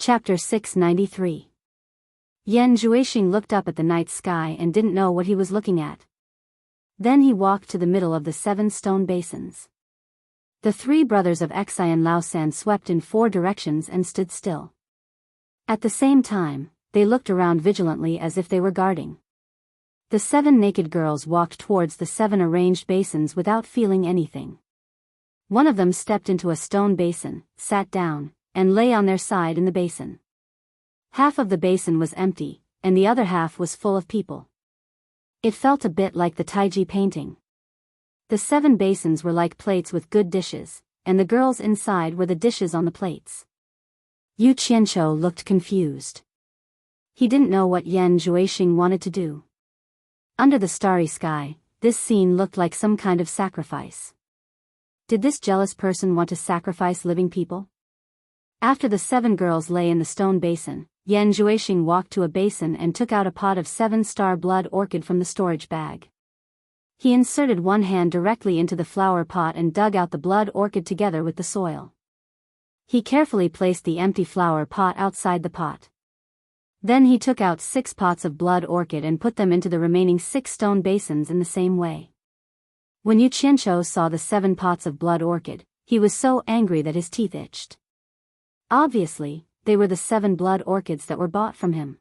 Chapter 693. Yan Juexing looked up at the night sky and didn't know what he was looking at. Then he walked to the middle of the 7 stone basins. The 3 brothers of Xi and Laosan swept in 4 directions and stood still. At the same time, they looked around vigilantly as if they were guarding. The 7 naked girls walked towards the 7 arranged basins without feeling anything. One of them stepped into a stone basin, sat down, and lay on their side in the basin. Half of the basin was empty, and the other half was full of people. It felt a bit like the Taiji painting. The 7 basins were like plates with good dishes, and the girls inside were the dishes on the plates. Yu Qianqiu looked confused. He didn't know what Yan Juexing wanted to do. Under the starry sky, this scene looked like some kind of sacrifice. Did this jealous person want to sacrifice living people? After the 7 girls lay in the stone basin, Yan Juexing walked to a basin and took out a pot of 7-star blood orchid from the storage bag. He inserted one hand directly into the flower pot and dug out the blood orchid together with the soil. He carefully placed the empty flower pot outside the pot. Then he took out 6 pots of blood orchid and put them into the remaining 6 stone basins in the same way. When Yu Qianqiu saw the 7 pots of blood orchid, he was so angry that his teeth itched. Obviously, they were the 7 blood orchids that were bought from him.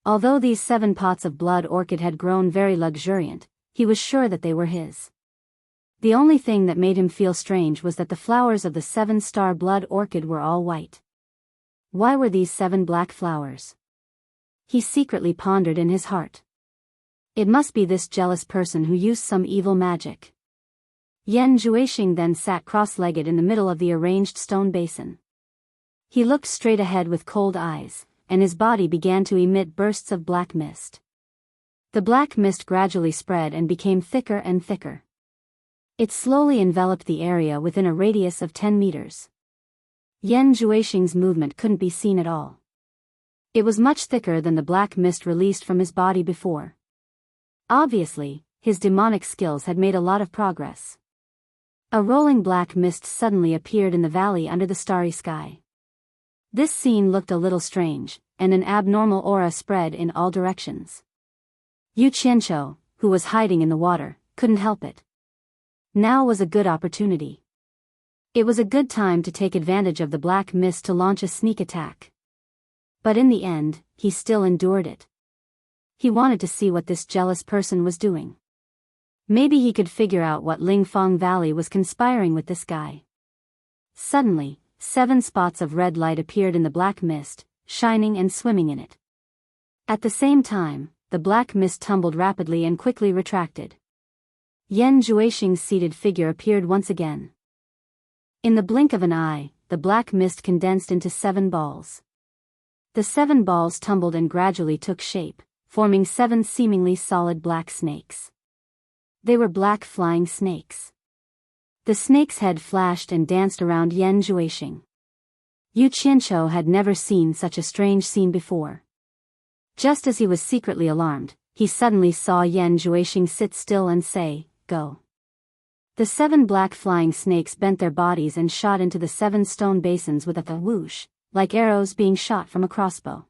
Although these 7 pots of blood orchid had grown very luxuriant, he was sure that they were his. The only thing that made him feel strange was that the flowers of the 7-star blood orchid were all white. Why were these 7 black flowers? He secretly pondered in his heart. It must be this jealous person who used some evil magic. Yan Juexing then sat cross-legged in the middle of the arranged stone basin. He looked straight ahead with cold eyes, and his body began to emit bursts of black mist. The black mist gradually spread and became thicker and thicker. It slowly enveloped the area within a radius of 10 meters. Yan Juexing's movement couldn't be seen at all. It was much thicker than the black mist released from his body before. Obviously, his demonic skills had made a lot of progress. A rolling black mist suddenly appeared in the valley under the starry sky. This scene looked a little strange, and an abnormal aura spread in all directions. Yu Qianqiu, who was hiding in the water, couldn't help it. Now was a good opportunity. It was a good time to take advantage of the black mist to launch a sneak attack. But in the end, he still endured it. He wanted to see what this jealous person was doing. Maybe he could figure out what Lingfang Valley was conspiring with this guy. Suddenly, 7 spots of red light appeared in the black mist, shining and swimming in it. At the same time, the black mist tumbled rapidly and quickly retracted. Yan Juexing's seated figure appeared once again. In the blink of an eye, the black mist condensed into 7 balls. The 7 balls tumbled and gradually took shape, forming 7 seemingly solid black snakes. They were black flying snakes. The snake's head flashed and danced around Yan Juexing. Yu Qianqiu had never seen such a strange scene before. Just as he was secretly alarmed, he suddenly saw Yan Juexing sit still and say, "Go." The 7 black flying snakes bent their bodies and shot into the 7 stone basins with a whoosh, like arrows being shot from a crossbow.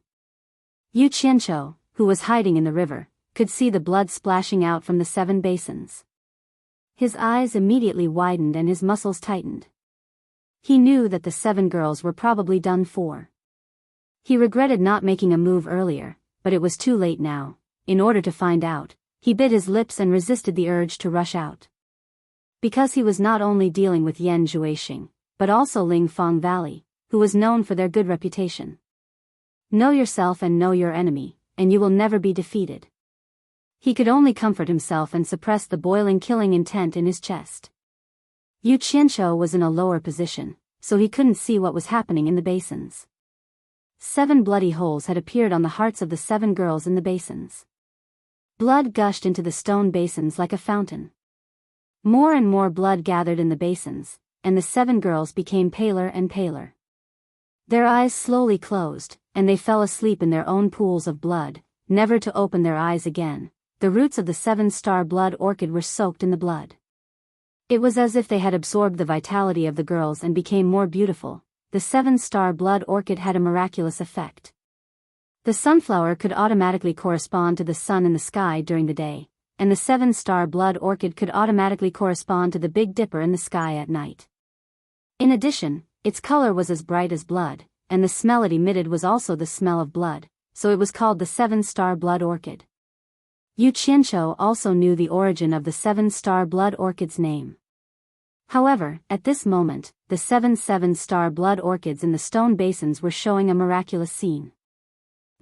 Yu Qianqiu, who was hiding in the river, could see the blood splashing out from the 7 basins. His eyes immediately widened and his muscles tightened. He knew that the 7 girls were probably done for. He regretted not making a move earlier, but it was too late now. In order to find out, he bit his lips and resisted the urge to rush out. Because he was not only dealing with Yan Juexing, but also Lingfang Valley, who was known for their good reputation. Know yourself and know your enemy, and you will never be defeated. He could only comfort himself and suppress the boiling killing intent in his chest. Yu Qianqiu was in a lower position, so he couldn't see what was happening in the basins. 7 bloody holes had appeared on the hearts of the 7 girls in the basins. Blood gushed into the stone basins like a fountain. More and more blood gathered in the basins, and the 7 girls became paler and paler. Their eyes slowly closed, and they fell asleep in their own pools of blood, never to open their eyes again. The roots of the 7-star blood orchid were soaked in the blood. It was as if they had absorbed the vitality of the girls and became more beautiful, the 7-star blood orchid had a miraculous effect. The sunflower could automatically correspond to the sun in the sky during the day, and the 7-star blood orchid could automatically correspond to the Big Dipper in the sky at night. In addition, its color was as bright as blood, and the smell it emitted was also the smell of blood, so it was called the 7-star blood orchid. Yu Qianqiu also knew the origin of the 7-star blood orchid's name. However, at this moment, the 7-star blood orchids in the stone basins were showing a miraculous scene.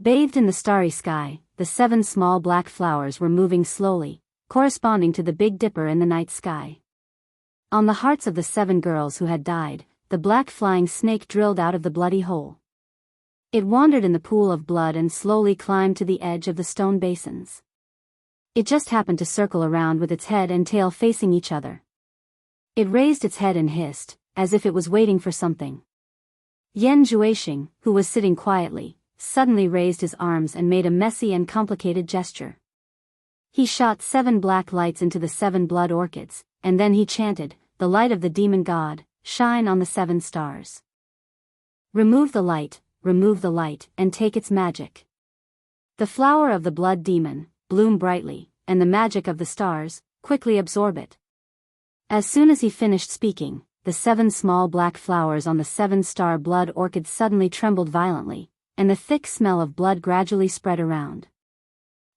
Bathed in the starry sky, the 7 small black flowers were moving slowly, corresponding to the Big Dipper in the night sky. On the hearts of the 7 girls who had died, the black flying snake drilled out of the bloody hole. It wandered in the pool of blood and slowly climbed to the edge of the stone basins. It just happened to circle around with its head and tail facing each other. It raised its head and hissed, as if it was waiting for something. Yan Juexing, who was sitting quietly, suddenly raised his arms and made a messy and complicated gesture. He shot 7 black lights into the 7 blood orchids, and then he chanted, "The light of the demon god, shine on the 7 stars. Remove the light, and take its magic. The flower of the blood demon, bloom brightly, and the magic of the stars, quickly absorb it." As soon as he finished speaking, the 7 small black flowers on the 7-star blood orchid suddenly trembled violently, and the thick smell of blood gradually spread around.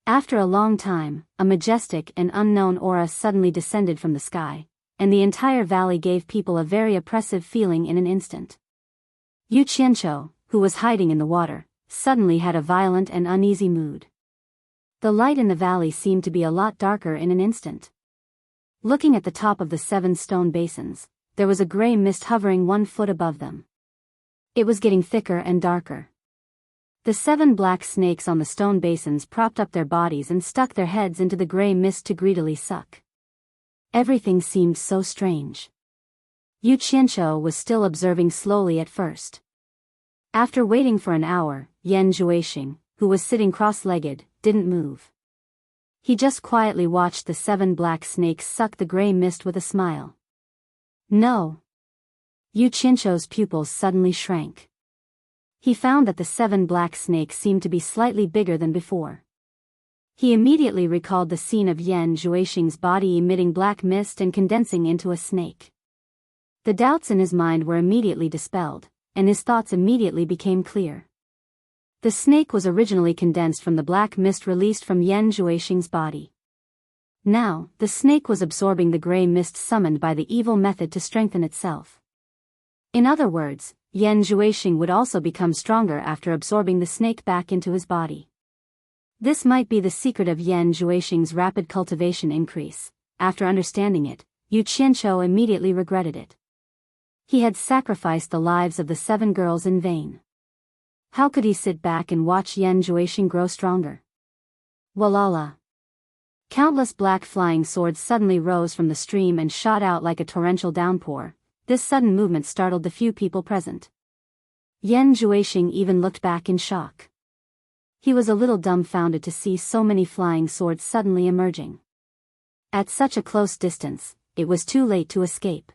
After a long time, a majestic and unknown aura suddenly descended from the sky, and the entire valley gave people a very oppressive feeling in an instant. Yu Qianqiu, who was hiding in the water, suddenly had a violent and uneasy mood. The light in the valley seemed to be a lot darker in an instant. Looking at the top of the 7 stone basins, there was a gray mist hovering 1 foot above them. It was getting thicker and darker. The 7 black snakes on the stone basins propped up their bodies and stuck their heads into the gray mist to greedily suck. Everything seemed so strange. Yu Qianqiu was still observing slowly at first. After waiting for an hour, Yan Juexing, who was sitting cross-legged, didn't move. He just quietly watched the 7 black snakes suck the gray mist with a smile. No. Yu Qianqiu's pupils suddenly shrank. He found that the 7 black snakes seemed to be slightly bigger than before. He immediately recalled the scene of Yan Juexing's body emitting black mist and condensing into a snake. The doubts in his mind were immediately dispelled, and his thoughts immediately became clear. The snake was originally condensed from the black mist released from Yan Juexing's body. Now, the snake was absorbing the gray mist summoned by the evil method to strengthen itself. In other words, Yan Juexing would also become stronger after absorbing the snake back into his body. This might be the secret of Yan Juexing's rapid cultivation increase. After understanding it, Yu Qianqiu immediately regretted it. He had sacrificed the lives of the 7 girls in vain. How could he sit back and watch Yan Juexing grow stronger? Walala! Countless black flying swords suddenly rose from the stream and shot out like a torrential downpour. This sudden movement startled the few people present. Yan Juexing even looked back in shock. He was a little dumbfounded to see so many flying swords suddenly emerging. At such a close distance, it was too late to escape.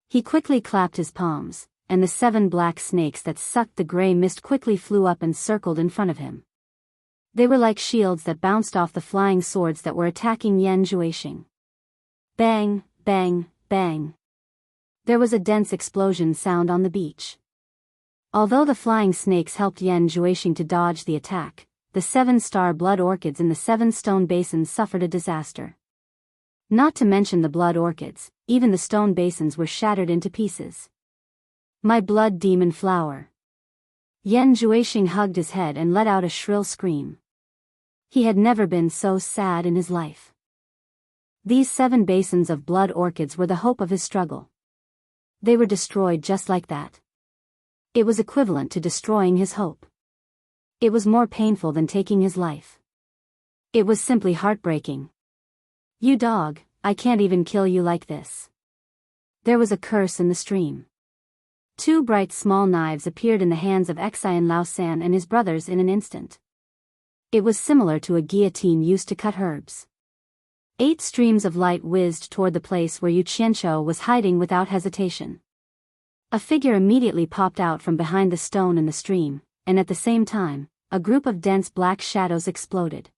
He quickly clapped his palms, and the 7 black snakes that sucked the gray mist quickly flew up and circled in front of him. They were like shields that bounced off the flying swords that were attacking Yan Juexing. Bang, bang, bang. There was a dense explosion sound on the beach. Although the flying snakes helped Yan Juexing to dodge the attack, the 7-star blood orchids in the 7 stone basins suffered a disaster. Not to mention the blood orchids, even the stone basins were shattered into pieces. My blood demon flower. Yan Juexing hugged his head and let out a shrill scream. He had never been so sad in his life. These 7 basins of blood orchids were the hope of his struggle. They were destroyed just like that. It was equivalent to destroying his hope. It was more painful than taking his life. It was simply heartbreaking. You dog, I can't even kill you like this. There was a curse in the stream. 2 bright small knives appeared in the hands of Xian Laosan and his brothers in an instant. It was similar to a guillotine used to cut herbs. 8 streams of light whizzed toward the place where Yu Qianqiu was hiding without hesitation. A figure immediately popped out from behind the stone in the stream, and at the same time, a group of dense black shadows exploded.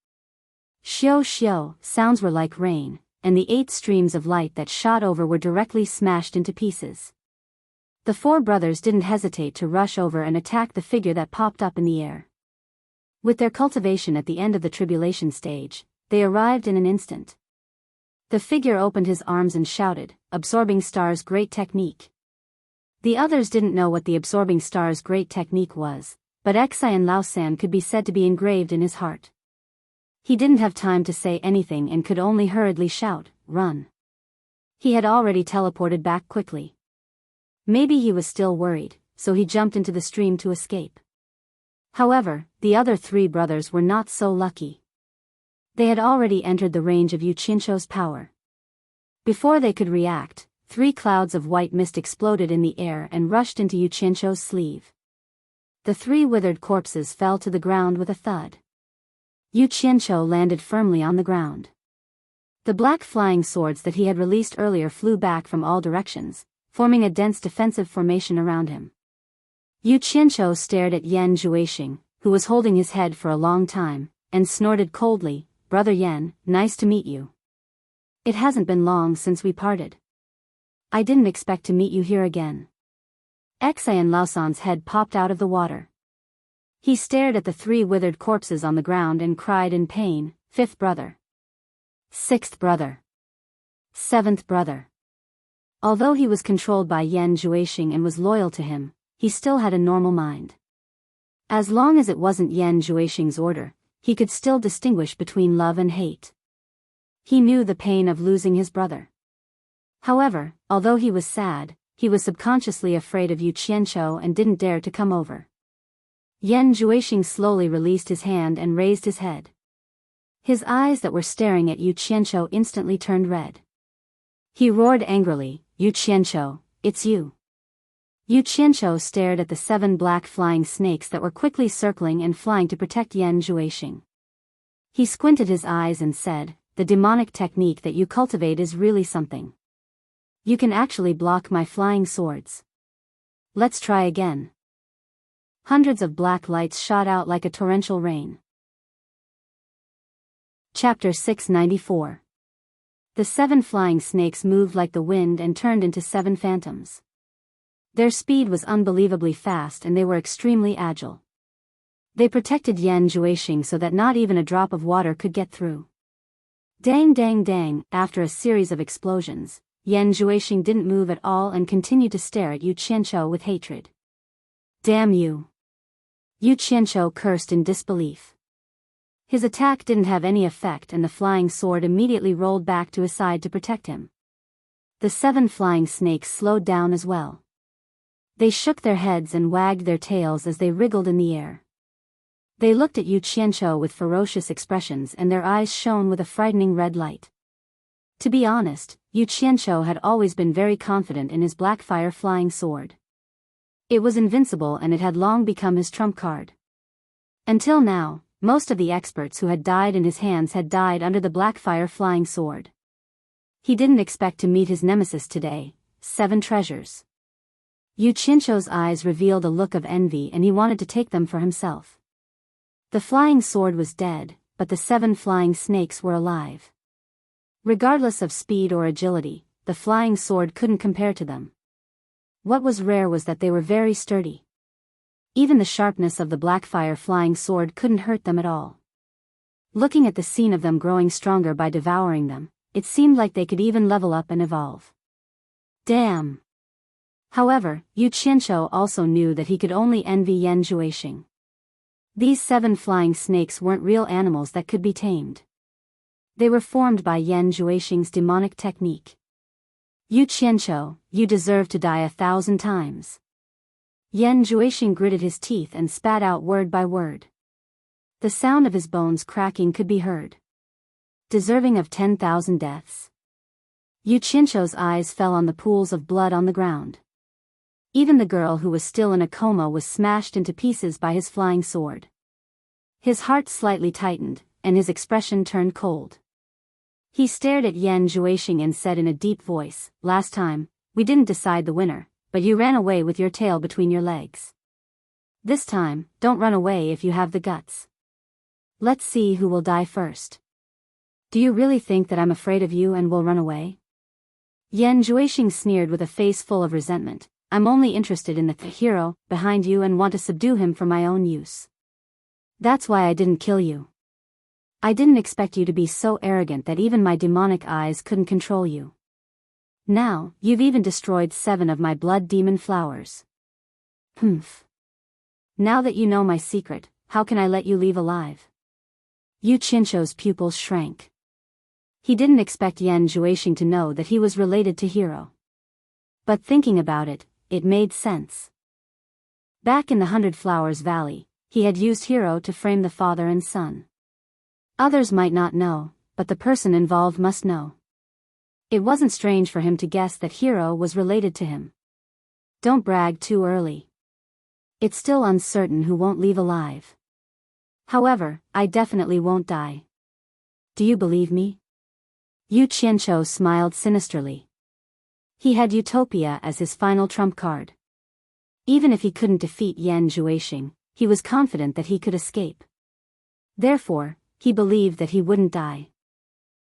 Shio shio, sounds were like rain, and the 8 streams of light that shot over were directly smashed into pieces. The 4 brothers didn't hesitate to rush over and attack the figure that popped up in the air. With their cultivation at the end of the tribulation stage, they arrived in an instant. The figure opened his arms and shouted, "Absorbing Star's great technique." The others didn't know what the Absorbing Star's great technique was, but Xian Laosan could be said to be engraved in his heart. He didn't have time to say anything and could only hurriedly shout, "Run." He had already teleported back quickly. Maybe he was still worried, so he jumped into the stream to escape. However, the other 3 brothers were not so lucky. They had already entered the range of Yu Qianqiu's power. Before they could react, 3 clouds of white mist exploded in the air and rushed into Yu Qianqiu's sleeve. The 3 withered corpses fell to the ground with a thud. Yu Qianqiu landed firmly on the ground. The black flying swords that he had released earlier flew back from all directions, forming a dense defensive formation around him. Yu Qianqiu stared at Yan Zhuixing, who was holding his head for a long time, and snorted coldly, "Brother Yan, nice to meet you. It hasn't been long since we parted. I didn't expect to meet you here again." Xian Laosan's head popped out of the water. He stared at the 3 withered corpses on the ground and cried in pain, "5th brother. 6th brother. 7th brother." Although he was controlled by Yan Zhuixing and was loyal to him, he still had a normal mind. As long as it wasn't Yan Zhuixing's order, he could still distinguish between love and hate. He knew the pain of losing his brother. However, although he was sad, he was subconsciously afraid of Yu Qianqiu and didn't dare to come over. Yan Zhuixing slowly released his hand and raised his head. His eyes that were staring at Yu Qianqiu instantly turned red. He roared angrily, "Yu Qianqiu, it's you." Yu Qianqiu stared at the 7 black flying snakes that were quickly circling and flying to protect Yan Zhuixing. He squinted his eyes and said, "The demonic technique that you cultivate is really something. You can actually block my flying swords. Let's try again." Hundreds of black lights shot out like a torrential rain. Chapter 694. The 7 flying snakes moved like the wind and turned into 7 phantoms. Their speed was unbelievably fast and they were extremely agile. They protected Yan Zhuixing so that not even a drop of water could get through. Dang dang dang, after a series of explosions, Yan Zhuixing didn't move at all and continued to stare at Yu Qianqiu with hatred. "Damn you!" Yu Qianqiu cursed in disbelief. His attack didn't have any effect and the flying sword immediately rolled back to his side to protect him. The 7 flying snakes slowed down as well. They shook their heads and wagged their tails as they wriggled in the air. They looked at Yu Qianqiu with ferocious expressions and their eyes shone with a frightening red light. To be honest, Yu Qianqiu had always been very confident in his black fire flying sword. It was invincible and it had long become his trump card. Until now, most of the experts who had died in his hands had died under the black fire flying sword. He didn't expect to meet his nemesis today, 7 treasures. Yu Qianqiu's eyes revealed a look of envy and he wanted to take them for himself. The flying sword was dead, but the 7 flying snakes were alive. Regardless of speed or agility, the flying sword couldn't compare to them. What was rare was that they were very sturdy. Even the sharpness of the black fire flying sword couldn't hurt them at all. Looking at the scene of them growing stronger by devouring them, it seemed like they could even level up and evolve. Damn! However, Yu Qianqiu also knew that he could only envy Yan Zhuixing. These 7 flying snakes weren't real animals that could be tamed. They were formed by Yan Zhuixing's demonic technique. Yu Qianqiu, you deserve to die 1,000 times. Yan Zhuixing gritted his teeth and spat out word by word. The sound of his bones cracking could be heard. Deserving of 10,000 deaths. Yu Qianqiu's eyes fell on the pools of blood on the ground. Even the girl who was still in a coma was smashed into pieces by his flying sword. His heart slightly tightened, and his expression turned cold. He stared at Yan Zhuixing and said in a deep voice, "Last time, we didn't decide the winner, but you ran away with your tail between your legs. This time, don't run away if you have the guts. Let's see who will die first. Do you really think that I'm afraid of you and will run away? Yan Juexing sneered with a face full of resentment. I'm only interested in the hero behind you and want to subdue him for my own use. That's why I didn't kill you. I didn't expect you to be so arrogant that even my demonic eyes couldn't control you. Now, you've even destroyed 7 of my blood demon flowers. Humph. Now that you know my secret, how can I let you leave alive? Yu Qianzhou's pupils shrank. He didn't expect Yan Juexing to know that he was related to Hero. But thinking about it, it made sense. Back in the 100 Flowers Valley, he had used Hero to frame the father and son. Others might not know, but the person involved must know. It wasn't strange for him to guess that Hero was related to him. Don't brag too early. It's still uncertain who won't leave alive. However, I definitely won't die. Do you believe me? Yu Qianzhou smiled sinisterly. He had Utopia as his final trump card. Even if he couldn't defeat Yan Juexing, he was confident that he could escape. Therefore, he believed that he wouldn't die.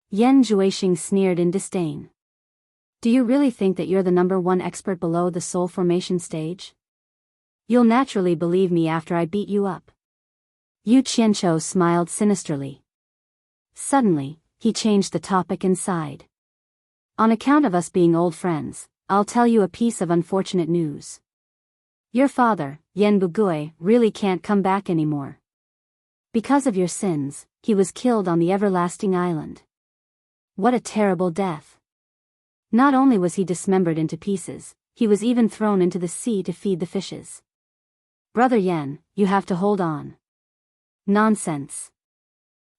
Yan Juexing sneered in disdain. Do you really think that you're the #1 expert below the soul formation stage? You'll naturally believe me after I beat you up. Yu Qianzhou smiled sinisterly. Suddenly, he changed the topic and sighed. On account of us being old friends, I'll tell you a piece of unfortunate news. Your father, Yan Bugui, really can't come back anymore. Because of your sins, he was killed on the Everlasting Island. What a terrible death. Not only was he dismembered into pieces, he was even thrown into the sea to feed the fishes. Brother Yan, you have to hold on. Nonsense.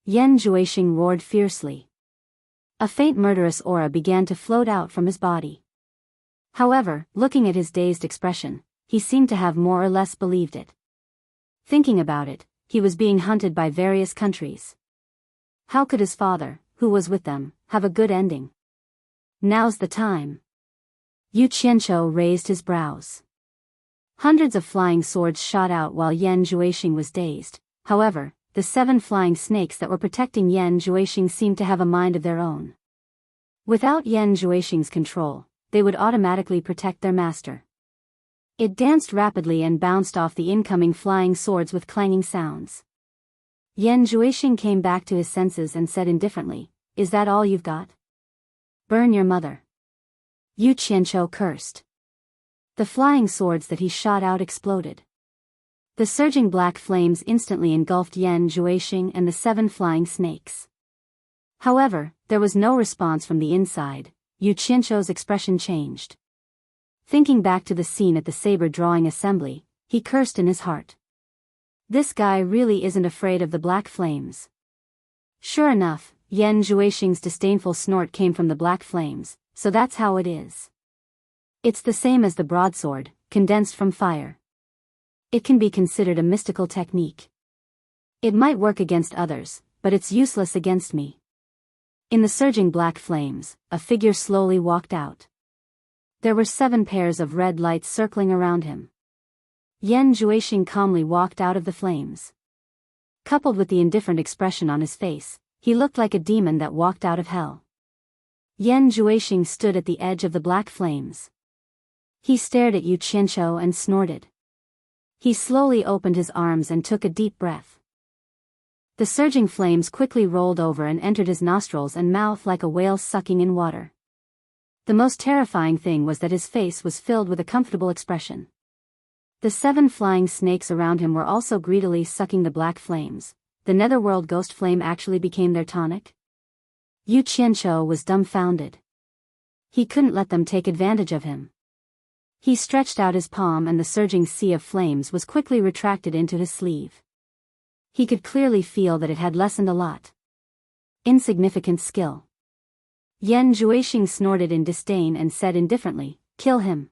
Yan Juexing roared fiercely. A faint murderous aura began to float out from his body. However, looking at his dazed expression, he seemed to have more or less believed it. Thinking about it, he was being hunted by various countries. How could his father, who was with them, have a good ending? Now's the time. Yu Qianzhou raised his brows. Hundreds of flying swords shot out while Yan Juexing was dazed. However, the 7 flying snakes that were protecting Yan Juexing seemed to have a mind of their own. Without Yan Juexing's control, they would automatically protect their master. It danced rapidly and bounced off the incoming flying swords with clanging sounds. Yan Juexing came back to his senses and said indifferently, "Is that all you've got? Burn your mother." Yu Qianzhou cursed. The flying swords that he shot out exploded. The surging black flames instantly engulfed Yan Juexing and the 7 flying snakes. However, there was no response from the inside. Yu Qianzhou's expression changed. Thinking back to the scene at the saber drawing assembly, he cursed in his heart. This guy really isn't afraid of the black flames. Sure enough, Yan Juexing's disdainful snort came from the black flames, so that's how it is. It's the same as the broadsword, condensed from fire. It can be considered a mystical technique. It might work against others, but it's useless against me. In the surging black flames, a figure slowly walked out. There were 7 pairs of red lights circling around him. Yan Juexing calmly walked out of the flames. Coupled with the indifferent expression on his face, he looked like a demon that walked out of hell. Yan Juexing stood at the edge of the black flames. He stared at Yu Qianzhou and snorted. He slowly opened his arms and took a deep breath. The surging flames quickly rolled over and entered his nostrils and mouth like a whale sucking in water. The most terrifying thing was that his face was filled with a comfortable expression. The 7 flying snakes around him were also greedily sucking the black flames. The netherworld ghost flame actually became their tonic? Yu Qianzhou was dumbfounded. He couldn't let them take advantage of him. He stretched out his palm and the surging sea of flames was quickly retracted into his sleeve. He could clearly feel that it had lessened a lot. Insignificant skill. Yan Juexing snorted in disdain and said indifferently, "Kill him."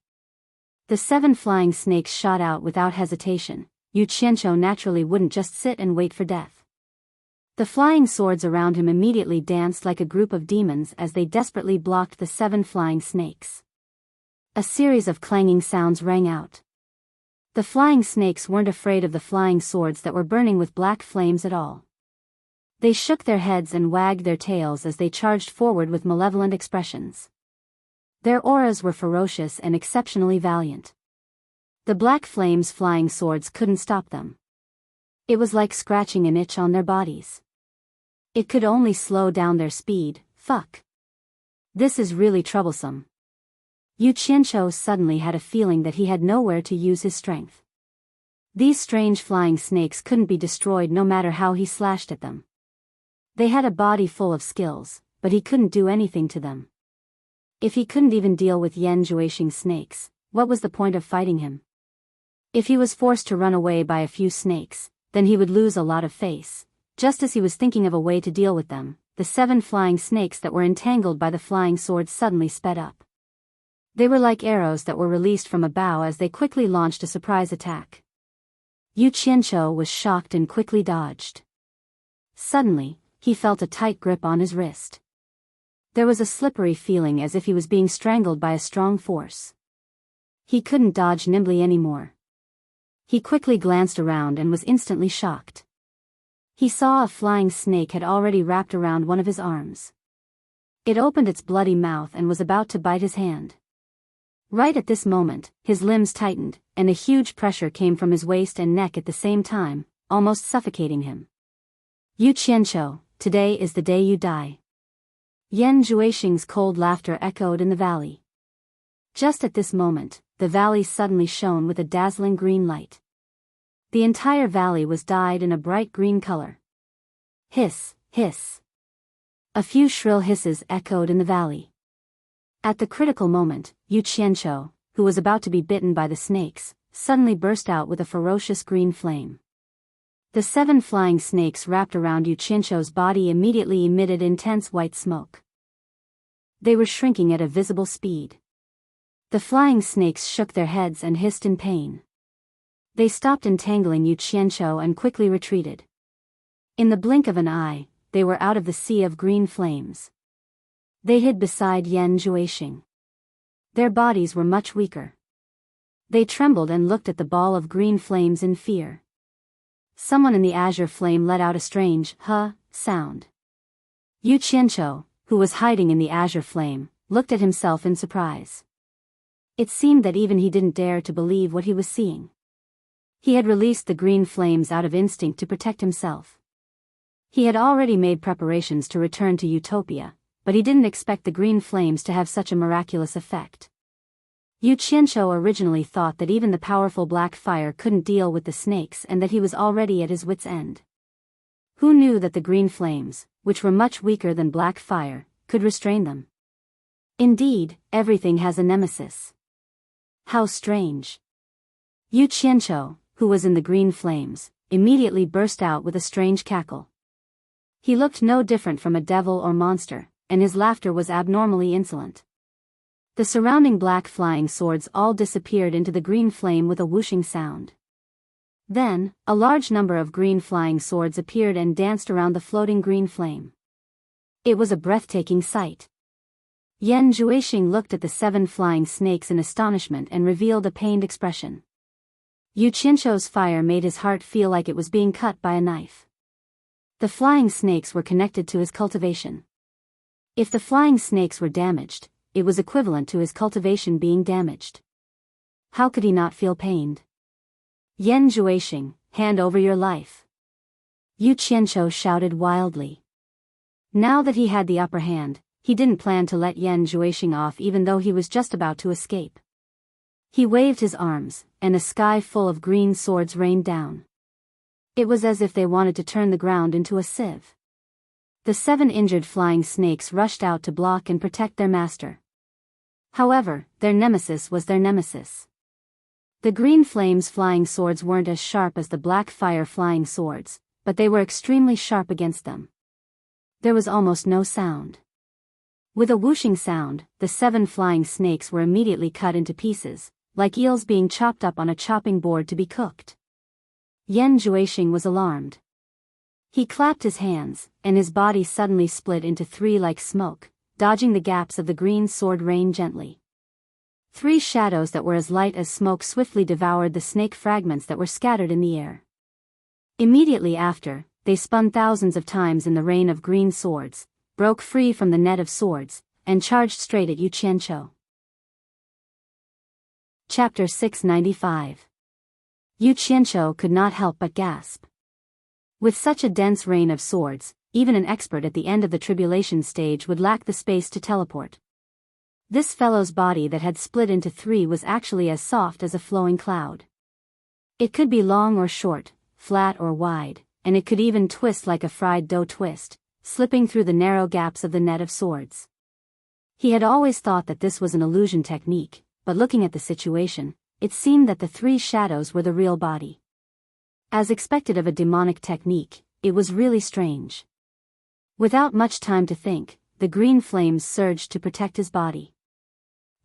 The 7 flying snakes shot out without hesitation. Yu Qianzhou naturally wouldn't just sit and wait for death. The flying swords around him immediately danced like a group of demons as they desperately blocked the 7 flying snakes. A series of clanging sounds rang out. The flying snakes weren't afraid of the flying swords that were burning with black flames at all. They shook their heads and wagged their tails as they charged forward with malevolent expressions. Their auras were ferocious and exceptionally valiant. The black flames' flying swords couldn't stop them. It was like scratching an itch on their bodies. It could only slow down their speed. Fuck. This is really troublesome. Yu Qianqiu suddenly had a feeling that he had nowhere to use his strength. These strange flying snakes couldn't be destroyed no matter how he slashed at them. They had a body full of skills, but he couldn't do anything to them. If he couldn't even deal with Yan Zhuixing's snakes, what was the point of fighting him? If he was forced to run away by a few snakes, then he would lose a lot of face. Just as he was thinking of a way to deal with them, the 7 flying snakes that were entangled by the flying swords suddenly sped up. They were like arrows that were released from a bow as they quickly launched a surprise attack. Yu Qianqiu was shocked and quickly dodged. Suddenly, he felt a tight grip on his wrist. There was a slippery feeling as if he was being strangled by a strong force. He couldn't dodge nimbly anymore. He quickly glanced around and was instantly shocked. He saw a flying snake had already wrapped around one of his arms. It opened its bloody mouth and was about to bite his hand. Right at this moment, his limbs tightened, and a huge pressure came from his waist and neck at the same time, almost suffocating him. Yu Qianqiu, today is the day you die. Yan Zhuixing's cold laughter echoed in the valley. Just at this moment, the valley suddenly shone with a dazzling green light. The entire valley was dyed in a bright green color. Hiss, hiss. A few shrill hisses echoed in the valley. At the critical moment, Yu Qianqiu, who was about to be bitten by the snakes, suddenly burst out with a ferocious green flame. The 7 flying snakes wrapped around Yu Qianqiu's body immediately emitted intense white smoke. They were shrinking at a visible speed. The flying snakes shook their heads and hissed in pain. They stopped entangling Yu Qianqiu and quickly retreated. In the blink of an eye, they were out of the sea of green flames. They hid beside Yan Zhuixing. Their bodies were much weaker. They trembled and looked at the ball of green flames in fear. Someone in the azure flame let out a strange, sound. Yu Qianqiu, who was hiding in the azure flame, looked at himself in surprise. It seemed that even he didn't dare to believe what he was seeing. He had released the green flames out of instinct to protect himself. He had already made preparations to return to Utopia, but he didn't expect the green flames to have such a miraculous effect. Yu Qianqiu originally thought that even the powerful black fire couldn't deal with the snakes and that he was already at his wit's end. Who knew that the green flames, which were much weaker than black fire, could restrain them? Indeed, everything has a nemesis. How strange. Yu Qianqiu, who was in the green flames, immediately burst out with a strange cackle. He looked no different from a devil or monster, and his laughter was abnormally insolent. The surrounding black flying swords all disappeared into the green flame with a whooshing sound. Then, a large number of green flying swords appeared and danced around the floating green flame. It was a breathtaking sight. Yan Zhuixing looked at the 7 flying snakes in astonishment and revealed a pained expression. Yu Qianqiu's fire made his heart feel like it was being cut by a knife. The flying snakes were connected to his cultivation. If the flying snakes were damaged, it was equivalent to his cultivation being damaged. How could he not feel pained? Yan Zhuixing, hand over your life. Yu Qianqiu shouted wildly. Now that he had the upper hand, he didn't plan to let Yan Zhuixing off even though he was just about to escape. He waved his arms, and a sky full of green swords rained down. It was as if they wanted to turn the ground into a sieve. The 7 injured flying snakes rushed out to block and protect their master. However, their nemesis was their nemesis. The green flames flying swords weren't as sharp as the black fire flying swords, but they were extremely sharp against them. There was almost no sound. With a whooshing sound, the 7 flying snakes were immediately cut into pieces, like eels being chopped up on a chopping board to be cooked. Yan Zhuixing was alarmed. He clapped his hands, and his body suddenly split into 3 like smoke, dodging the gaps of the green sword rain gently. 3 shadows that were as light as smoke swiftly devoured the snake fragments that were scattered in the air. Immediately after, they spun thousands of times in the rain of green swords, broke free from the net of swords, and charged straight at Yu Qianqiu. Chapter 695. Yu Qianqiu could not help but gasp. With such a dense rain of swords, even an expert at the end of the tribulation stage would lack the space to teleport. This fellow's body that had split into 3 was actually as soft as a flowing cloud. It could be long or short, flat or wide, and it could even twist like a fried dough twist, slipping through the narrow gaps of the net of swords. He had always thought that this was an illusion technique, but looking at the situation, it seemed that the 3 shadows were the real body. As expected of a demonic technique, it was really strange. Without much time to think, the green flames surged to protect his body.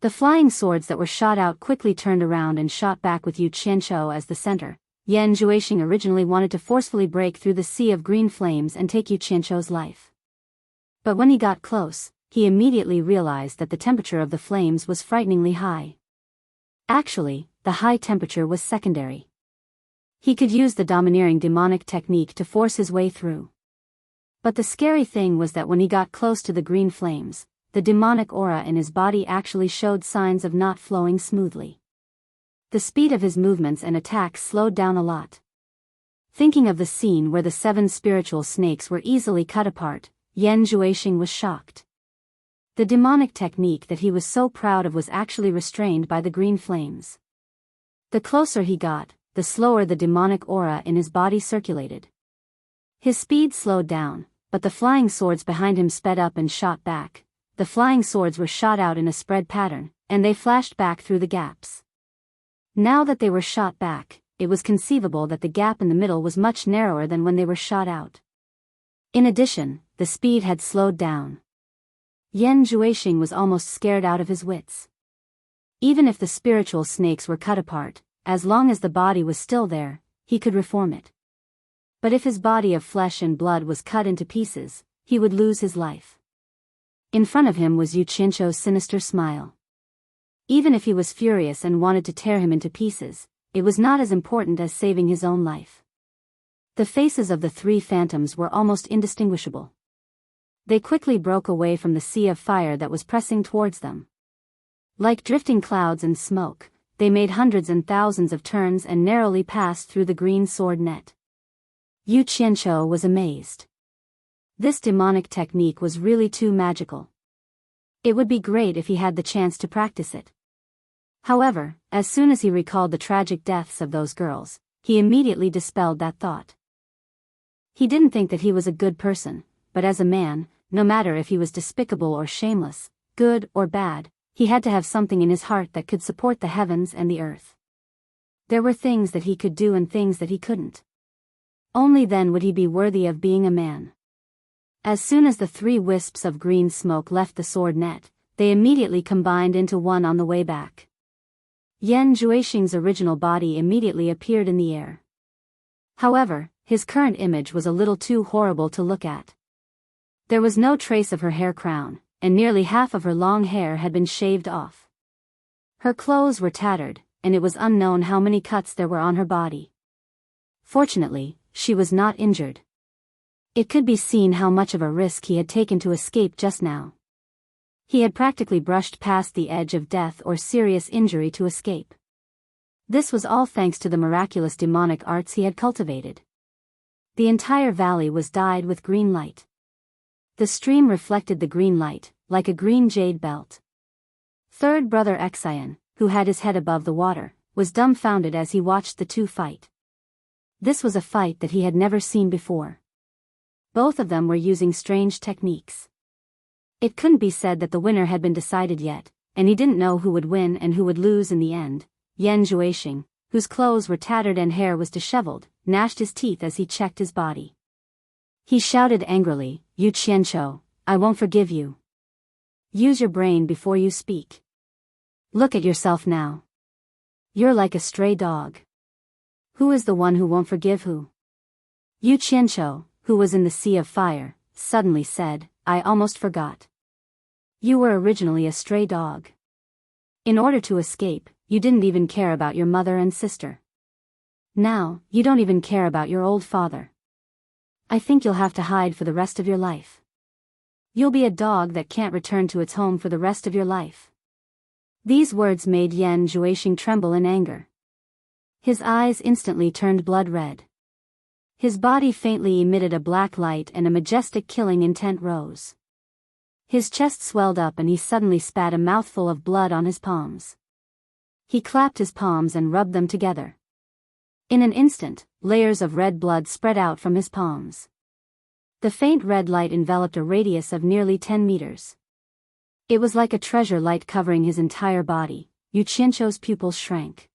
The flying swords that were shot out quickly turned around and shot back with Yu Qianqiu as the center. Yan Zhuixing originally wanted to forcefully break through the sea of green flames and take Yu Qianqiu's life. But when he got close, he immediately realized that the temperature of the flames was frighteningly high. Actually, the high temperature was secondary. He could use the domineering demonic technique to force his way through. But the scary thing was that when he got close to the green flames, the demonic aura in his body actually showed signs of not flowing smoothly. The speed of his movements and attacks slowed down a lot. Thinking of the scene where the 7 spiritual snakes were easily cut apart, Yan Zhuixing was shocked. The demonic technique that he was so proud of was actually restrained by the green flames. The closer he got, the slower the demonic aura in his body circulated. His speed slowed down, but the flying swords behind him sped up and shot back. The flying swords were shot out in a spread pattern, and they flashed back through the gaps. Now that they were shot back, it was conceivable that the gap in the middle was much narrower than when they were shot out. In addition, the speed had slowed down. Yan Zhuixing was almost scared out of his wits. Even if the spiritual snakes were cut apart, as long as the body was still there, he could reform it. But if his body of flesh and blood was cut into pieces, he would lose his life. In front of him was Yu Qianqiu's sinister smile. Even if he was furious and wanted to tear him into pieces, it was not as important as saving his own life. The faces of the 3 phantoms were almost indistinguishable. They quickly broke away from the sea of fire that was pressing towards them. Like drifting clouds and smoke, they made hundreds and thousands of turns and narrowly passed through the green sword net. Yu Qianqiu was amazed. This demonic technique was really too magical. It would be great if he had the chance to practice it. However, as soon as he recalled the tragic deaths of those girls, he immediately dispelled that thought. He didn't think that he was a good person, but as a man, no matter if he was despicable or shameless, good or bad, he had to have something in his heart that could support the heavens and the earth. There were things that he could do and things that he couldn't. Only then would he be worthy of being a man. As soon as the 3 wisps of green smoke left the sword net, they immediately combined into one on the way back. Yan Zhuixing's original body immediately appeared in the air. However, his current image was a little too horrible to look at. There was no trace of her hair crown, and nearly half of her long hair had been shaved off. Her clothes were tattered, and it was unknown how many cuts there were on her body. Fortunately, she was not injured. It could be seen how much of a risk he had taken to escape just now. He had practically brushed past the edge of death or serious injury to escape. This was all thanks to the miraculous demonic arts he had cultivated. The entire valley was dyed with green light. The stream reflected the green light, like a green jade belt. Third brother Exian, who had his head above the water, was dumbfounded as he watched the 2 fight. This was a fight that he had never seen before. Both of them were using strange techniques. It couldn't be said that the winner had been decided yet, and he didn't know who would win and who would lose in the end. Yan Zhuixing, whose clothes were tattered and hair was disheveled, gnashed his teeth as he checked his body. He shouted angrily, "Yu Qianqiu, I won't forgive you. Use your brain before you speak. Look at yourself now. You're like a stray dog. Who is the one who won't forgive who?" Yu Qianqiu, who was in the sea of fire, suddenly said, "I almost forgot. You were originally a stray dog. In order to escape, you didn't even care about your mother and sister. Now, you don't even care about your old father. I think you'll have to hide for the rest of your life. You'll be a dog that can't return to its home for the rest of your life." These words made Yan Zhuixing tremble in anger. His eyes instantly turned blood red. His body faintly emitted a black light and a majestic killing intent rose. His chest swelled up and he suddenly spat a mouthful of blood on his palms. He clapped his palms and rubbed them together. In an instant, layers of red blood spread out from his palms. The faint red light enveloped a radius of nearly 10 meters. It was like a treasure light covering his entire body. Yu Qianqiu's pupils shrank.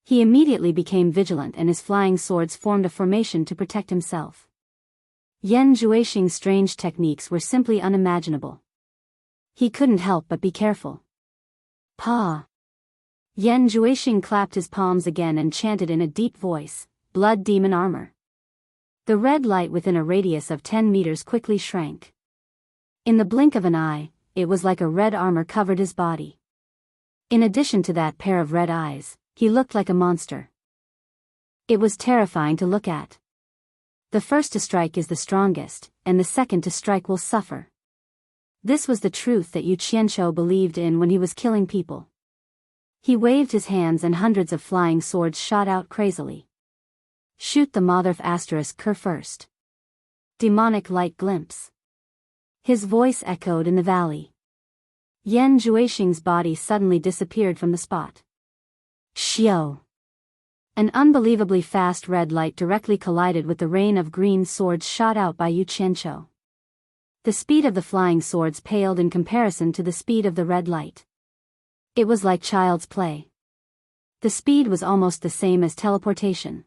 He immediately became vigilant and his flying swords formed a formation to protect himself. Yan Zhuixing's strange techniques were simply unimaginable. He couldn't help but be careful. Pa! Yan Zhuixing clapped his palms again and chanted in a deep voice, "Blood demon armor." The red light within a radius of 10 meters quickly shrank. In the blink of an eye, it was like a red armor covered his body. In addition to that pair of red eyes, he looked like a monster. It was terrifying to look at. The first to strike is the strongest, and the second to strike will suffer. This was the truth that Yu Qianqiu believed in when he was killing people. He waved his hands and hundreds of flying swords shot out crazily. "Shoot the mother asterisk cur first." Demonic light glimpse. His voice echoed in the valley. Yan Zhuixing's body suddenly disappeared from the spot. Xiao! An unbelievably fast red light directly collided with the rain of green swords shot out by Yu Qianqiu. The speed of the flying swords paled in comparison to the speed of the red light. It was like child's play. The speed was almost the same as teleportation.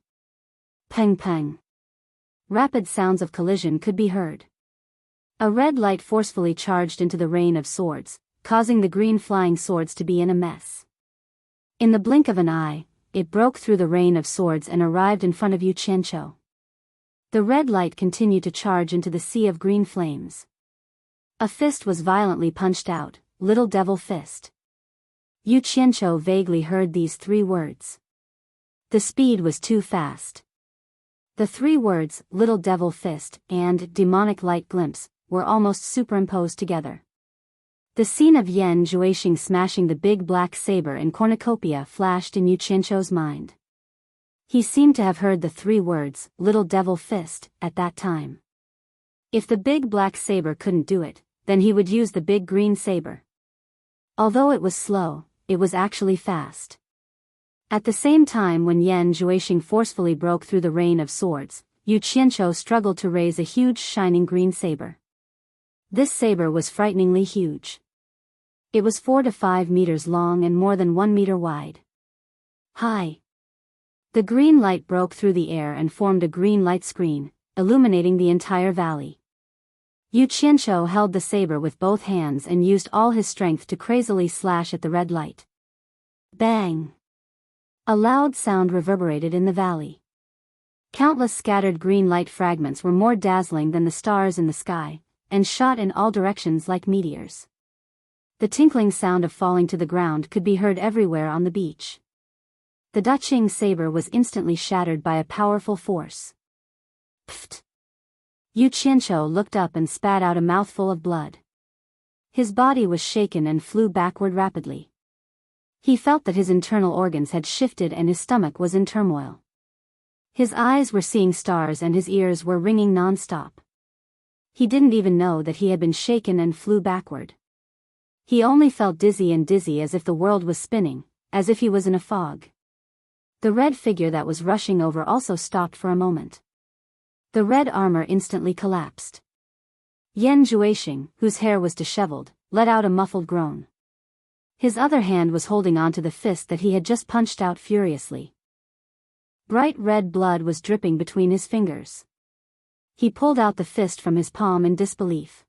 Peng peng. Rapid sounds of collision could be heard. A red light forcefully charged into the rain of swords, causing the green flying swords to be in a mess. In the blink of an eye, it broke through the rain of swords and arrived in front of Yu Qianqiu. The red light continued to charge into the sea of green flames. A fist was violently punched out, "Little devil fist." Yu Qianqiu vaguely heard these 3 words. The speed was too fast. The 3 words, "Little devil fist" and "demonic light glimpse," were almost superimposed together. The scene of Yan Zhuixing smashing the big black saber in cornucopia flashed in Yu Qianqiu's mind. He seemed to have heard the 3 words, "Little devil fist," at that time. If the big black saber couldn't do it, then he would use the big green saber. Although it was slow, it was actually fast. At the same time when Yan Zhuixing forcefully broke through the rain of swords, Yu Qianqiu struggled to raise a huge shining green saber. This saber was frighteningly huge. It was 4 to 5 meters long and more than 1 meter wide. Hi! The green light broke through the air and formed a green light screen, illuminating the entire valley. Yu Qianqiu held the saber with both hands and used all his strength to crazily slash at the red light. Bang! A loud sound reverberated in the valley. Countless scattered green light fragments were more dazzling than the stars in the sky, and shot in all directions like meteors. The tinkling sound of falling to the ground could be heard everywhere on the beach. The Daqing saber was instantly shattered by a powerful force. Pfft! Yu Qianqiu looked up and spat out a mouthful of blood. His body was shaken and flew backward rapidly. He felt that his internal organs had shifted and his stomach was in turmoil. His eyes were seeing stars and his ears were ringing non-stop. He didn't even know that he had been shaken and flew backward. He only felt dizzy as if the world was spinning, as if he was in a fog. The red figure that was rushing over also stopped for a moment. The red armor instantly collapsed. Yan Zhuixing, whose hair was disheveled, let out a muffled groan. His other hand was holding onto the fist that he had just punched out furiously. Bright red blood was dripping between his fingers. He pulled out the fist from his palm in disbelief.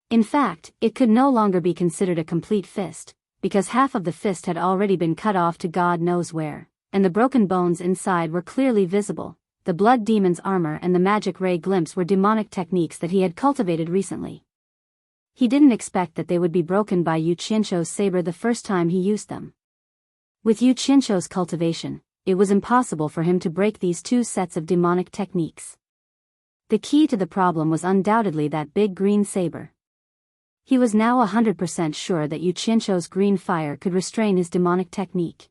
In fact, it could no longer be considered a complete fist, because half of the fist had already been cut off to God knows where, and the broken bones inside were clearly visible. The blood demon's armor and the magic ray glimpse were demonic techniques that he had cultivated recently. He didn't expect that they would be broken by Yu Qianzhou's saber the first time he used them. With Yu Qianzhou's cultivation, it was impossible for him to break these two sets of demonic techniques. The key to the problem was undoubtedly that big green saber. He was now 100% sure that Yu Qianzhou's green fire could restrain his demonic technique.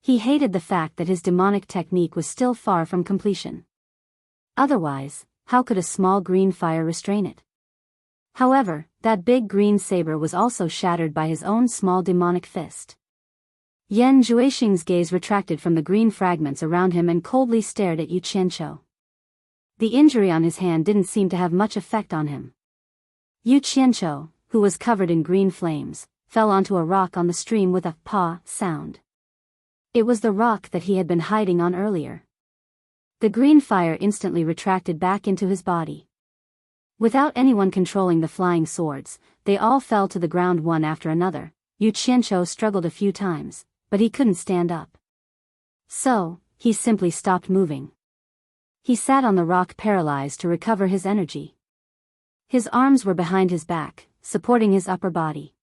He hated the fact that his demonic technique was still far from completion. Otherwise, how could a small green fire restrain it? However, that big green saber was also shattered by his own small demonic fist. Yan Juexing's gaze retracted from the green fragments around him and coldly stared at Yu Qianzhou. The injury on his hand didn't seem to have much effect on him. Yu Qianzhou, who was covered in green flames, fell onto a rock on the stream with a "pa" sound. It was the rock that he had been hiding on earlier. The green fire instantly retracted back into his body. Without anyone controlling the flying swords, they all fell to the ground one after another. Yu Qianzhou struggled a few times, but he couldn't stand up. So, he simply stopped moving. He sat on the rock paralyzed to recover his energy. His arms were behind his back, supporting his upper body.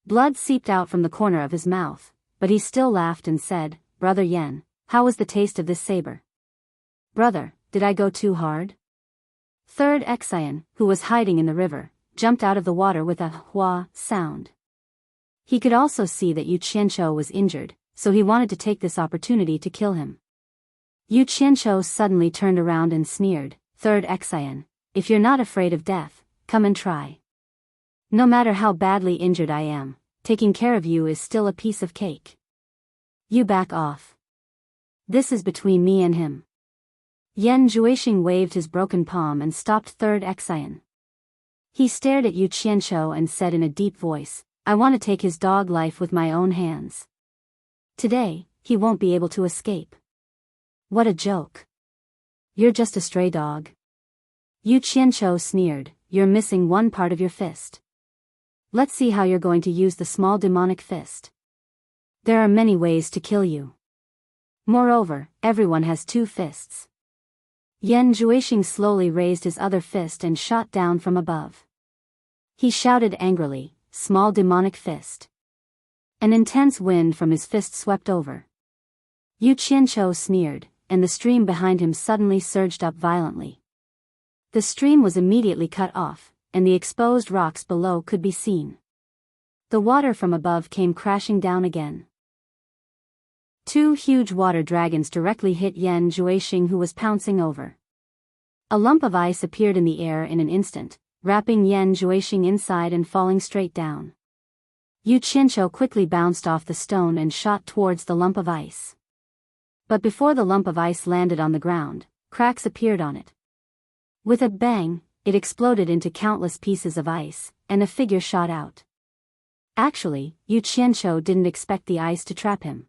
Blood seeped out from the corner of his mouth, but he still laughed and said, "Brother Yan, how was the taste of this saber?" "Brother, did I go too hard?" Third Exian, who was hiding in the river, jumped out of the water with a "hua" sound. He could also see that Yu Qianzhou was injured, so he wanted to take this opportunity to kill him. Yu Qianzhou suddenly turned around and sneered, "Third Exian, if you're not afraid of death, come and try. No matter how badly injured I am, taking care of you is still a piece of cake. You back off. This is between me and him." Yan Juexing waved his broken palm and stopped Third Exian. He stared at Yu Qianzhou and said in a deep voice, "I want to take his dog life with my own hands. Today, he won't be able to escape." "What a joke. You're just a stray dog." Yu Qianzhou sneered, "You're missing one part of your fist. Let's see how you're going to use the small demonic fist. There are many ways to kill you. Moreover, everyone has two fists." Yan Juexing slowly raised his other fist and shot down from above. He shouted angrily, "Small demonic fist." An intense wind from his fist swept over. Yu Qianzhou sneered, and the stream behind him suddenly surged up violently. The stream was immediately cut off, and the exposed rocks below could be seen. The water from above came crashing down again. Two huge water dragons directly hit Yan Juexing, who was pouncing over. A lump of ice appeared in the air in an instant, wrapping Yan Juexing inside and falling straight down. Yu Qianzhou quickly bounced off the stone and shot towards the lump of ice. But before the lump of ice landed on the ground, cracks appeared on it. With a bang, it exploded into countless pieces of ice, and a figure shot out. Actually, Yu Qianzhou didn't expect the ice to trap him.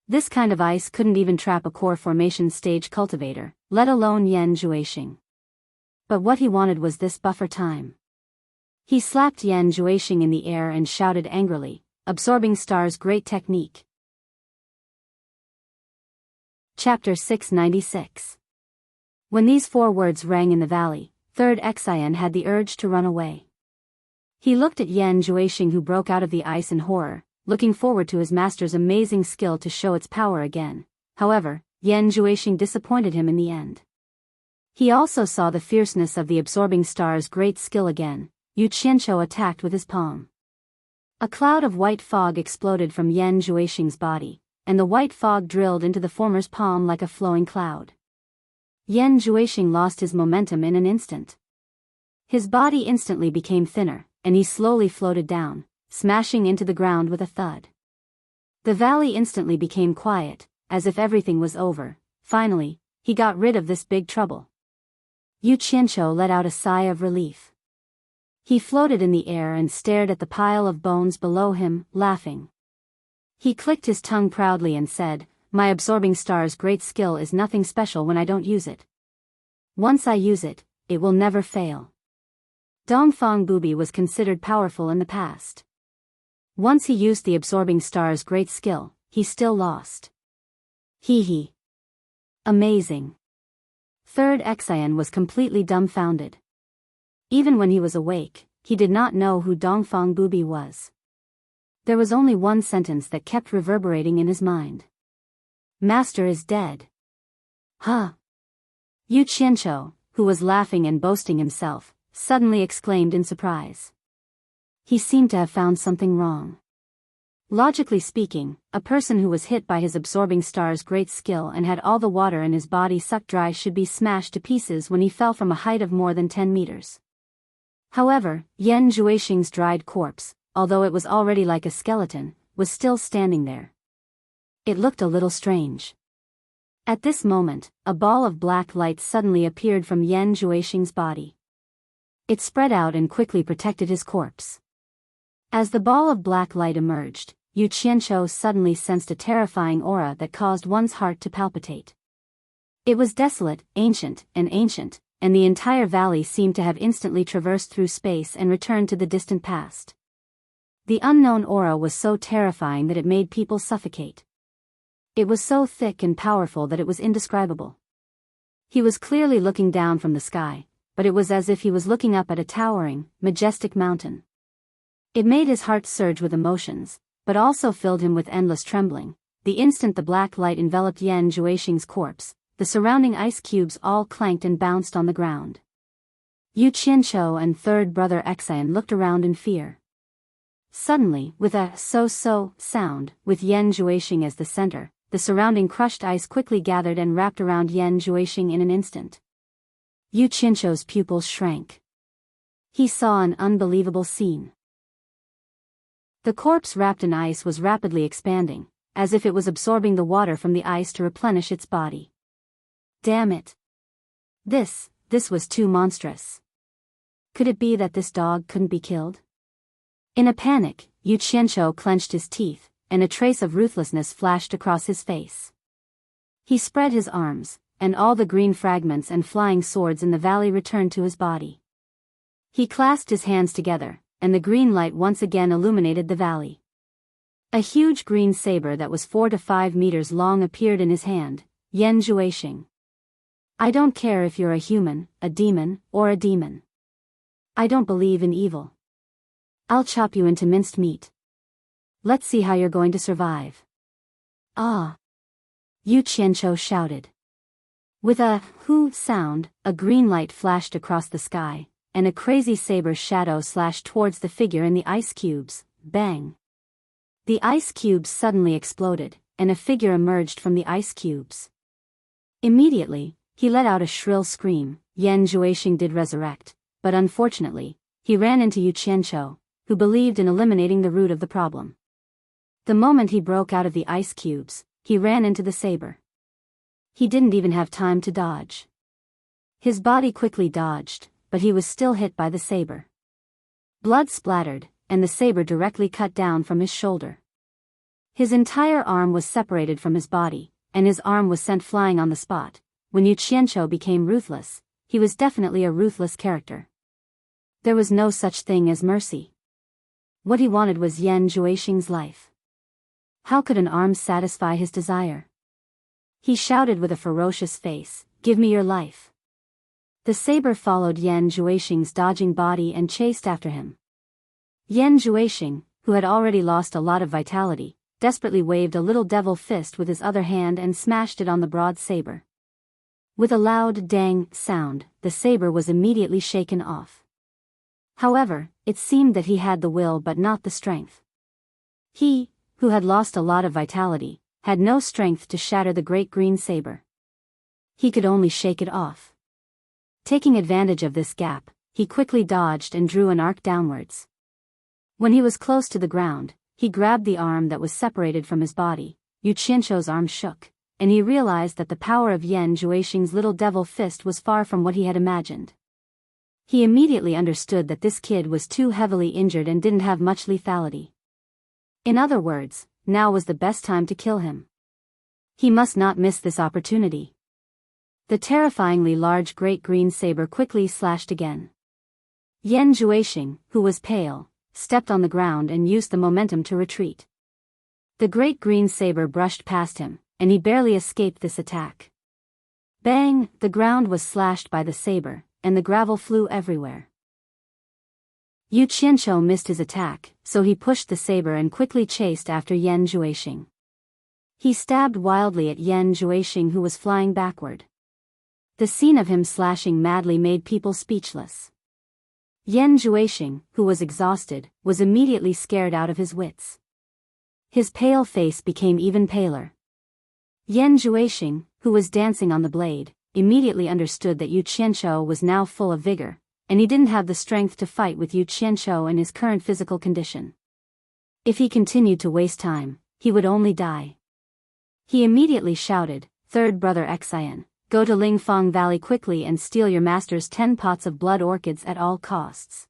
This kind of ice couldn't even trap a core formation stage cultivator, let alone Yan Juexing. But what he wanted was this buffer time. He slapped Yan Juexing in the air and shouted angrily, "Absorbing Star's great technique." Chapter 696. When these four words rang in the valley, Third Exian had the urge to run away. He looked at Yan Juexing, who broke out of the ice in horror, looking forward to his master's amazing skill to show its power again. However, Yan Juexing disappointed him in the end. He also saw the fierceness of the Absorbing Star's great skill again. Yu Qianzhou attacked with his palm. A cloud of white fog exploded from Yan Juexing's body, and the white fog drilled into the former's palm like a flowing cloud. Yan Juexing lost his momentum in an instant. His body instantly became thinner, and he slowly floated down, smashing into the ground with a thud. The valley instantly became quiet, as if everything was over. Finally, he got rid of this big trouble. Yu Qianzhou let out a sigh of relief. He floated in the air and stared at the pile of bones below him, laughing. He clicked his tongue proudly and said, "My Absorbing Star's great skill is nothing special when I don't use it. Once I use it, it will never fail." Dongfang Bubi was considered powerful in the past. Once he used the Absorbing Star's great skill, he still lost. Hee. Amazing. Third Exian was completely dumbfounded. Even when he was awake, he did not know who Dongfang Booby was. There was only one sentence that kept reverberating in his mind. Master is dead. Huh? Yu Qianqiu, who was laughing and boasting himself, suddenly exclaimed in surprise. He seemed to have found something wrong. Logically speaking, a person who was hit by his absorbing star's great skill and had all the water in his body sucked dry should be smashed to pieces when he fell from a height of more than 10 meters. However, Yan Zhuixing's dried corpse, although it was already like a skeleton, was still standing there. It looked a little strange. At this moment, a ball of black light suddenly appeared from Yan Zhuixing's body. It spread out and quickly protected his corpse. As the ball of black light emerged, Yu Qianqiu suddenly sensed a terrifying aura that caused one's heart to palpitate. It was desolate, ancient, and the entire valley seemed to have instantly traversed through space and returned to the distant past. The unknown aura was so terrifying that it made people suffocate. It was so thick and powerful that it was indescribable. He was clearly looking down from the sky, but it was as if he was looking up at a towering, majestic mountain. It made his heart surge with emotions, but also filled him with endless trembling. The instant the black light enveloped Yan Zhuixing's corpse, the surrounding ice cubes all clanked and bounced on the ground. Yu Qianqiu and third brother Exan looked around in fear. Suddenly, with a so-so sound, with Yan Zhuixing as the center, the surrounding crushed ice quickly gathered and wrapped around Yan Zhuixing in an instant. Yu Qianqiu's pupils shrank. He saw an unbelievable scene. The corpse wrapped in ice was rapidly expanding, as if it was absorbing the water from the ice to replenish its body. Damn it! This was too monstrous. Could it be that this dog couldn't be killed? In a panic, Yu Qianqiu clenched his teeth, and a trace of ruthlessness flashed across his face. He spread his arms, and all the green fragments and flying swords in the valley returned to his body. He clasped his hands together, and the green light once again illuminated the valley. A huge green saber that was 4 to 5 meters long appeared in his hand. Yan Zhuixing. I don't care if you're a human, a demon, or a demon. I don't believe in evil. I'll chop you into minced meat. Let's see how you're going to survive. Ah! Yu Qianqiu shouted. With a hoo sound, a green light flashed across the sky, and a crazy saber shadow slashed towards the figure in the ice cubes. Bang! The ice cubes suddenly exploded, and a figure emerged from the ice cubes. Immediately, he let out a shrill scream. Yan Zhuixing did resurrect, but unfortunately, he ran into Yu Qianqiu, who believed in eliminating the root of the problem. The moment he broke out of the ice cubes, he ran into the saber. He didn't even have time to dodge. His body quickly dodged, but he was still hit by the saber. Blood splattered, and the saber directly cut down from his shoulder. His entire arm was separated from his body, and his arm was sent flying on the spot. When Yu Qianqiu became ruthless, he was definitely a ruthless character. There was no such thing as mercy. What he wanted was Yan Zhuixing's life. How could an arm satisfy his desire? He shouted with a ferocious face, "Give me your life." The saber followed Yan Zhuixing's dodging body and chased after him. Yan Zhuixing, who had already lost a lot of vitality, desperately waved a little devil fist with his other hand and smashed it on the broad saber. With a loud dang sound, the saber was immediately shaken off. However, it seemed that he had the will but not the strength. He, who had lost a lot of vitality, had no strength to shatter the great green saber. He could only shake it off. Taking advantage of this gap, he quickly dodged and drew an arc downwards. When he was close to the ground, he grabbed the arm that was separated from his body. Yu Qianqiu's arm shook, and he realized that the power of Yan Zhuixing's little devil fist was far from what he had imagined. He immediately understood that this kid was too heavily injured and didn't have much lethality. In other words, now was the best time to kill him. He must not miss this opportunity. The terrifyingly large great green saber quickly slashed again. Yan Zhuixing, who was pale, stepped on the ground and used the momentum to retreat. The great green saber brushed past him, and he barely escaped this attack. Bang! The ground was slashed by the saber, and the gravel flew everywhere. Yu Qianqiu missed his attack, so he pushed the saber and quickly chased after Yan Juexing. He stabbed wildly at Yan Juexing, who was flying backward. The scene of him slashing madly made people speechless. Yan Juexing, who was exhausted, was immediately scared out of his wits. His pale face became even paler. Yan Juexing, who was dancing on the blade, immediately understood that Yu Qianqiu was now full of vigor, and he didn't have the strength to fight with Yu Qianqiu in his current physical condition. If he continued to waste time, he would only die. He immediately shouted, "Third brother Xian, go to Lingfang Valley quickly and steal your master's 10 pots of blood orchids at all costs."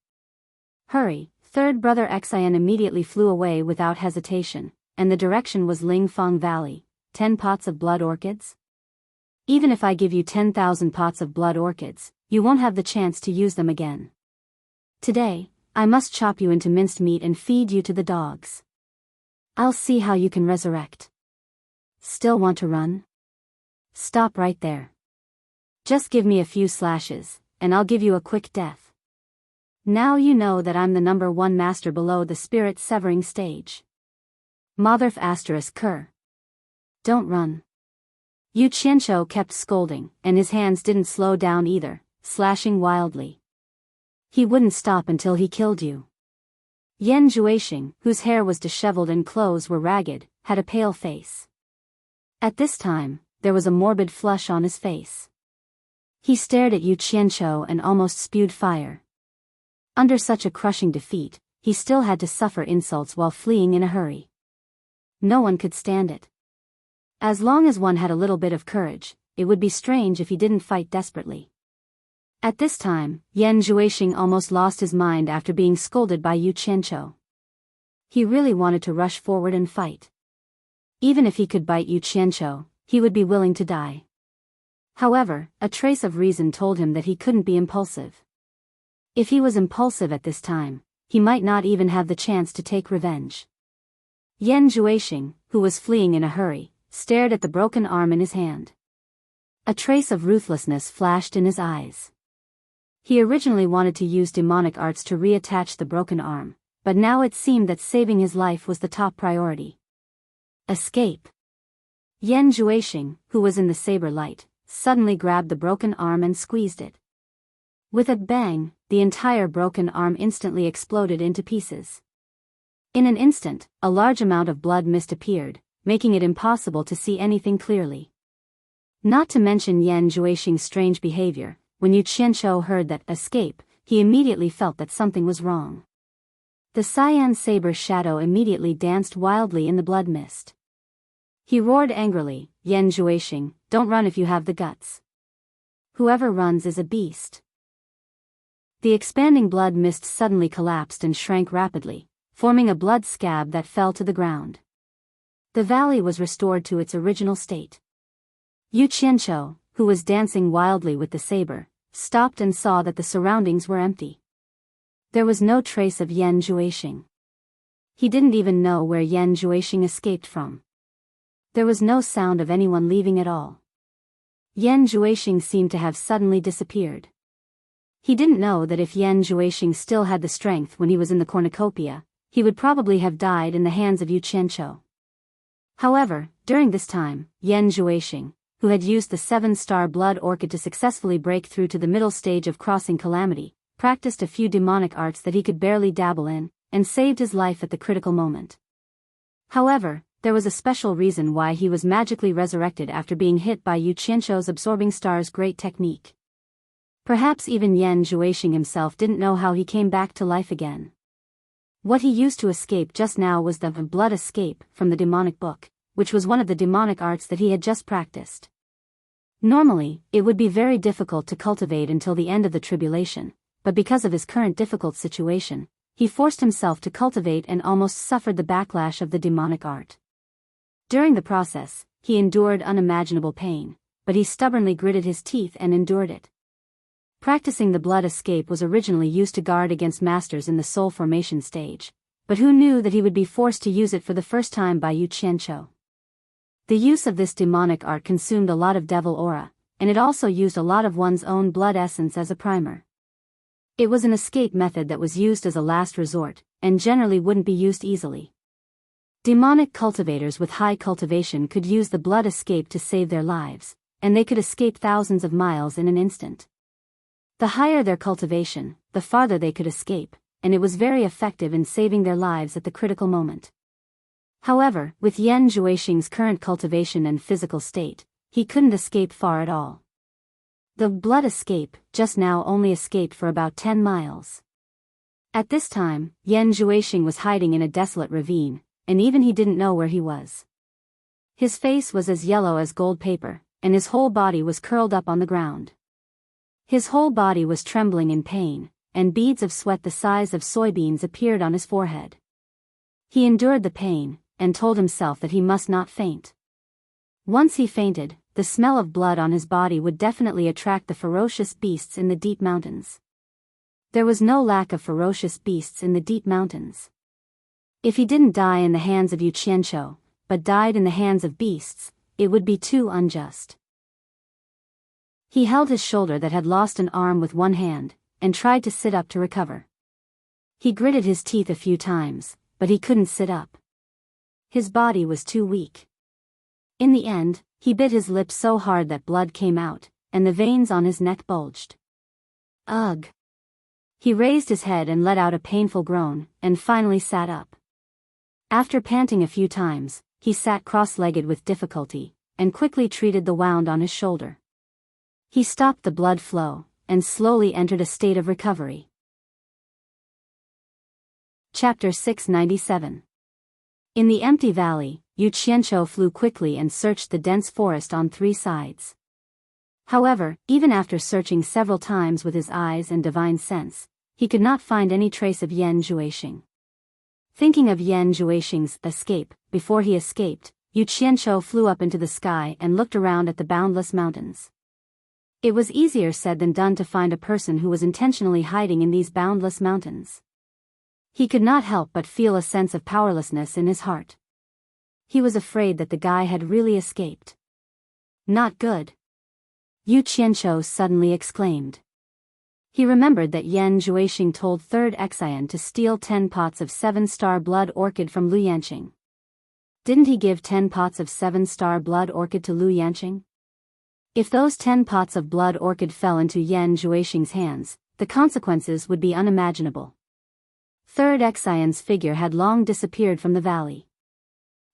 Hurry! Third brother Xian immediately flew away without hesitation, and the direction was Lingfang Valley. 10 pots of blood orchids? Even if I give you 10,000 pots of blood orchids, you won't have the chance to use them again. Today, I must chop you into minced meat and feed you to the dogs. I'll see how you can resurrect. Still want to run? Stop right there. Just give me a few slashes, and I'll give you a quick death. Now you know that I'm the number 1 master below the spirit severing stage. Motherf asterisk cur. Don't run. Yu Qianqiu kept scolding, and his hands didn't slow down either, slashing wildly. He wouldn't stop until he killed you. Yan Juexing, whose hair was disheveled and clothes were ragged, had a pale face. At this time, there was a morbid flush on his face. He stared at Yu Qianqiu and almost spewed fire. Under such a crushing defeat, he still had to suffer insults while fleeing in a hurry. No one could stand it. As long as one had a little bit of courage, it would be strange if he didn't fight desperately. At this time, Yan Juexing almost lost his mind after being scolded by Yu Qianqiu. He really wanted to rush forward and fight. Even if he could bite Yu Qianqiu, he would be willing to die. However, a trace of reason told him that he couldn't be impulsive. If he was impulsive at this time, he might not even have the chance to take revenge. Yan Juexing, who was fleeing in a hurry, stared at the broken arm in his hand. A trace of ruthlessness flashed in his eyes. He originally wanted to use demonic arts to reattach the broken arm, but now it seemed that saving his life was the top priority. Escape! Yan Juexing, who was in the saber light, suddenly grabbed the broken arm and squeezed it. With a bang, the entire broken arm instantly exploded into pieces. In an instant, a large amount of blood mist appeared, making it impossible to see anything clearly. Not to mention Yan Juexing's strange behavior, when Yu Qianqiu heard that escape, he immediately felt that something was wrong. The cyan saber shadow immediately danced wildly in the blood mist. He roared angrily, "Yan Juexing, don't run if you have the guts. Whoever runs is a beast." The expanding blood mist suddenly collapsed and shrank rapidly, forming a blood scab that fell to the ground. The valley was restored to its original state. Yu Qianqiu, who was dancing wildly with the saber, stopped and saw that the surroundings were empty. There was no trace of Yan Juexing. He didn't even know where Yan Juexing escaped from. There was no sound of anyone leaving at all. Yan Juexing seemed to have suddenly disappeared. He didn't know that if Yan Juexing still had the strength when he was in the cornucopia, he would probably have died in the hands of Yu Qianqiu. However, during this time, Yan Juexing, who had used the 7-star blood orchid to successfully break through to the middle stage of crossing calamity, practiced a few demonic arts that he could barely dabble in, and saved his life at the critical moment. However, there was a special reason why he was magically resurrected after being hit by Yu Qianqiu's absorbing star's great technique. Perhaps even Yan Juexing himself didn't know how he came back to life again. What he used to escape just now was the blood escape from the demonic book, which was one of the demonic arts that he had just practiced. Normally, it would be very difficult to cultivate until the end of the tribulation, but because of his current difficult situation, he forced himself to cultivate and almost suffered the backlash of the demonic art. During the process, he endured unimaginable pain, but he stubbornly gritted his teeth and endured it. Practicing the blood escape was originally used to guard against masters in the soul formation stage, but who knew that he would be forced to use it for the first time by Yu Qianqiu? The use of this demonic art consumed a lot of devil aura, and it also used a lot of one's own blood essence as a primer. It was an escape method that was used as a last resort, and generally wouldn't be used easily. Demonic cultivators with high cultivation could use the blood escape to save their lives, and they could escape thousands of miles in an instant. The higher their cultivation, the farther they could escape, and it was very effective in saving their lives at the critical moment. However, with Yan Zhuixing's current cultivation and physical state, he couldn't escape far at all. The blood escape just now only escaped for about 10 miles. At this time, Yan Zhuixing was hiding in a desolate ravine, and even he didn't know where he was. His face was as yellow as gold paper, and his whole body was curled up on the ground. His whole body was trembling in pain, and beads of sweat the size of soybeans appeared on his forehead. He endured the pain, and told himself that he must not faint. Once he fainted, the smell of blood on his body would definitely attract the ferocious beasts in the deep mountains. There was no lack of ferocious beasts in the deep mountains. If he didn't die in the hands of Yu Qianqiu, but died in the hands of beasts, it would be too unjust. He held his shoulder that had lost an arm with one hand, and tried to sit up to recover. He gritted his teeth a few times, but he couldn't sit up. His body was too weak. In the end, he bit his lip so hard that blood came out, and the veins on his neck bulged. Ugh! He raised his head and let out a painful groan, and finally sat up. After panting a few times, he sat cross-legged with difficulty, and quickly treated the wound on his shoulder. He stopped the blood flow, and slowly entered a state of recovery. Chapter 697. In the empty valley, Yu Qianqiu flew quickly and searched the dense forest on 3 sides. However, even after searching several times with his eyes and divine sense, he could not find any trace of Yan Zhuixing. Thinking of Yan Zhuixing's escape, before he escaped, Yu Qianqiu flew up into the sky and looked around at the boundless mountains. It was easier said than done to find a person who was intentionally hiding in these boundless mountains. He could not help but feel a sense of powerlessness in his heart. He was afraid that the guy had really escaped. Not good. Yu Qianqiu suddenly exclaimed. He remembered that Yan Zhuixing told 3rd Exian to steal 10 pots of 7-star blood orchid from Lu Yanqing. Didn't he give 10 pots of 7-star blood orchid to Lu Yanqing? If those 10 pots of blood orchid fell into Yan Zhuixing's hands, the consequences would be unimaginable. 3rd Exian's figure had long disappeared from the valley.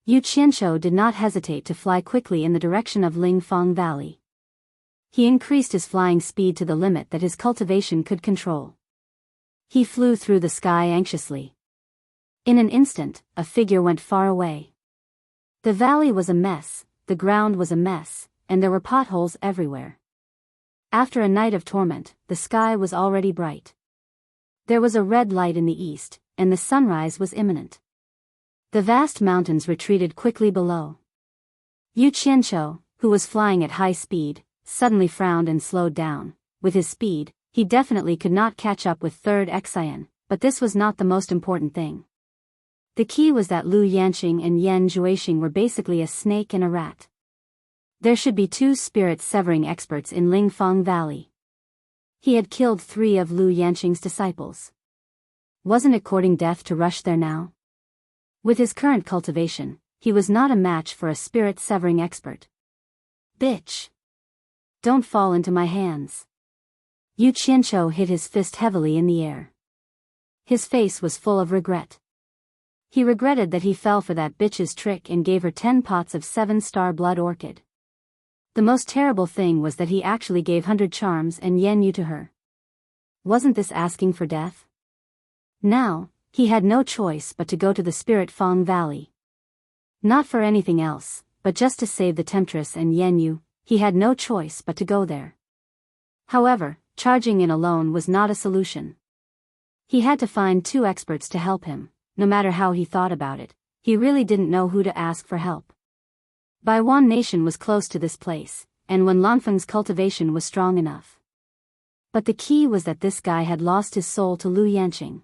Yu Qianqiu did not hesitate to fly quickly in the direction of Lingfang Valley. He increased his flying speed to the limit that his cultivation could control. He flew through the sky anxiously. In an instant, a figure went far away. The valley was a mess, the ground was a mess, and there were potholes everywhere. After a night of torment, the sky was already bright. There was a red light in the east, and the sunrise was imminent. The vast mountains retreated quickly below. Yu Qianqiu, who was flying at high speed, suddenly frowned and slowed down. With his speed, he definitely could not catch up with 3rd Exian, but this was not the most important thing. The key was that Lu Yanqing and Yan Zhuixing were basically a snake and a rat. There should be 2 spirit-severing experts in Lingfang Valley. He had killed 3 of Lu Yanqing's disciples. Wasn't it courting death to rush there now? With his current cultivation, he was not a match for a spirit-severing expert. Bitch! Don't fall into my hands. Yu Qianqiu hit his fist heavily in the air. His face was full of regret. He regretted that he fell for that bitch's trick and gave her 10 pots of 7-star blood orchid. The most terrible thing was that he actually gave 100 charms and yen yu to her. Wasn't this asking for death? Now, he had no choice but to go to the Spirit Fang Valley. Not for anything else, but just to save the temptress and yen yu, he had no choice but to go there. However, charging in alone was not a solution. He had to find 2 experts to help him. No matter how he thought about it, he really didn't know who to ask for help. Baiwan Nation was close to this place, and Wen Lanfeng's cultivation was strong enough. But the key was that this guy had lost his soul to Lu Yanqing.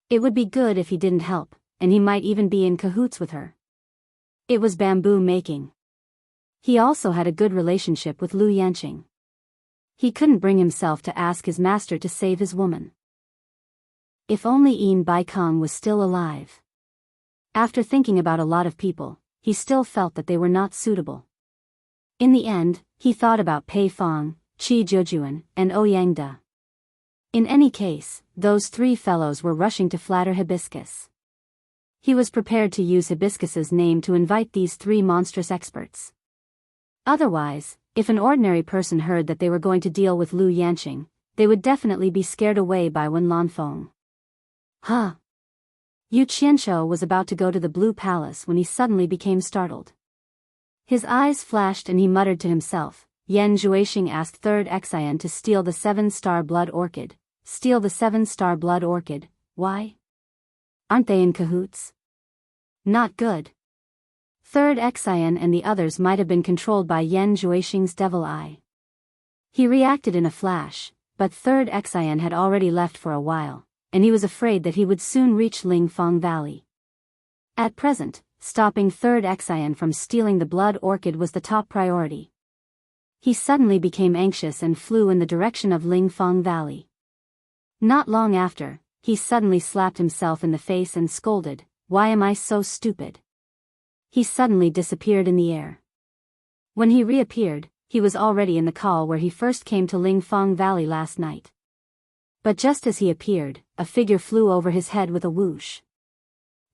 It would be good if he didn't help, and he might even be in cahoots with her. It was bamboo making. He also had a good relationship with Lu Yanqing. He couldn't bring himself to ask his master to save his woman. If only Yin Baikong was still alive. After thinking about a lot of people, he still felt that they were not suitable. In the end, he thought about Pei Fong, Qi Zhejuan, and Ouyang. In any case, those three fellows were rushing to flatter Hibiscus. He was prepared to use Hibiscus's name to invite these three monstrous experts. Otherwise, if an ordinary person heard that they were going to deal with Lu Yanqing, they would definitely be scared away by Wen Lanfeng. Huh. Yu Qianzhou was about to go to the Blue Palace when he suddenly became startled. His eyes flashed and he muttered to himself. Yan Zhuixing asked Third Xian to steal the 7-star blood orchid. Steal the 7-star blood orchid, why? Aren't they in cahoots? Not good. Third Xian and the others might have been controlled by Yan Zhuixing's devil eye. He reacted in a flash, but Third Xian had already left for a while, and he was afraid that he would soon reach Lingfang Valley. At present, stopping Third Xian from stealing the blood orchid was the top priority. He suddenly became anxious and flew in the direction of Lingfang Valley. Not long after, he suddenly slapped himself in the face and scolded, "Why am I so stupid?" He suddenly disappeared in the air. When he reappeared, he was already in the call where he first came to Lingfang Valley last night. But just as he appeared, a figure flew over his head with a whoosh.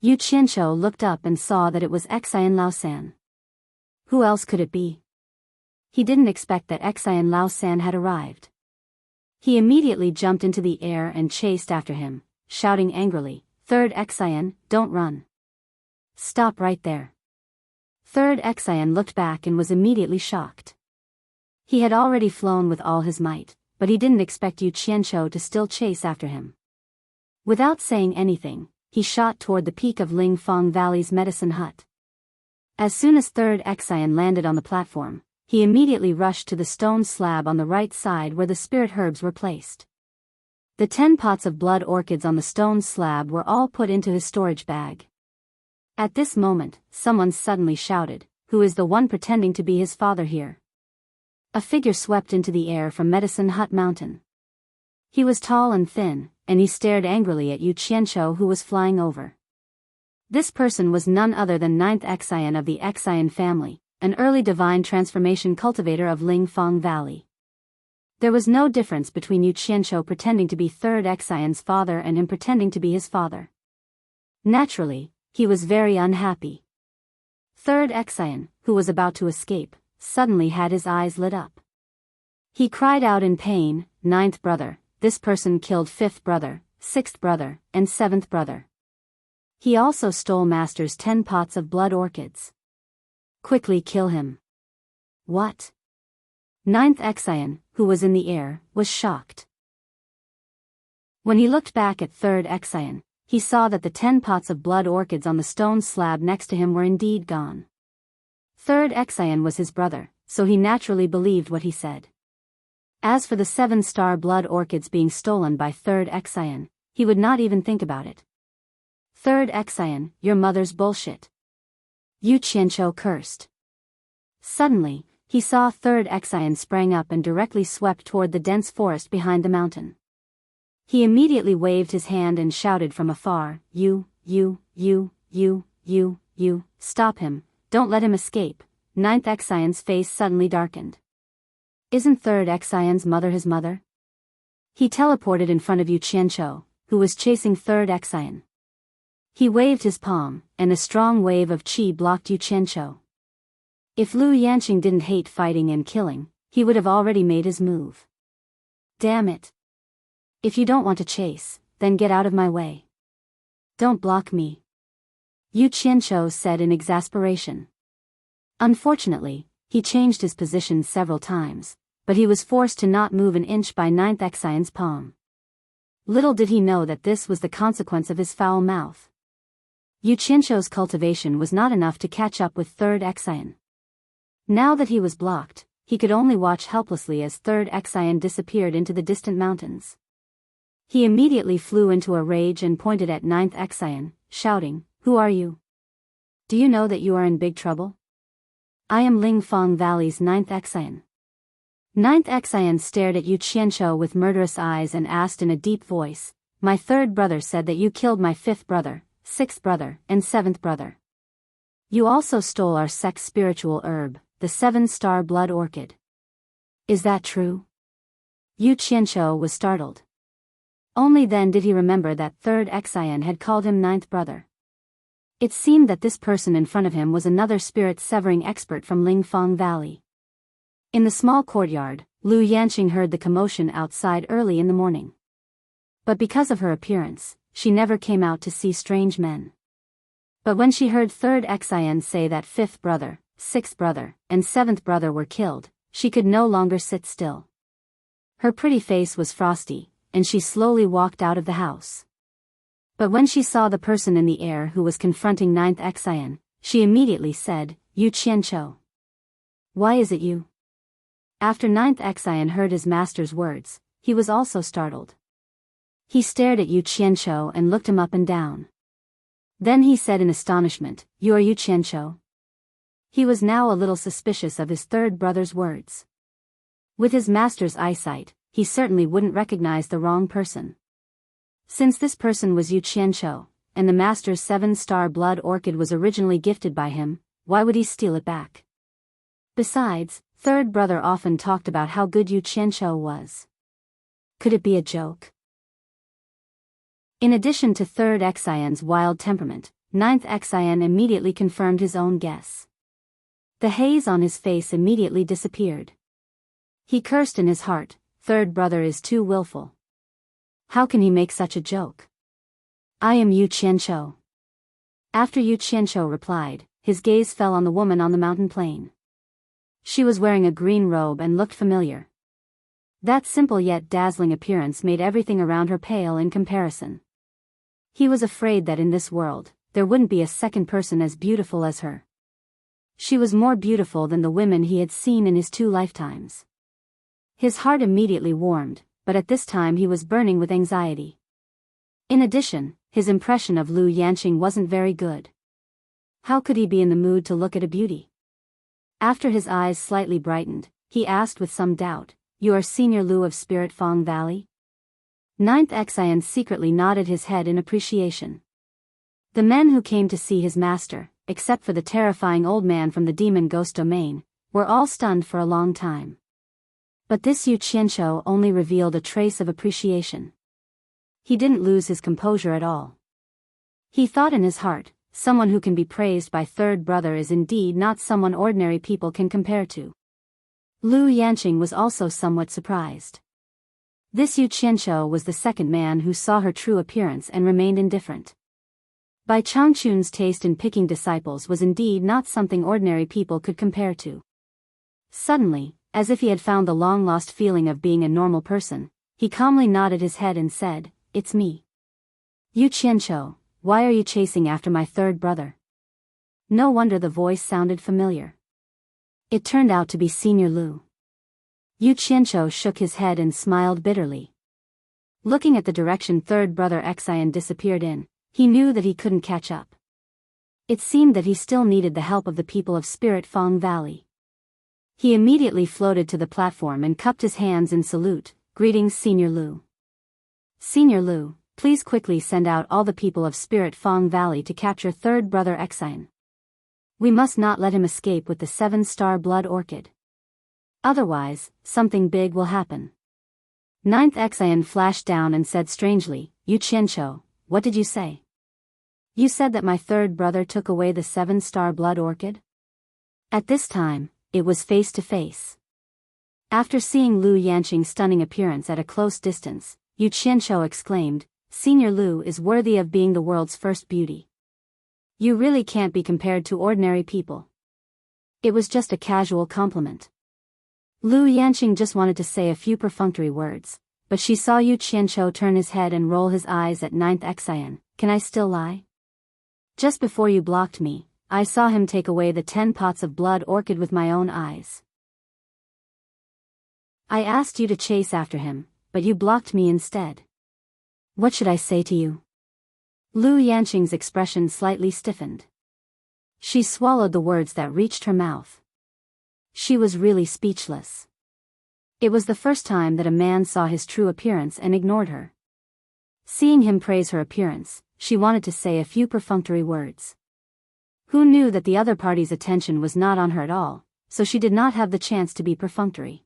Yu Qianzhou looked up and saw that it was Xian Laosan. Who else could it be? He didn't expect that Xian Laosan had arrived. He immediately jumped into the air and chased after him, shouting angrily, "Third Xian, don't run. Stop right there." Third Xian looked back and was immediately shocked. He had already flown with all his might, but he didn't expect Yu Qianzhou to still chase after him. Without saying anything, he shot toward the peak of Lingfang Valley's medicine hut. As soon as Third Xian landed on the platform, he immediately rushed to the stone slab on the right side where the spirit herbs were placed. The 10 pots of blood orchids on the stone slab were all put into his storage bag. At this moment, someone suddenly shouted, "Who is the one pretending to be his father here?" A figure swept into the air from Medicine Hut Mountain. He was tall and thin, and he stared angrily at Yu Qianzhou who was flying over. This person was none other than 9th Xian of the Xian family, an early divine transformation cultivator of Lingfang Valley. There was no difference between Yu Qianzhou pretending to be Third Xian's father and him pretending to be his father. Naturally, he was very unhappy. Third Xian, who was about to escape, suddenly had his eyes lit up. He cried out in pain, "Ninth brother, this person killed 5th brother, 6th brother, and 7th brother. He also stole Master's 10 pots of blood orchids. Quickly kill him." What? 9th Xian, who was in the air, was shocked. When he looked back at Third Xian, he saw that the 10 pots of blood orchids on the stone slab next to him were indeed gone. Third Xian was his brother, so he naturally believed what he said. As for the 7-star blood orchids being stolen by Third Xian, he would not even think about it. "Third Xian, your mother's bullshit." Yu Qianzhou cursed. Suddenly, he saw Third Xian sprang up and directly swept toward the dense forest behind the mountain. He immediately waved his hand and shouted from afar, You, stop him, don't let him escape." 9th Xian's face suddenly darkened. Isn't Third Xian's mother his mother? He teleported in front of Yu Qianzhou, who was chasing Third Xian. He waved his palm, and a strong wave of qi blocked Yu Qianzhou. If Lu Yanqing didn't hate fighting and killing, he would have already made his move. Damn it. If you don't want to chase, then get out of my way. Don't block me, Yu Qianzhou said in exasperation. Unfortunately, he changed his position several times, but he was forced to not move an inch by 9th Xian's palm. Little did he know that this was the consequence of his foul mouth. Yu Qianzhou's cultivation was not enough to catch up with Third Xian. Now that he was blocked, he could only watch helplessly as Third Xian disappeared into the distant mountains. He immediately flew into a rage and pointed at 9th Xian, shouting, "Who are you? Do you know that you are in big trouble? I am Lingfang Valley's 9th Xian. Ninth Xian stared at Yu Qianzhou with murderous eyes and asked in a deep voice, "My third brother said that you killed my fifth brother, sixth brother, and seventh brother. You also stole our sect's spiritual herb, the 7-star blood orchid. Is that true?" Yu Qianzhou was startled. Only then did he remember that third Xian had called him ninth brother. It seemed that this person in front of him was another spirit-severing expert from Lingfang Valley. In the small courtyard, Lu Yanqing heard the commotion outside early in the morning. But because of her appearance, she never came out to see strange men. But when she heard third Xian say that fifth brother, sixth brother, and seventh brother were killed, she could no longer sit still. Her pretty face was frosty, and she slowly walked out of the house. But when she saw the person in the air who was confronting ninth Xian, she immediately said, "Yu Qianzhou. Why is it you?" After ninth Xian heard his master's words, he was also startled. He stared at Yu Qianzhou and looked him up and down. Then he said in astonishment, "You are Yu Qianzhou?" He was now a little suspicious of his third brother's words. With his master's eyesight, he certainly wouldn't recognize the wrong person. Since this person was Yu Qianzhou, and the master's 7-star blood orchid was originally gifted by him, why would he steal it back? Besides, third brother often talked about how good Yu Qianzhou was. Could it be a joke? In addition to third Xian's wild temperament, ninth Xian immediately confirmed his own guess. The haze on his face immediately disappeared. He cursed in his heart, "Third brother is too willful. How can he make such a joke? I am Yu Qianzhou." After Yu Qianzhou replied, his gaze fell on the woman on the mountain plain. She was wearing a green robe and looked familiar. That simple yet dazzling appearance made everything around her pale in comparison. He was afraid that in this world, there wouldn't be a second person as beautiful as her. She was more beautiful than the women he had seen in his 2 lifetimes. His heart immediately warmed, but at this time he was burning with anxiety. In addition, his impression of Lu Yanqing wasn't very good. How could he be in the mood to look at a beauty? After his eyes slightly brightened, he asked with some doubt, "You are Senior Lu of Spirit Fang Valley?" Ninth Xian secretly nodded his head in appreciation. The men who came to see his master, except for the terrifying old man from the demon ghost domain, were all stunned for a long time. But this Yu Qianzhou only revealed a trace of appreciation. He didn't lose his composure at all. He thought in his heart, someone who can be praised by third brother is indeed not someone ordinary people can compare to. Lu Yanqing was also somewhat surprised. This Yu Qianzhou was the second man who saw her true appearance and remained indifferent. Bai Changchun's taste in picking disciples was indeed not something ordinary people could compare to. Suddenly, as if he had found the long-lost feeling of being a normal person, he calmly nodded his head and said, "It's me. Yu Qianzhou, why are you chasing after my third brother?" No wonder the voice sounded familiar. It turned out to be Senior Lu. Yu Qianzhou shook his head and smiled bitterly. Looking at the direction third brother Xian disappeared in, he knew that he couldn't catch up. It seemed that he still needed the help of the people of Spirit Fang Valley. He immediately floated to the platform and cupped his hands in salute, "Greetings, Senior Lu. Senior Lu, please quickly send out all the people of Spirit Fang Valley to capture third brother Xian. We must not let him escape with the 7-star blood orchid. Otherwise, something big will happen." Ninth Xian flashed down and said strangely, "Yu Qianzhou, what did you say? You said that my third brother took away the 7-star blood orchid?" At this time, it was face to face. After seeing Lu Yanqing's stunning appearance at a close distance, Yu Qianzhou exclaimed, "Senior Lu is worthy of being the world's first beauty. You really can't be compared to ordinary people." It was just a casual compliment. Lu Yanqing just wanted to say a few perfunctory words, but she saw Yu Qianzhou turn his head and roll his eyes at ninth Xian. "Can I still lie? Just before you blocked me, I saw him take away the 10 pots of blood orchid with my own eyes. I asked you to chase after him, but you blocked me instead. What should I say to you?" Lu Yanqing's expression slightly stiffened. She swallowed the words that reached her mouth. She was really speechless. It was the first time that a man saw his true appearance and ignored her. Seeing him praise her appearance, she wanted to say a few perfunctory words. Who knew that the other party's attention was not on her at all, so she did not have the chance to be perfunctory.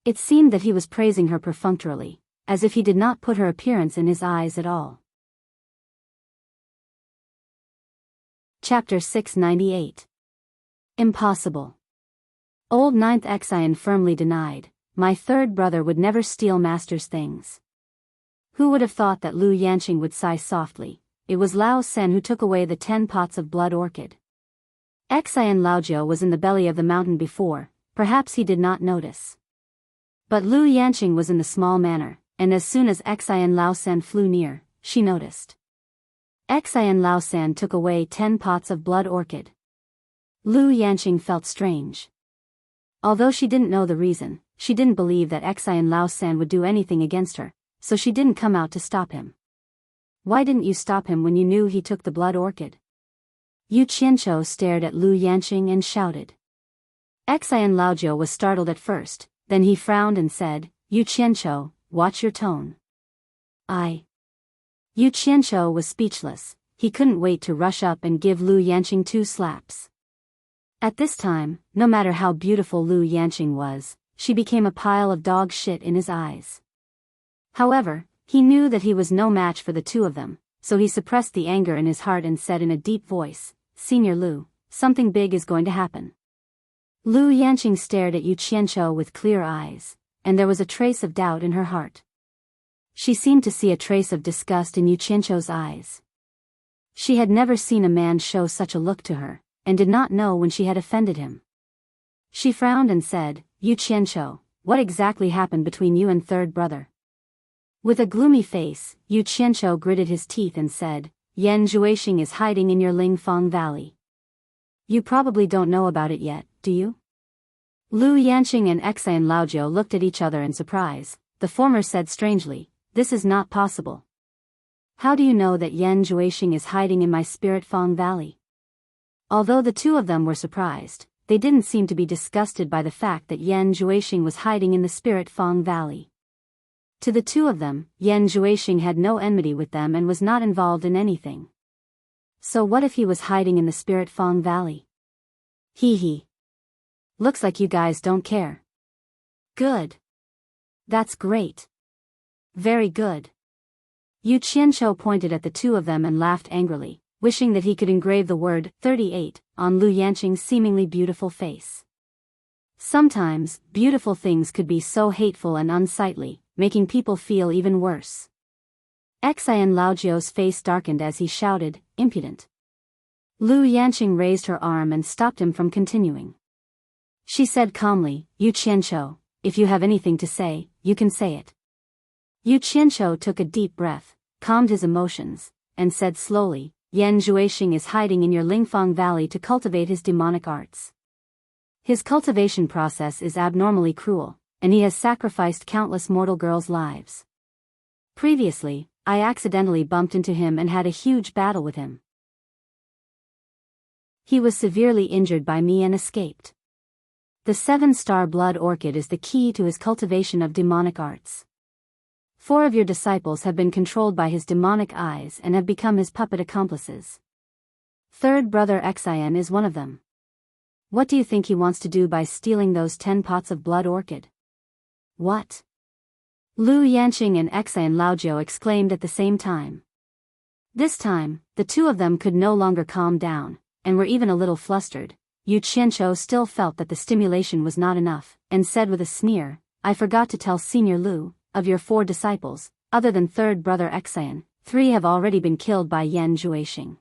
It seemed that he was praising her perfunctorily, as if he did not put her appearance in his eyes at all. Chapter 698. Impossible. Old Ninth Exian firmly denied, my third brother would never steal master's things. Who would have thought that Lu Yanqing would sigh softly? It was Lao Sen who took away the 10 pots of blood orchid. Exian Laojiu was in the belly of the mountain before, perhaps he did not notice. But Lu Yanqing was in the small manor, and as soon as Exian Lao Sen flew near, she noticed. Exian Lao Sen took away 10 pots of blood orchid. Lu Yanqing felt strange. Although she didn't know the reason, she didn't believe that Exian Lao Sen would do anything against her, so she didn't come out to stop him. Why didn't you stop him when you knew he took the blood orchid? Yu Qianqiu stared at Lu Yanqing and shouted. Exian Laojiu was startled at first, then he frowned and said, Yu Qianqiu, watch your tone. Yu Qianqiu was speechless, he couldn't wait to rush up and give Lu Yanqing 2 slaps. At this time, no matter how beautiful Lu Yanqing was, she became a pile of dog shit in his eyes. However, he knew that he was no match for the two of them, so he suppressed the anger in his heart and said in a deep voice, Senior Lu, something big is going to happen. Lu Yanqing stared at Yu Qianqiu with clear eyes, and there was a trace of doubt in her heart. She seemed to see a trace of disgust in Yu Qianqiu's eyes. She had never seen a man show such a look to her, and did not know when she had offended him. She frowned and said, Yu Qianqiu, what exactly happened between you and third brother? With a gloomy face, Yu Qianqiu gritted his teeth and said, Yan Zhuixing is hiding in your Lingfang Valley. You probably don't know about it yet, do you? Lu Yanqing and Exian Laojiu looked at each other in surprise. The former said strangely, this is not possible. How do you know that Yan Zhuixing is hiding in my Spirit Fang Valley? Although the two of them were surprised, they didn't seem to be disgusted by the fact that Yan Zhuixing was hiding in the Spirit Fang Valley. To the two of them, Yan Zhuixing had no enmity with them and was not involved in anything. So what if he was hiding in the Spirit Fang Valley? Hee. Looks like you guys don't care. Good. That's great. Very good. Yu Qianqiu pointed at the two of them and laughed angrily, wishing that he could engrave the word 38 on Lu Yanqing's seemingly beautiful face. Sometimes, beautiful things could be so hateful and unsightly, making people feel even worse. Exian Laojiu's face darkened as he shouted, impudent. Lu Yanqing raised her arm and stopped him from continuing. She said calmly, Yu Qianqiu, if you have anything to say, you can say it. Yu Qianqiu took a deep breath, calmed his emotions, and said slowly, Yan Zhuixing is hiding in your Lingfang Valley to cultivate his demonic arts. His cultivation process is abnormally cruel, and he has sacrificed countless mortal girls' lives. Previously, I accidentally bumped into him and had a huge battle with him. He was severely injured by me and escaped. The 7-star blood orchid is the key to his cultivation of demonic arts. 4 of your disciples have been controlled by his demonic eyes and have become his puppet accomplices. Third brother Exian is one of them. What do you think he wants to do by stealing those 10 pots of blood orchid? What? Lu Yanqing and Exian Laojiu exclaimed at the same time. This time, the two of them could no longer calm down, and were even a little flustered. Yu Qianqiu still felt that the stimulation was not enough, and said with a sneer, I forgot to tell Senior Lu, of your 4 disciples, other than third brother Exian, 3 have already been killed by Yan Zhuixing.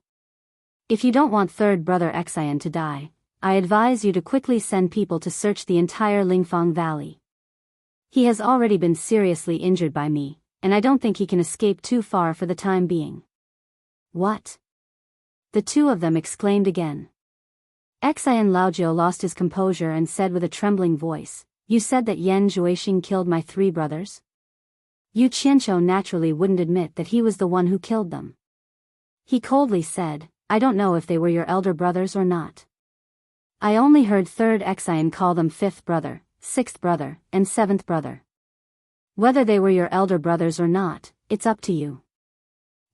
If you don't want third brother Exian to die, I advise you to quickly send people to search the entire Lingfang Valley. He has already been seriously injured by me, and I don't think he can escape too far for the time being. What? The two of them exclaimed again. Exian Laojiu lost his composure and said with a trembling voice, You said that Yan Zhuixing killed my 3 brothers? Yu Qianqiu naturally wouldn't admit that he was the one who killed them. He coldly said, I don't know if they were your elder brothers or not. I only heard third Exian call them 5th brother, sixth brother, and seventh brother. Whether they were your elder brothers or not, it's up to you.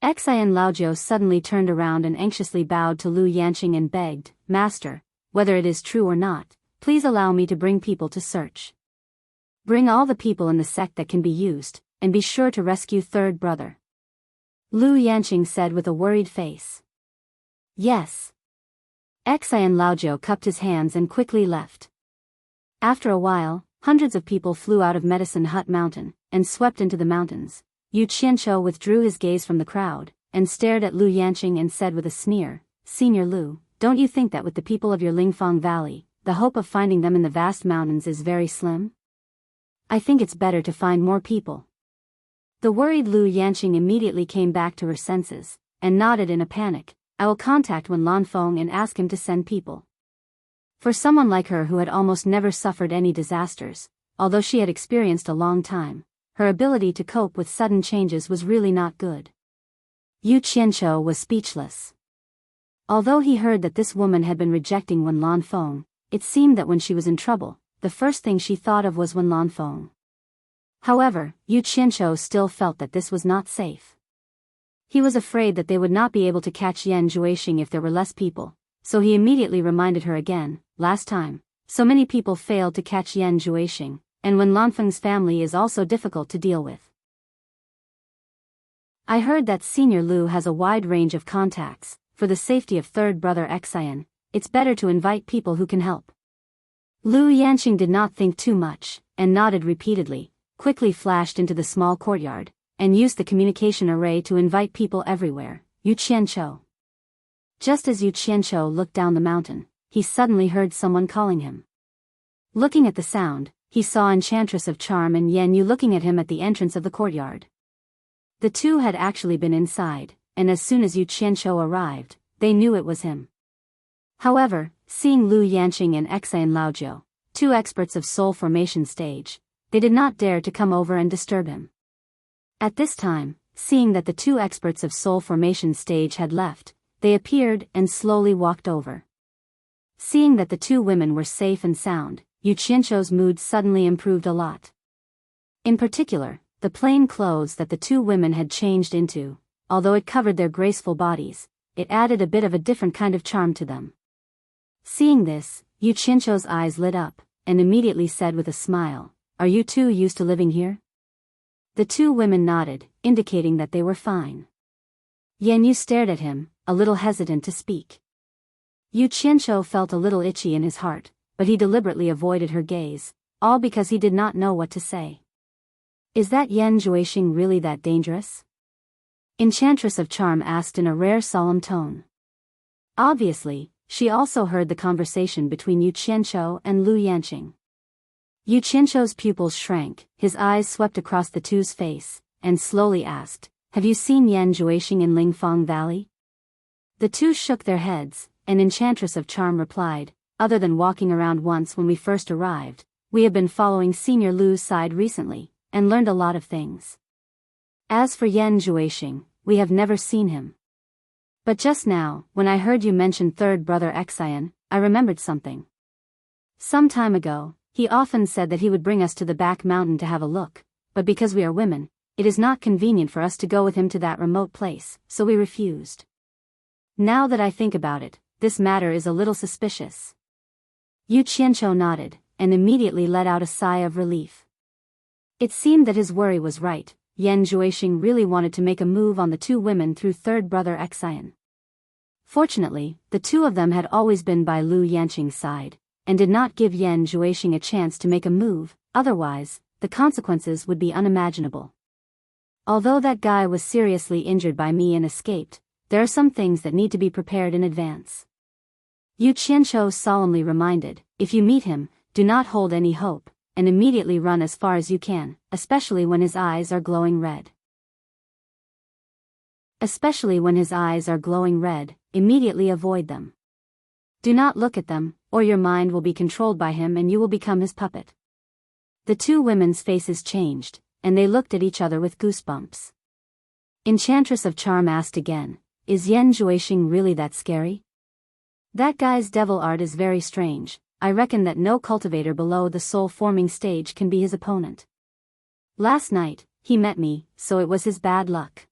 Xian Laojiu suddenly turned around and anxiously bowed to Lu Yanqing and begged, Master, whether it is true or not, please allow me to bring people to search. Bring all the people in the sect that can be used, and be sure to rescue third brother. Lu Yanqing said with a worried face. Yes. Xian Laojiu cupped his hands and quickly left. After a while, hundreds of people flew out of Medicine Hut Mountain, and swept into the mountains. Yu Qianqiu withdrew his gaze from the crowd, and stared at Lu Yanqing and said with a sneer, Senior Lu, don't you think that with the people of your Lingfang Valley, the hope of finding them in the vast mountains is very slim? I think it's better to find more people. The worried Lu Yanqing immediately came back to her senses, and nodded in a panic, I will contact Wen Lanfeng and ask him to send people. For someone like her who had almost never suffered any disasters, although she had experienced a long time, her ability to cope with sudden changes was really not good. Yu Qianqiu was speechless. Although he heard that this woman had been rejecting Wen Lanfeng, it seemed that when she was in trouble, the first thing she thought of was Wen Lanfeng. However, Yu Qianqiu still felt that this was not safe. He was afraid that they would not be able to catch Yan Juexing if there were less people, so he immediately reminded her again, last time, so many people failed to catch Yan Juexing, and Wen Lanfeng's family is also difficult to deal with. I heard that Senior Lu has a wide range of contacts. For the safety of third brother Xian, it's better to invite people who can help. Lu Yanqing did not think too much, and nodded repeatedly, quickly flashed into the small courtyard, and used the communication array to invite people everywhere. Yu Qianqiu. Just as Yu Qianqiu looked down the mountain, he suddenly heard someone calling him. Looking at the sound, he saw Enchantress of Charm and Yan Yu looking at him at the entrance of the courtyard. The two had actually been inside, and as soon as Yu Qianqiu arrived, they knew it was him. However, seeing Lu Yanqing and Xian Laojiu, two experts of soul formation stage, they did not dare to come over and disturb him. At this time, seeing that the two experts of soul formation stage had left, they appeared and slowly walked over. Seeing that the two women were safe and sound, Yu Qianqiu's mood suddenly improved a lot. In particular, the plain clothes that the two women had changed into, although it covered their graceful bodies, it added a bit of a different kind of charm to them. Seeing this, Yu Qianqiu's eyes lit up, and immediately said with a smile, Are you two used to living here? The two women nodded, indicating that they were fine. Yan Yu stared at him, a little hesitant to speak. Yu Qianqiu felt a little itchy in his heart, but he deliberately avoided her gaze, all because he did not know what to say. Is that Yan Juexing really that dangerous? Enchantress of Charm asked in a rare solemn tone. Obviously, she also heard the conversation between Yu Qianqiu and Lu Yanqing. Yu Qianqiu's pupils shrank, his eyes swept across the two's face, and slowly asked, Have you seen Yan Juexing in Lingfang Valley? The two shook their heads, and Enchantress of Charm replied, Other than walking around once when we first arrived, we have been following Senior Lu's side recently, and learned a lot of things. As for Yan Juexing, we have never seen him. But just now, when I heard you mention third brother Xian, I remembered something. Some time ago, he often said that he would bring us to the back mountain to have a look, but because we are women, it is not convenient for us to go with him to that remote place, so we refused. Now that I think about it, this matter is a little suspicious. Yu Qianqiu nodded, and immediately let out a sigh of relief. It seemed that his worry was right. Yan Juexing really wanted to make a move on the two women through third brother Xian. Fortunately, the two of them had always been by Lu Yanqing's side, and did not give Yan Juexing a chance to make a move, otherwise, the consequences would be unimaginable. Although that guy was seriously injured by me and escaped, there are some things that need to be prepared in advance. Yu Qianqiu solemnly reminded, If you meet him, do not hold any hope, and immediately run as far as you can, especially when his eyes are glowing red. Especially when his eyes are glowing red, immediately avoid them. Do not look at them, or your mind will be controlled by him and you will become his puppet. The two women's faces changed, and they looked at each other with goosebumps. Enchantress of Charm asked again, Is Yan Juexing really that scary? That guy's devil art is very strange, I reckon that no cultivator below the soul-forming stage can be his opponent. Last night, he met me, so it was his bad luck.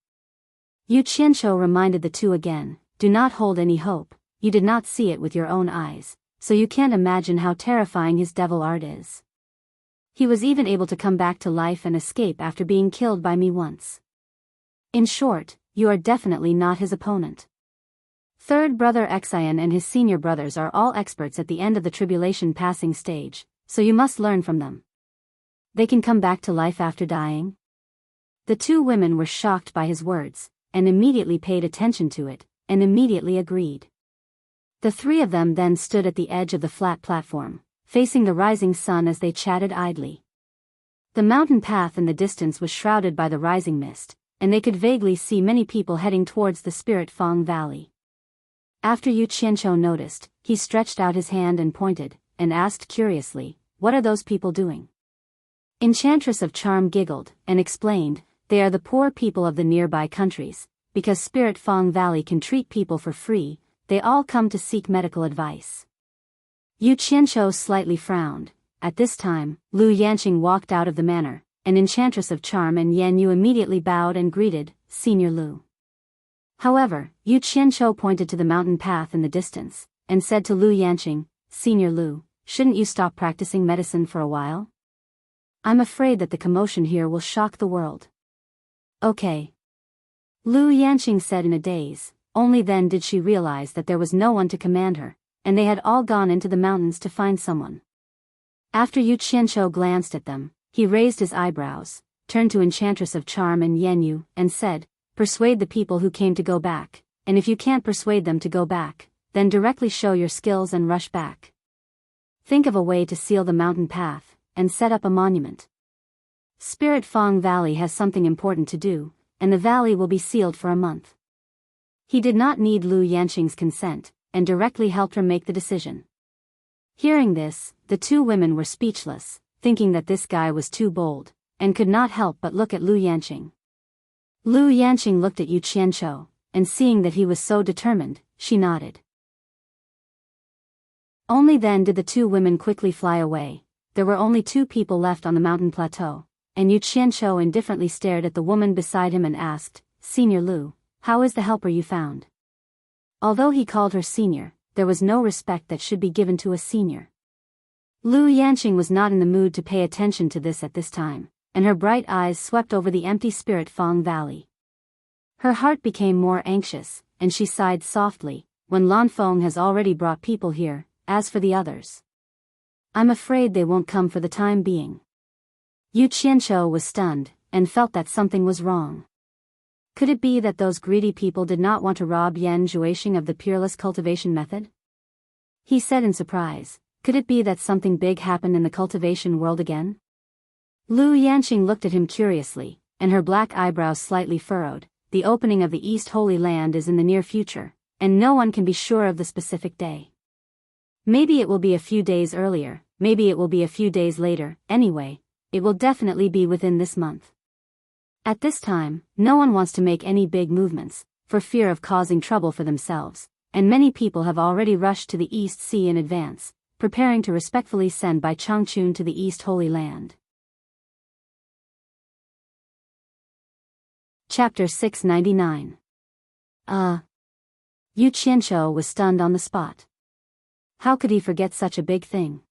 Yu Qianqiu reminded the two again, do not hold any hope, you did not see it with your own eyes, so you can't imagine how terrifying his devil art is. He was even able to come back to life and escape after being killed by me once. In short, you are definitely not his opponent. Third brother Xian and his senior brothers are all experts at the end of the tribulation passing stage, so you must learn from them. They can come back to life after dying? The two women were shocked by his words, and immediately paid attention to it, and immediately agreed. The three of them then stood at the edge of the flat platform, facing the rising sun as they chatted idly. The mountain path in the distance was shrouded by the rising mist, and they could vaguely see many people heading towards the Spirit Fang Valley. After Yu Qianqiu noticed, he stretched out his hand and pointed, and asked curiously, what are those people doing? Enchantress of Charm giggled, and explained, they are the poor people of the nearby countries, because Spirit Fang Valley can treat people for free, they all come to seek medical advice. Yu Qianqiu slightly frowned. At this time, Lu Yanqing walked out of the manor, and Enchantress of Charm and Yan Yu immediately bowed and greeted, Senior Lu. However, Yu Qianqiu pointed to the mountain path in the distance, and said to Lu Yanqing, Senior Lu, shouldn't you stop practicing medicine for a while? I'm afraid that the commotion here will shock the world. Okay. Lu Yanqing said in a daze, only then did she realize that there was no one to command her, and they had all gone into the mountains to find someone. After Yu Qianqiu glanced at them, he raised his eyebrows, turned to Enchantress of Charm and Yan Yu, and said, persuade the people who came to go back, and if you can't persuade them to go back, then directly show your skills and rush back. Think of a way to seal the mountain path, and set up a monument. Spirit Fang Valley has something important to do, and the valley will be sealed for a month. He did not need Lu Yanqing's consent, and directly helped her make the decision. Hearing this, the two women were speechless, thinking that this guy was too bold, and could not help but look at Lu Yanqing. Lu Yanqing looked at Yu Qianqiu, and seeing that he was so determined, she nodded. Only then did the two women quickly fly away. There were only two people left on the mountain plateau, and Yu Qianqiu indifferently stared at the woman beside him and asked, Senior Lu, how is the helper you found? Although he called her senior, there was no respect that should be given to a senior. Lu Yanqing was not in the mood to pay attention to this at this time, and her bright eyes swept over the empty Spirit Fang Valley. Her heart became more anxious, and she sighed softly, when Lan Feng has already brought people here, as for the others. I'm afraid they won't come for the time being. Yu Qianqiu was stunned, and felt that something was wrong. Could it be that those greedy people did not want to rob Yan Zhuixing of the peerless cultivation method? He said in surprise, could it be that something big happened in the cultivation world again? Lu Yanqing looked at him curiously, and her black eyebrows slightly furrowed. The opening of the East Holy Land is in the near future, and no one can be sure of the specific day. Maybe it will be a few days earlier, maybe it will be a few days later, anyway, it will definitely be within this month. At this time, no one wants to make any big movements, for fear of causing trouble for themselves, and many people have already rushed to the East Sea in advance, preparing to respectfully send Bai Changchun to the East Holy Land. Chapter 699. Yu Qianqiu was stunned on the spot. How could he forget such a big thing?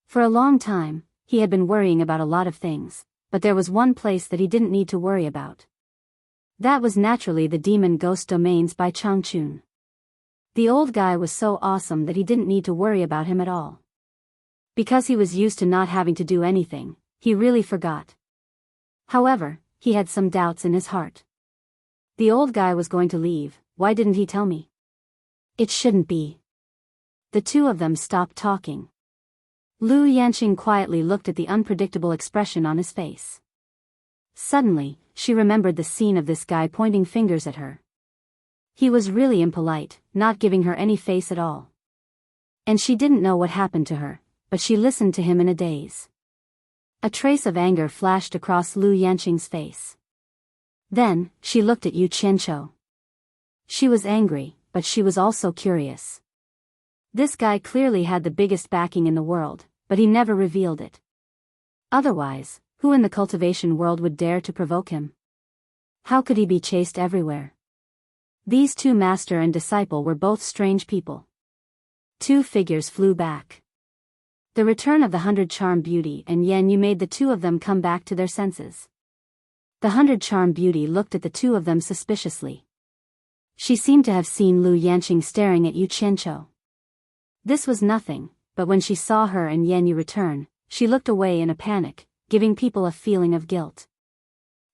For a long time, he had been worrying about a lot of things, but there was one place that he didn't need to worry about. That was naturally the demon ghost domains by Changchun. The old guy was so awesome that he didn't need to worry about him at all. Because he was used to not having to do anything, he really forgot. However, he had some doubts in his heart. The old guy was going to leave, why didn't he tell me? It shouldn't be. The two of them stopped talking. Lu Yanqing quietly looked at the unpredictable expression on his face. Suddenly, she remembered the scene of this guy pointing fingers at her. He was really impolite, not giving her any face at all. And she didn't know what happened to her, but she listened to him in a daze. A trace of anger flashed across Lu Yanqing's face. Then, she looked at Yu Qianqiu. She was angry, but she was also curious. This guy clearly had the biggest backing in the world, but he never revealed it. Otherwise, who in the cultivation world would dare to provoke him? How could he be chased everywhere? These two master and disciple were both strange people. Two figures flew back. The return of the 100 Charm Beauty and Yan Yu made the two of them come back to their senses. The 100 Charm Beauty looked at the two of them suspiciously. She seemed to have seen Lu Yanqing staring at Yu Qianqiu. This was nothing, but when she saw her and Yan Yu return, she looked away in a panic, giving people a feeling of guilt.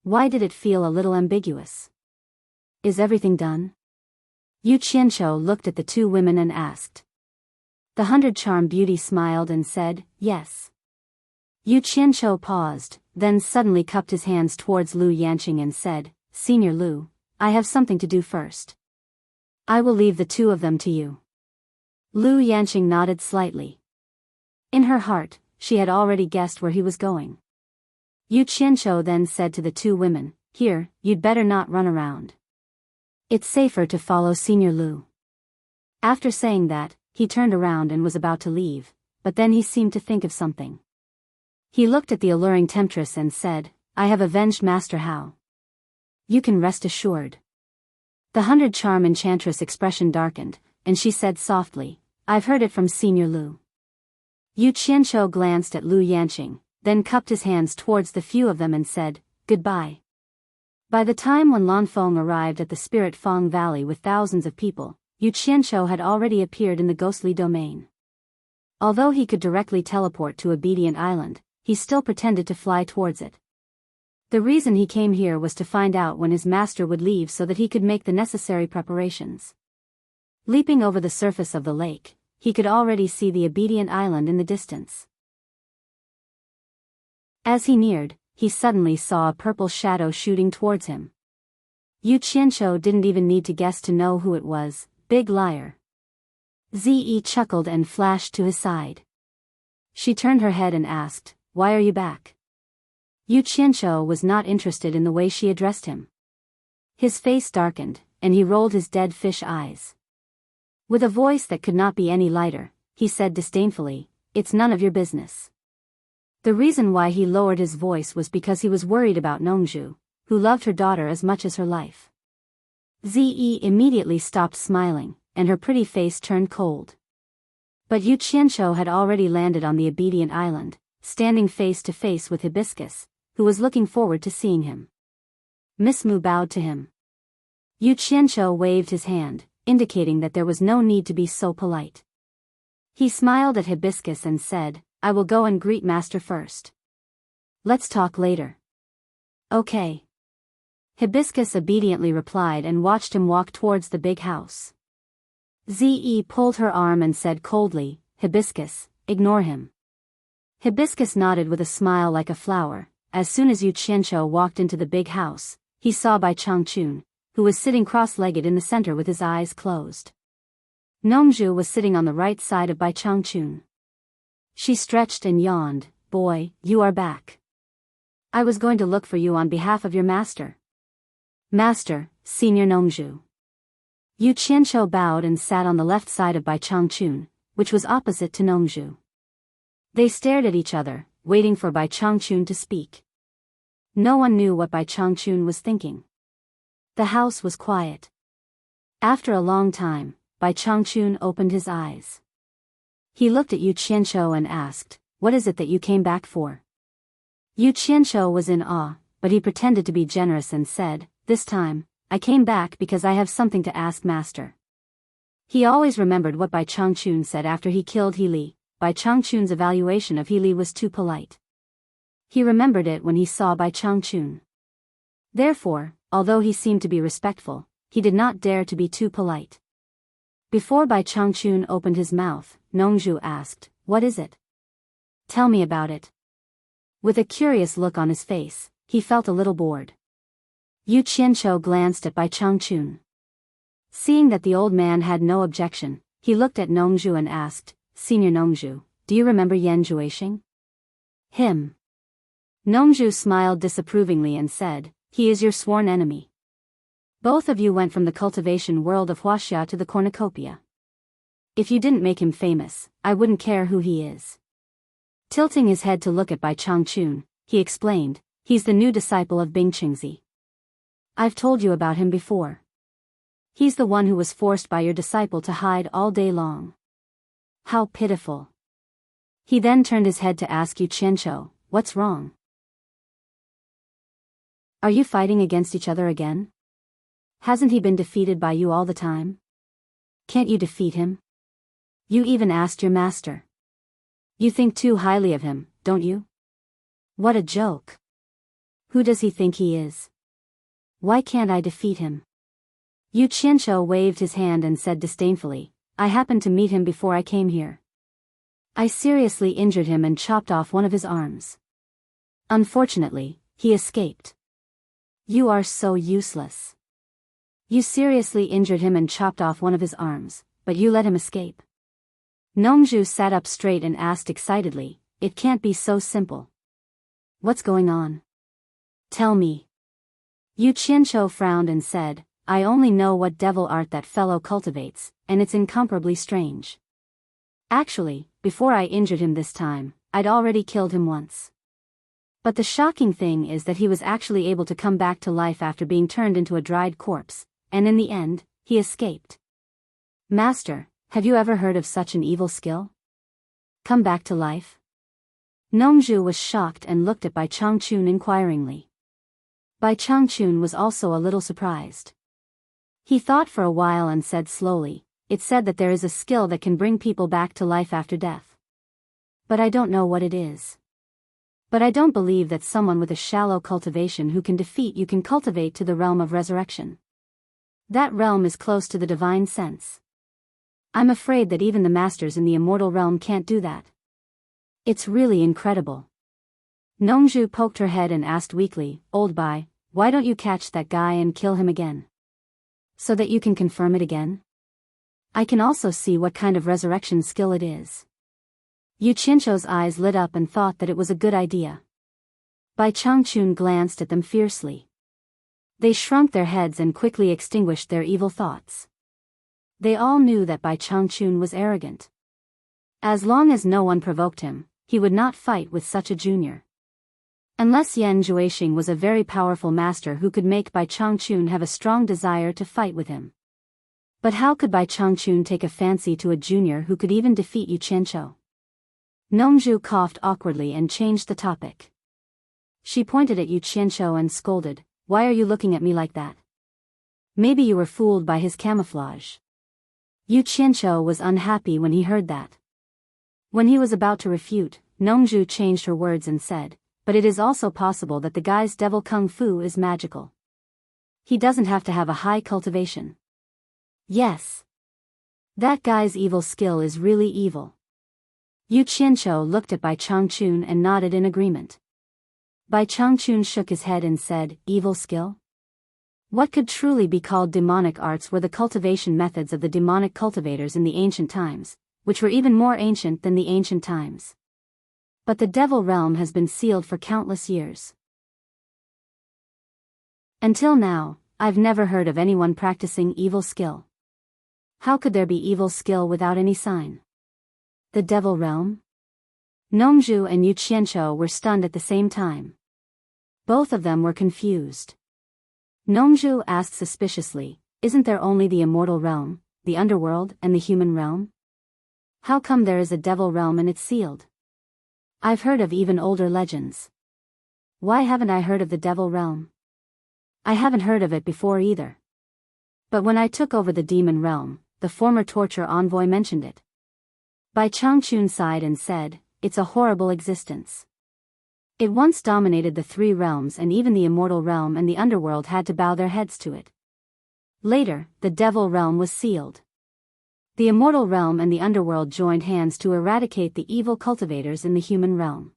Why did it feel a little ambiguous? Is everything done? Yu Qianqiu looked at the two women and asked. The 100 Charm Beauty smiled and said, yes. Yu Qianqiu paused, then suddenly cupped his hands towards Lu Yanqing and said, Senior Lu, I have something to do first. I will leave the two of them to you. Lu Yanqing nodded slightly. In her heart, she had already guessed where he was going. Yu Qianqiu then said to the two women, here, you'd better not run around. It's safer to follow Senior Lu. After saying that, he turned around and was about to leave, but then he seemed to think of something. He looked at the alluring temptress and said, I have avenged Master Hao. You can rest assured. The 100 Charm Enchantress expression darkened, and she said softly, I've heard it from Senior Lu. Yu Qianqiu glanced at Lu Yanqing, then cupped his hands towards the few of them and said, goodbye. By the time when Lan Feng arrived at the Spirit Fang Valley with thousands of people, Yu Qianqiu had already appeared in the ghostly domain. Although he could directly teleport to Obedient Island, he still pretended to fly towards it. The reason he came here was to find out when his master would leave so that he could make the necessary preparations. Leaping over the surface of the lake, he could already see the Obedient Island in the distance. As he neared, he suddenly saw a purple shadow shooting towards him. Yu Qianqiu didn't even need to guess to know who it was. Big liar. Zi chuckled and flashed to his side. She turned her head and asked, why are you back? Yu Qianqiu was not interested in the way she addressed him. His face darkened, and he rolled his dead fish eyes. With a voice that could not be any lighter, he said disdainfully, it's none of your business. The reason why he lowered his voice was because he was worried about Nongzhu, who loved her daughter as much as her life. Zi immediately stopped smiling, and her pretty face turned cold. But Yu Qianqiu had already landed on the Obedient Island, standing face to face with Hibiscus, who was looking forward to seeing him. Miss Mu bowed to him. Yu Qianqiu waved his hand, indicating that there was no need to be so polite. He smiled at Hibiscus and said, I will go and greet Master first. Let's talk later. Okay. Hibiscus obediently replied and watched him walk towards the big house. Zi pulled her arm and said coldly, Hibiscus, ignore him. Hibiscus nodded with a smile like a flower. As soon as Yu Qianqiu walked into the big house, he saw Bai Changchun, who was sitting cross-legged in the center with his eyes closed. Nongzhu was sitting on the right side of Bai Changchun. She stretched and yawned, boy, you are back. I was going to look for you on behalf of your master. Master, Senior Nongzhu. Yu Qianqiu bowed and sat on the left side of Bai Changchun, which was opposite to Nongzhu. They stared at each other, waiting for Bai Changchun to speak. No one knew what Bai Changchun was thinking. The house was quiet. After a long time, Bai Changchun opened his eyes. He looked at Yu Qianqiu and asked, what is it that you came back for? Yu Qianqiu was in awe, but he pretended to be generous and said, this time, I came back because I have something to ask Master. He always remembered what Bai Changchun said after he killed He Li. Bai Changchun's evaluation of He Li was too polite. He remembered it when he saw Bai Changchun. Therefore, although he seemed to be respectful, he did not dare to be too polite. Before Bai Changchun opened his mouth, Nongzhu asked, what is it? Tell me about it. With a curious look on his face, he felt a little bored. Yu Qianqiu glanced at Bai Changchun. Seeing that the old man had no objection, he looked at Nongzhu and asked, Senior Nongzhu, do you remember Yan Juexing? Him. Nongzhu smiled disapprovingly and said, he is your sworn enemy. Both of you went from the cultivation world of Huaxia to the cornucopia. If you didn't make him famous, I wouldn't care who he is. Tilting his head to look at Bai Changchun, he explained, he's the new disciple of Bing Qingzi. I've told you about him before. He's the one who was forced by your disciple to hide all day long. How pitiful. He then turned his head to ask Yu Qianqiu, what's wrong? Are you fighting against each other again? Hasn't he been defeated by you all the time? Can't you defeat him? You even asked your master. You think too highly of him, don't you? What a joke. Who does he think he is? Why can't I defeat him? Yu Qianqiu waved his hand and said disdainfully, I happened to meet him before I came here. I seriously injured him and chopped off one of his arms. Unfortunately, he escaped. You are so useless. You seriously injured him and chopped off one of his arms, but you let him escape. Nongzhu sat up straight and asked excitedly, it can't be so simple. What's going on? Tell me. Yu Qianqiu frowned and said, I only know what devil art that fellow cultivates, and it's incomparably strange. Actually, before I injured him this time, I'd already killed him once. But the shocking thing is that he was actually able to come back to life after being turned into a dried corpse, and in the end, he escaped. Master, have you ever heard of such an evil skill? Come back to life? Nongzhu was shocked and looked at Bai Changchun inquiringly. Bai Changchun was also a little surprised. He thought for a while and said slowly, it's said that there is a skill that can bring people back to life after death. But I don't know what it is. But I don't believe that someone with a shallow cultivation who can defeat you can cultivate to the realm of resurrection. That realm is close to the divine sense. I'm afraid that even the masters in the immortal realm can't do that. It's really incredible. Nongzhu poked her head and asked weakly, Old Bai, why don't you catch that guy and kill him again? So that you can confirm it again? I can also see what kind of resurrection skill it is. Yu Qianqiu's eyes lit up and thought that it was a good idea. Bai Changchun glanced at them fiercely. They shrunk their heads and quickly extinguished their evil thoughts. They all knew that Bai Changchun was arrogant. As long as no one provoked him, he would not fight with such a junior. Unless Yan Juexing was a very powerful master who could make Bai Changchun have a strong desire to fight with him. But how could Bai Changchun take a fancy to a junior who could even defeat Yu Qianqiu? Nongzhu coughed awkwardly and changed the topic. She pointed at Yu Qianqiu and scolded, why are you looking at me like that? Maybe you were fooled by his camouflage. Yu Qianqiu was unhappy when he heard that. When he was about to refute, Nongzhu changed her words and said, but it is also possible that the guy's devil kung fu is magical. He doesn't have to have a high cultivation. Yes. That guy's evil skill is really evil. Yu Qianqiu looked at Bai Changchun and nodded in agreement. Bai Changchun shook his head and said, evil skill? What could truly be called demonic arts were the cultivation methods of the demonic cultivators in the ancient times, which were even more ancient than the ancient times. But the devil realm has been sealed for countless years. Until now, I've never heard of anyone practicing evil skill. How could there be evil skill without any sign? The devil realm? Nongzhu and Yu Qianqiu were stunned at the same time. Both of them were confused. Nongzhu asked suspiciously, isn't there only the immortal realm, the underworld, and the human realm? How come there is a devil realm and it's sealed? I've heard of even older legends. Why haven't I heard of the devil realm? I haven't heard of it before either. But when I took over the demon realm, the former torture envoy mentioned it. Bai Changchun sighed and said, it's a horrible existence. It once dominated the three realms and even the immortal realm and the underworld had to bow their heads to it. Later, the devil realm was sealed. The immortal realm and the underworld joined hands to eradicate the evil cultivators in the human realm.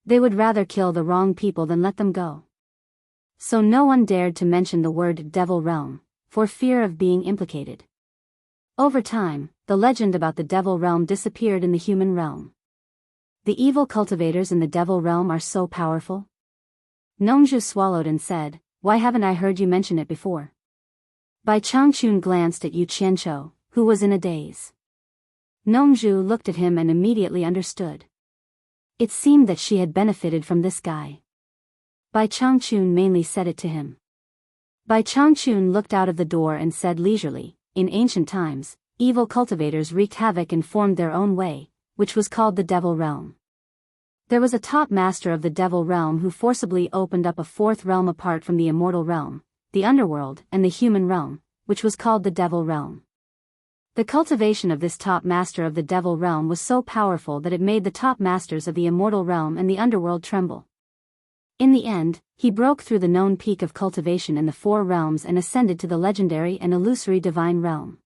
They would rather kill the wrong people than let them go. So no one dared to mention the word devil realm, for fear of being implicated. Over time, the legend about the devil realm disappeared in the human realm. The evil cultivators in the devil realm are so powerful? Nongzhu swallowed and said, why haven't I heard you mention it before? Bai Changchun glanced at Yu Qianqiu, who was in a daze. Nongju looked at him and immediately understood. It seemed that she had benefited from this guy. Bai Changchun mainly said it to him. Bai Changchun looked out of the door and said leisurely, in ancient times, evil cultivators wreaked havoc and formed their own way, which was called the Devil Realm. There was a top master of the Devil Realm who forcibly opened up a fourth realm apart from the Immortal Realm, the Underworld and the Human Realm, which was called the Devil Realm. The cultivation of this top master of the Devil Realm was so powerful that it made the top masters of the Immortal Realm and the Underworld tremble. In the end, he broke through the known peak of cultivation in the four realms and ascended to the legendary and illusory Divine Realm.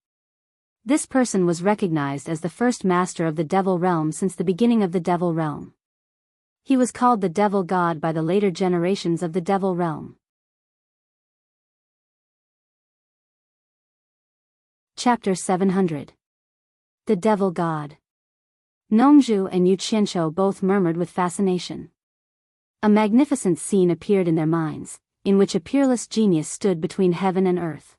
This person was recognized as the first master of the Devil Realm since the beginning of the Devil Realm. He was called the Devil God by the later generations of the Devil Realm. Chapter 700. The Devil God. Nongju and Yu Qianqiu both murmured with fascination. A magnificent scene appeared in their minds, in which a peerless genius stood between heaven and earth.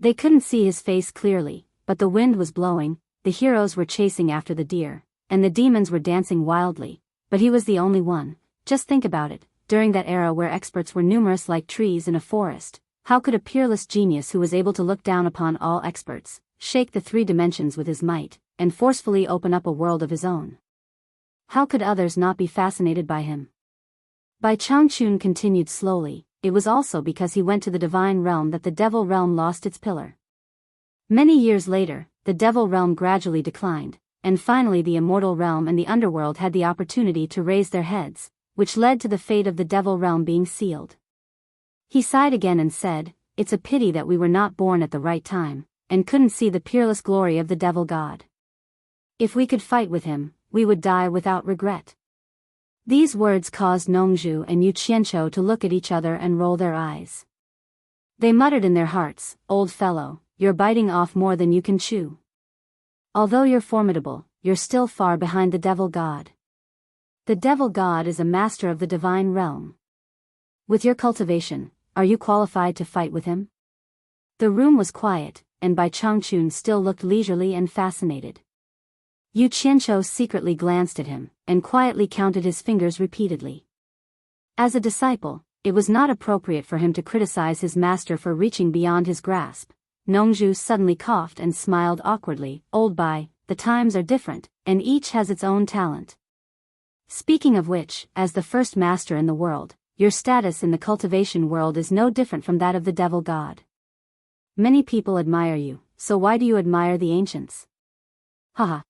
They couldn't see his face clearly, but the wind was blowing, the heroes were chasing after the deer, and the demons were dancing wildly, but he was the only one. Just think about it, during that era where experts were numerous like trees in a forest, how could a peerless genius who was able to look down upon all experts, shake the three dimensions with his might, and forcefully open up a world of his own? How could others not be fascinated by him? Bai Changchun continued slowly, it was also because he went to the Divine Realm that the Devil Realm lost its pillar. Many years later, the Devil Realm gradually declined, and finally the Immortal Realm and the Underworld had the opportunity to raise their heads, which led to the fate of the Devil Realm being sealed. He sighed again and said, "It's a pity that we were not born at the right time, and couldn't see the peerless glory of the Devil God. If we could fight with him, we would die without regret." These words caused Nongju and Yu Qianqiu to look at each other and roll their eyes. They muttered in their hearts, "Old fellow, you're biting off more than you can chew. Although you're formidable, you're still far behind the Devil God. The Devil God is a master of the Divine Realm. With your cultivation, are you qualified to fight with him?" The room was quiet, and Bai Changchun still looked leisurely and fascinated. Yu Qianqiu secretly glanced at him, and quietly counted his fingers repeatedly. As a disciple, it was not appropriate for him to criticize his master for reaching beyond his grasp. Nongju suddenly coughed and smiled awkwardly. "Old Bai, the times are different, and each has its own talent. Speaking of which, as the first master in the world, your status in the cultivation world is no different from that of the Devil God. Many people admire you, so why do you admire the ancients? Haha.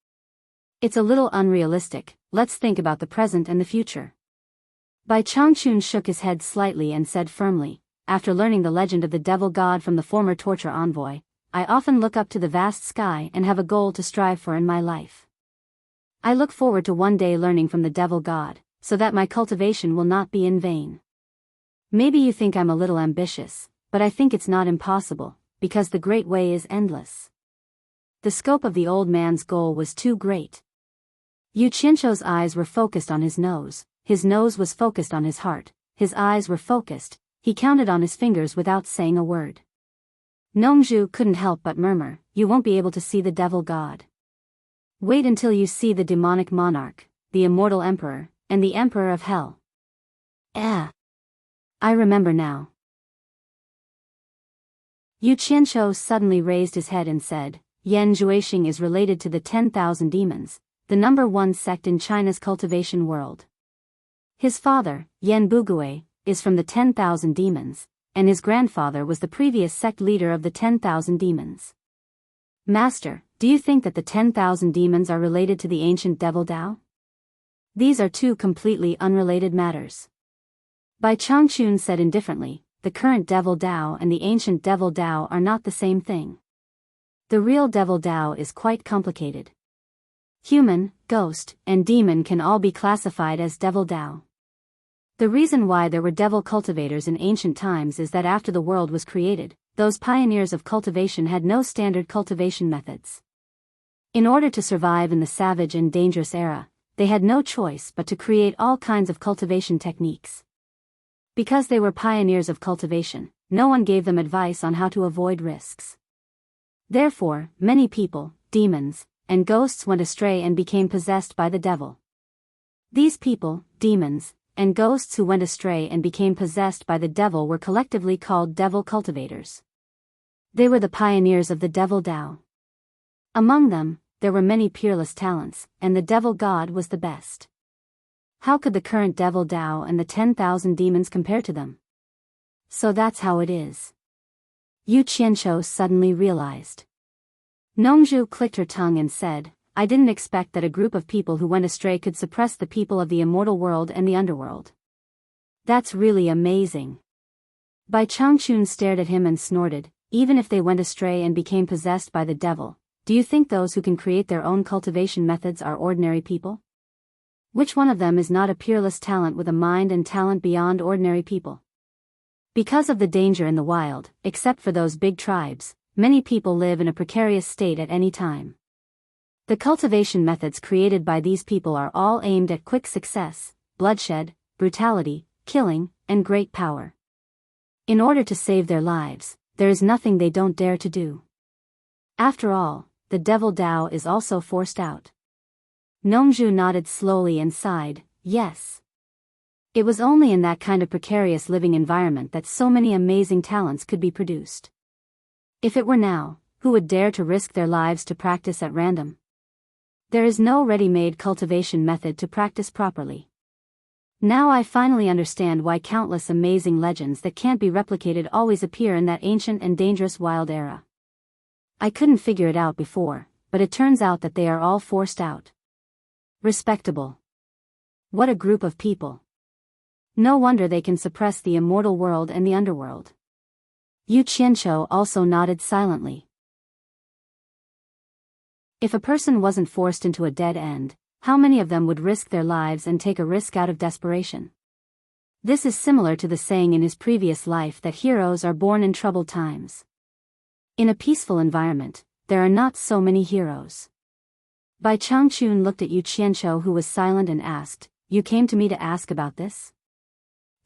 It's a little unrealistic, let's think about the present and the future." Bai Changchun shook his head slightly and said firmly, "After learning the legend of the Devil God from the former torture envoy, I often look up to the vast sky and have a goal to strive for in my life. I look forward to one day learning from the Devil God, so that my cultivation will not be in vain. Maybe you think I'm a little ambitious, but I think it's not impossible, because the great way is endless." The scope of the old man's goal was too great. Yu Qianqiu's eyes were focused on his nose was focused on his heart, his eyes were focused, he counted on his fingers without saying a word. Nongju couldn't help but murmur, "You won't be able to see the Devil God. Wait until you see the demonic monarch, the immortal emperor, and the emperor of hell." I remember now. Yu Qianqiu suddenly raised his head and said, "Yan Zhuixing is related to the 10,000 demons, the number one sect in China's cultivation world. His father, Yan Bugui, is from the 10,000 demons, and his grandfather was the previous sect leader of the 10,000 demons. Master, do you think that the 10,000 demons are related to the ancient Devil Dao? These are two completely unrelated matters." Bai Changchun said indifferently, "The current Devil Dao and the ancient Devil Dao are not the same thing. The real Devil Dao is quite complicated. Human, ghost, and demon can all be classified as Devil Dao. The reason why there were devil cultivators in ancient times is that after the world was created, those pioneers of cultivation had no standard cultivation methods. In order to survive in the savage and dangerous era, they had no choice but to create all kinds of cultivation techniques. Because they were pioneers of cultivation, no one gave them advice on how to avoid risks. Therefore, many people, demons, and ghosts went astray and became possessed by the devil. These people, demons, and ghosts who went astray and became possessed by the devil were collectively called devil cultivators. They were the pioneers of the devil Tao. Among them, there were many peerless talents, and the devil god was the best. How could the current devil Tao and the 10,000 demons compare to them? So that's how it is. Yu Qianqiu suddenly realized. Nongzhu clicked her tongue and said, I didn't expect that a group of people who went astray could suppress the people of the immortal world and the underworld. That's really amazing. Bai Changchun stared at him and snorted, even if they went astray and became possessed by the devil, do you think those who can create their own cultivation methods are ordinary people? Which one of them is not a peerless talent with a mind and talent beyond ordinary people? Because of the danger in the wild, except for those big tribes, many people live in a precarious state at any time. The cultivation methods created by these people are all aimed at quick success, bloodshed, brutality, killing, and great power. In order to save their lives, there is nothing they don't dare to do. After all, the devil Tao is also forced out. Nongzhu nodded slowly and sighed, yes. It was only in that kind of precarious living environment that so many amazing talents could be produced. If it were now, who would dare to risk their lives to practice at random? There is no ready-made cultivation method to practice properly. Now I finally understand why countless amazing legends that can't be replicated always appear in that ancient and dangerous wild era. I couldn't figure it out before, but it turns out that they are all forced out. Respectable. What a group of people. No wonder they can suppress the immortal world and the underworld. Yu Qianqiu also nodded silently. If a person wasn't forced into a dead end, how many of them would risk their lives and take a risk out of desperation? This is similar to the saying in his previous life that heroes are born in troubled times. In a peaceful environment, there are not so many heroes. Bai Changchun looked at Yu Qianqiu, who was silent, and asked, You came to me to ask about this?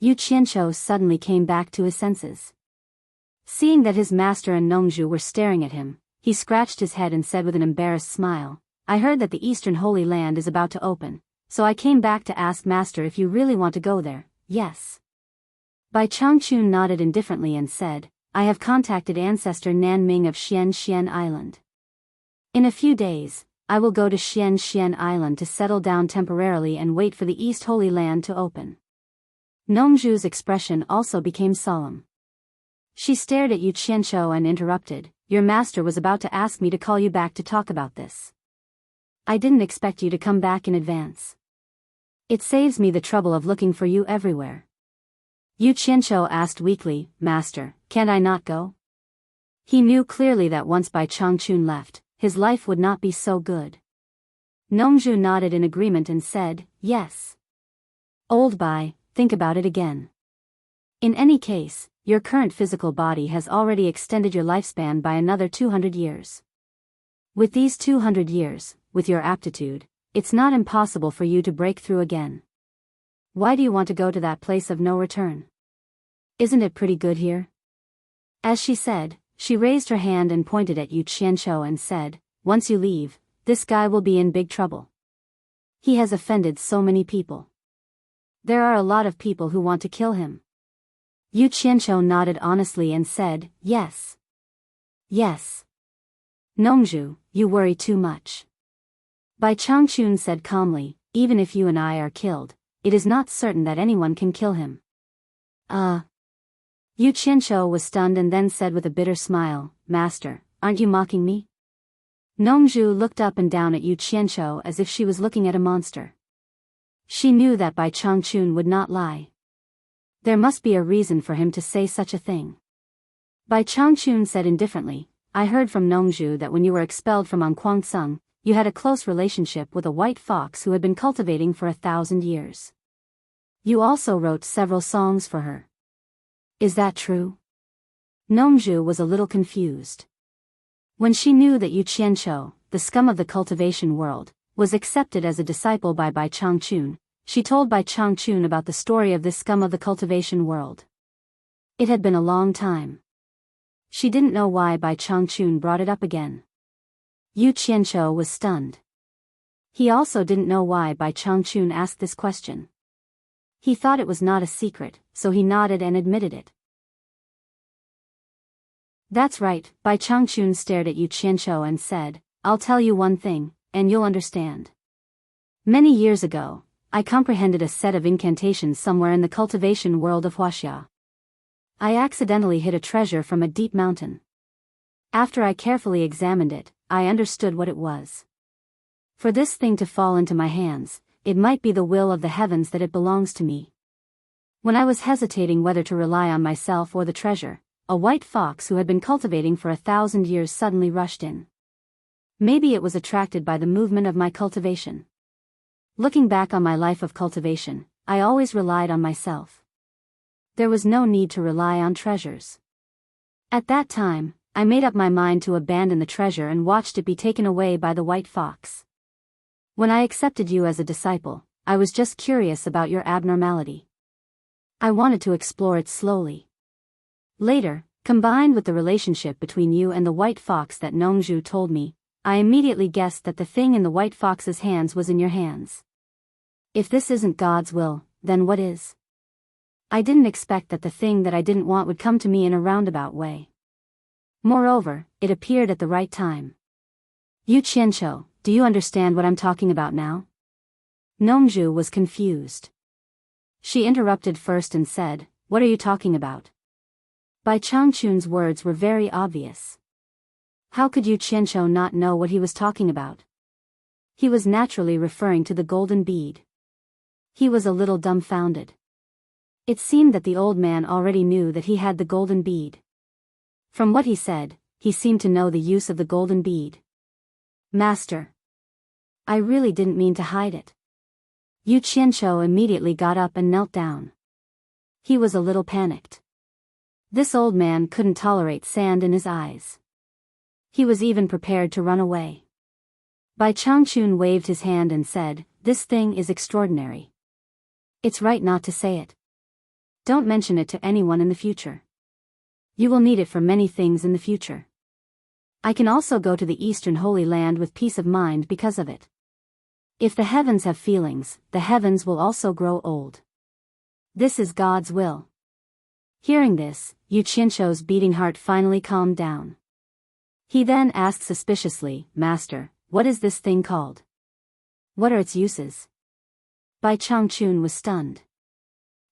Yu Qianqiu suddenly came back to his senses. Seeing that his master and Nongzhu were staring at him, he scratched his head and said with an embarrassed smile, I heard that the Eastern Holy Land is about to open, so I came back to ask Master if you really want to go there. Yes. Bai Changchun nodded indifferently and said, I have contacted Ancestor Nanming of Xian Island. In a few days, I will go to Xian Island to settle down temporarily and wait for the East Holy Land to open. Nongzhu's expression also became solemn. She stared at Yu Qianqiu and interrupted, Your master was about to ask me to call you back to talk about this. I didn't expect you to come back in advance. It saves me the trouble of looking for you everywhere. Yu Qianqiu asked weakly, Master, can't I not go? He knew clearly that once Bai Changchun left, his life would not be so good. Nongzhu nodded in agreement and said, Yes. Old Bai, think about it again. In any case, your current physical body has already extended your lifespan by another 200 years. With these 200 years, with your aptitude, it's not impossible for you to break through again. Why do you want to go to that place of no return? Isn't it pretty good here? As she said, she raised her hand and pointed at Yu Qianqiu and said, Once you leave, this guy will be in big trouble. He has offended so many people. There are a lot of people who want to kill him. Yu Qianqiu nodded honestly and said, Yes. Yes. Nongzhu, you worry too much. Bai Changchun said calmly, Even if you and I are killed, it is not certain that anyone can kill him. Yu Qianqiu was stunned and then said with a bitter smile, Master, aren't you mocking me? Nongzhu looked up and down at Yu Qianqiu as if she was looking at a monster. She knew that Bai Changchun would not lie. There must be a reason for him to say such a thing. Bai Changchun said indifferently, I heard from Nongzhu that when you were expelled from Anquangsung, you had a close relationship with a white fox who had been cultivating for 1,000 years. You also wrote several songs for her. Is that true? Nongzhu was a little confused. When she knew that Yu Qianqiu, the scum of the cultivation world, was accepted as a disciple by Bai Changchun, she told Bai Changchun about the story of this scum of the cultivation world. It had been a long time. She didn't know why Bai Changchun brought it up again. Yu Qianqiu was stunned. He also didn't know why Bai Changchun asked this question. He thought it was not a secret, so he nodded and admitted it. That's right, Bai Changchun stared at Yu Qianqiu and said, I'll tell you one thing, and you'll understand. Many years ago, I comprehended a set of incantations somewhere in the cultivation world of Huaxia. I accidentally hit a treasure from a deep mountain. After I carefully examined it, I understood what it was. For this thing to fall into my hands, it might be the will of the heavens that it belongs to me. When I was hesitating whether to rely on myself or the treasure, a white fox who had been cultivating for 1,000 years suddenly rushed in. Maybe it was attracted by the movement of my cultivation. Looking back on my life of cultivation, I always relied on myself. There was no need to rely on treasures. At that time, I made up my mind to abandon the treasure and watched it be taken away by the white fox. When I accepted you as a disciple, I was just curious about your abnormality. I wanted to explore it slowly. Later, combined with the relationship between you and the white fox that Nongzhu told me, I immediately guessed that the thing in the white fox's hands was in your hands. If this isn't God's will, then what is? I didn't expect that the thing that I didn't want would come to me in a roundabout way. Moreover, it appeared at the right time. Yu Qianqiu, do you understand what I'm talking about now? Nongzhu was confused. She interrupted first and said, What are you talking about? Bai Changchun's words were very obvious. How could Yu Qianqiu not know what he was talking about? He was naturally referring to the golden bead. He was a little dumbfounded. It seemed that the old man already knew that he had the golden bead. From what he said, he seemed to know the use of the golden bead. Master. I really didn't mean to hide it. Yu Qianqiu immediately got up and knelt down. He was a little panicked. This old man couldn't tolerate sand in his eyes. He was even prepared to run away. Bai Changchun waved his hand and said, This thing is extraordinary. It's right not to say it. Don't mention it to anyone in the future. You will need it for many things in the future. I can also go to the Eastern Holy Land with peace of mind because of it. If the heavens have feelings, the heavens will also grow old. This is God's will. Hearing this, Yu Qianqiu's beating heart finally calmed down. He then asked suspiciously, Master, what is this thing called? What are its uses? Bai Changchun was stunned.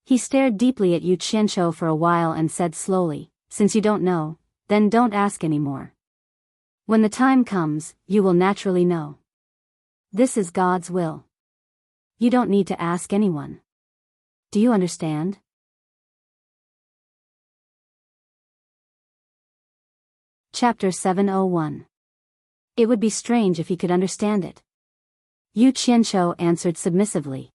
He stared deeply at Yu Qianqiu for a while and said slowly, Since you don't know, then don't ask anymore. When the time comes, you will naturally know. This is God's will. You don't need to ask anyone. Do you understand? Chapter 701. It would be strange if he could understand it. Yu Qianqiu answered submissively.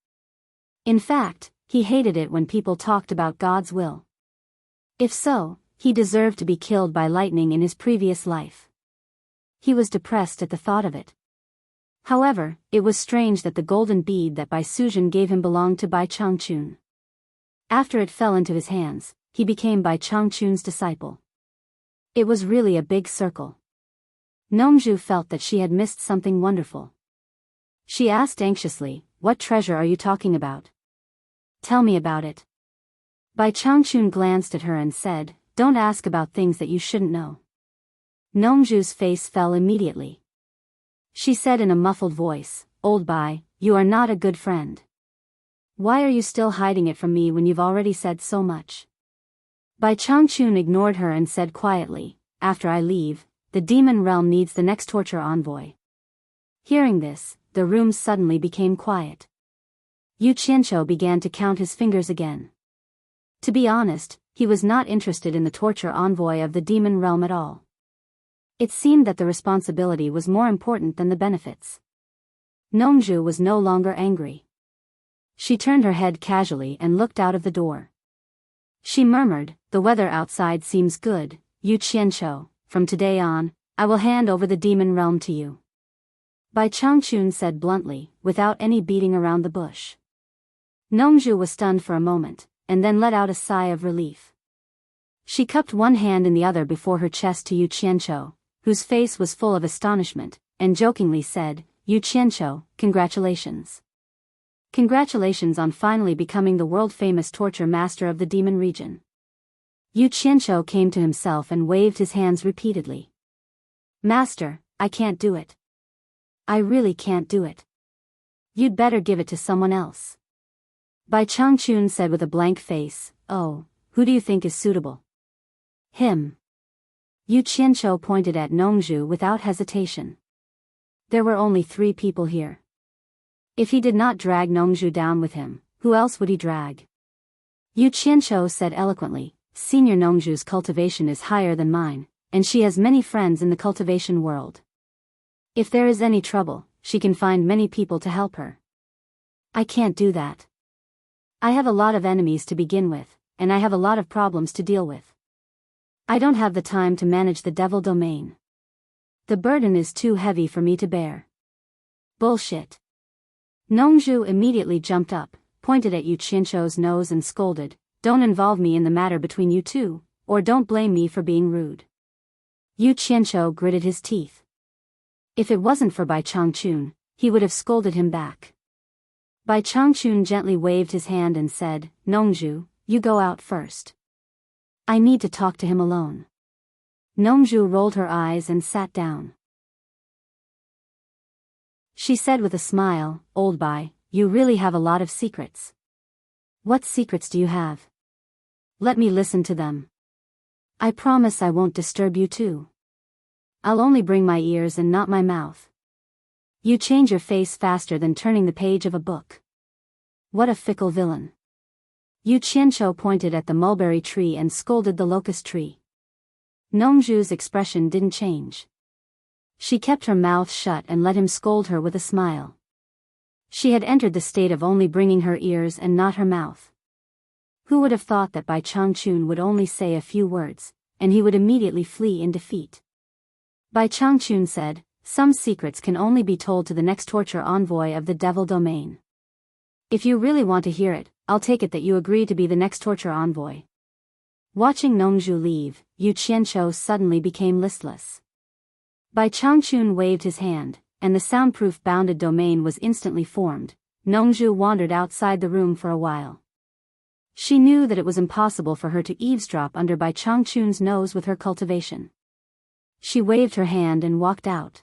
In fact, he hated it when people talked about God's will. If so, he deserved to be killed by lightning in his previous life. He was depressed at the thought of it. However, it was strange that the golden bead that Bai Suzhen gave him belonged to Bai Changchun. After it fell into his hands, he became Bai Changchun's disciple. It was really a big circle. Nongzhu felt that she had missed something wonderful. She asked anxiously, What treasure are you talking about? Tell me about it. Bai Changchun glanced at her and said, Don't ask about things that you shouldn't know. Nongzhu's face fell immediately. She said in a muffled voice, Old Bai, you are not a good friend. Why are you still hiding it from me when you've already said so much? Bai Changchun ignored her and said quietly, After I leave, the demon realm needs the next torture envoy. Hearing this, the room suddenly became quiet. Yu Qianqiu began to count his fingers again. To be honest, he was not interested in the torture envoy of the demon realm at all. It seemed that the responsibility was more important than the benefits. Nongzhu was no longer angry. She turned her head casually and looked out of the door. She murmured, The weather outside seems good, Yu Qianqiu, from today on, I will hand over the demon realm to you. Bai Changchun said bluntly, without any beating around the bush. Nongzhu was stunned for a moment, and then let out a sigh of relief. She cupped one hand in the other before her chest to Yu Qianqiu, whose face was full of astonishment, and jokingly said, "Yu Qianqiu, congratulations. Congratulations on finally becoming the world-famous torture master of the demon region." Yu Qianqiu came to himself and waved his hands repeatedly. "Master, I can't do it. I really can't do it. You'd better give it to someone else." Bai Changchun said with a blank face, "Oh, who do you think is suitable?" "Him." Yu Qianqiu pointed at Nongzhu without hesitation. There were only 3 people here. If he did not drag Nongzhu down with him, who else would he drag? Yu Qianqiu said eloquently, "Senior Nongzhu's cultivation is higher than mine, and she has many friends in the cultivation world. If there is any trouble, she can find many people to help her. I can't do that. I have a lot of enemies to begin with, and I have a lot of problems to deal with. I don't have the time to manage the devil domain. The burden is too heavy for me to bear." "Bullshit." Nongzhu immediately jumped up, pointed at Yu Qianqiu's nose and scolded, "Don't involve me in the matter between you two, or don't blame me for being rude." Yu Qianqiu gritted his teeth. If it wasn't for Bai Changchun, he would have scolded him back. Bai Changchun gently waved his hand and said, "Nongzhu, you go out first. I need to talk to him alone." Nongzhu rolled her eyes and sat down. She said with a smile, "Old Bai, you really have a lot of secrets. What secrets do you have? Let me listen to them. I promise I won't disturb you too. I'll only bring my ears and not my mouth. You change your face faster than turning the page of a book. What a fickle villain." Yu Qianqiu pointed at the mulberry tree and scolded the locust tree. Nongzhu's expression didn't change. She kept her mouth shut and let him scold her with a smile. She had entered the state of only bringing her ears and not her mouth. Who would have thought that Bai Changchun would only say a few words, and he would immediately flee in defeat? Bai Changchun said, "Some secrets can only be told to the next torture envoy of the devil domain. If you really want to hear it, I'll take it that you agree to be the next torture envoy." Watching Nongzhu leave, Yu Qianqiu suddenly became listless. Bai Changchun waved his hand, and the soundproof bounded domain was instantly formed. Nongzhu wandered outside the room for a while. She knew that it was impossible for her to eavesdrop under Bai Changchun's nose with her cultivation. She waved her hand and walked out.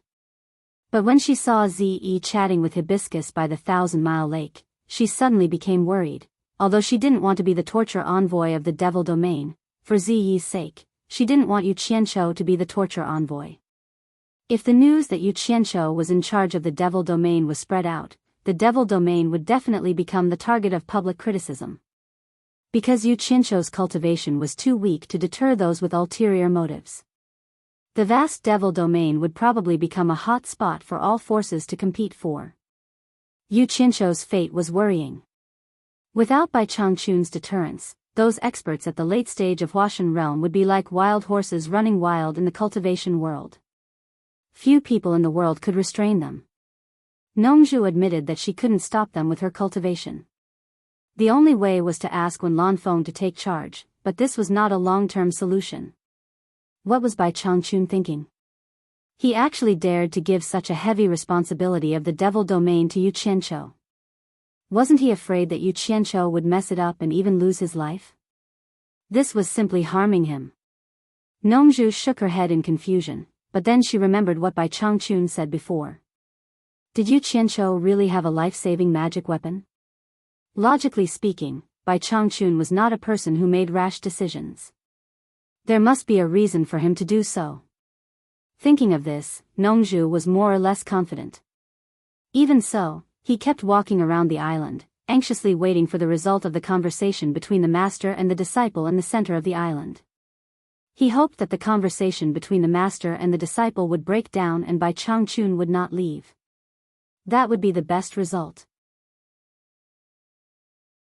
But when she saw Ze chatting with Hibiscus by the 1,000-mile lake, she suddenly became worried. Although she didn't want to be the torture envoy of the devil domain, for Ziyi's sake, she didn't want Yu Qianqiu to be the torture envoy. If the news that Yu Qianqiu was in charge of the devil domain was spread out, the devil domain would definitely become the target of public criticism. Because Yu Qianqiu's cultivation was too weak to deter those with ulterior motives. The vast devil domain would probably become a hot spot for all forces to compete for. Yu Qianqiu's fate was worrying. Without Bai Changchun's deterrence, those experts at the late stage of Huashan realm would be like wild horses running wild in the cultivation world. Few people in the world could restrain them. Nongzhu admitted that she couldn't stop them with her cultivation. The only way was to ask Wen Lanfeng to take charge, but this was not a long-term solution. What was Bai Changchun thinking? He actually dared to give such a heavy responsibility of the devil domain to Yu Qianqiu. Wasn't he afraid that Yu Qianqiu would mess it up and even lose his life? This was simply harming him. Nongzhu shook her head in confusion, but then she remembered what Bai Changchun said before. Did Yu Qianqiu really have a life-saving magic weapon? Logically speaking, Bai Changchun was not a person who made rash decisions. There must be a reason for him to do so. Thinking of this, Nongzhu was more or less confident. Even so, he kept walking around the island, anxiously waiting for the result of the conversation between the master and the disciple in the center of the island. He hoped that the conversation between the master and the disciple would break down and Bai Changchun would not leave. That would be the best result.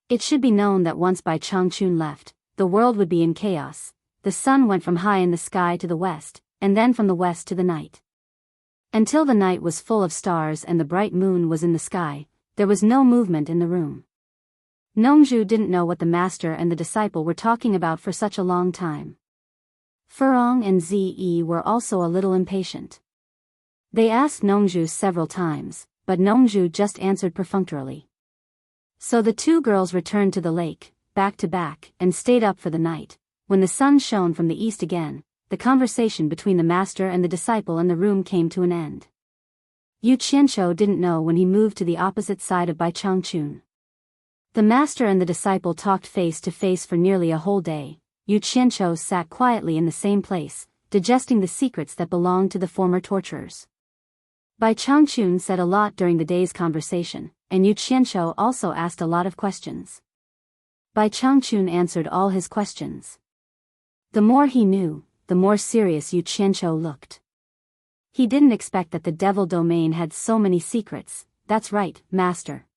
It should be known that once Bai Changchun left, the world would be in chaos. The sun went from high in the sky to the west, and then from the west to the night. Until the night was full of stars and the bright moon was in the sky, there was no movement in the room. Nongzhu didn't know what the master and the disciple were talking about for such a long time. Furong and Ze were also a little impatient. They asked Nongju several times, but Nongju just answered perfunctorily. So the two girls returned to the lake, back to back, and stayed up for the night. When the sun shone from the east again, the conversation between the master and the disciple in the room came to an end. Yu Qianqiu didn't know when he moved to the opposite side of Bai Changchun. The master and the disciple talked face to face for nearly a whole day. Yu Qianqiu sat quietly in the same place, digesting the secrets that belonged to the former torturers. Bai Changchun said a lot during the day's conversation, and Yu Qianqiu also asked a lot of questions. Bai Changchun answered all his questions. The more he knew, the more serious Yu Qianqiu looked. He didn't expect that the devil domain had so many secrets. That's right, master.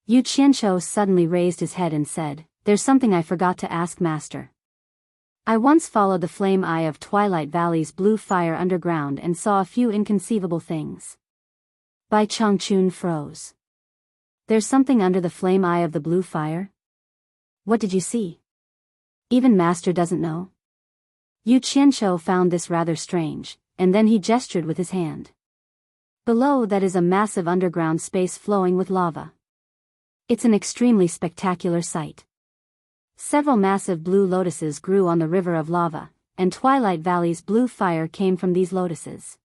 Yu Qianqiu suddenly raised his head and said, "There's something I forgot to ask, master. I once followed the flame eye of Twilight Valley's blue fire underground and saw a few inconceivable things." Bai Changchun froze. There's something under the flame eye of the blue fire? What did you see? Even master doesn't know? Yu Qianqiu found this rather strange, and then he gestured with his hand. Below that is a massive underground space flowing with lava. It's an extremely spectacular sight. Several massive blue lotuses grew on the river of lava, and Twilight Valley's blue fire came from these lotuses.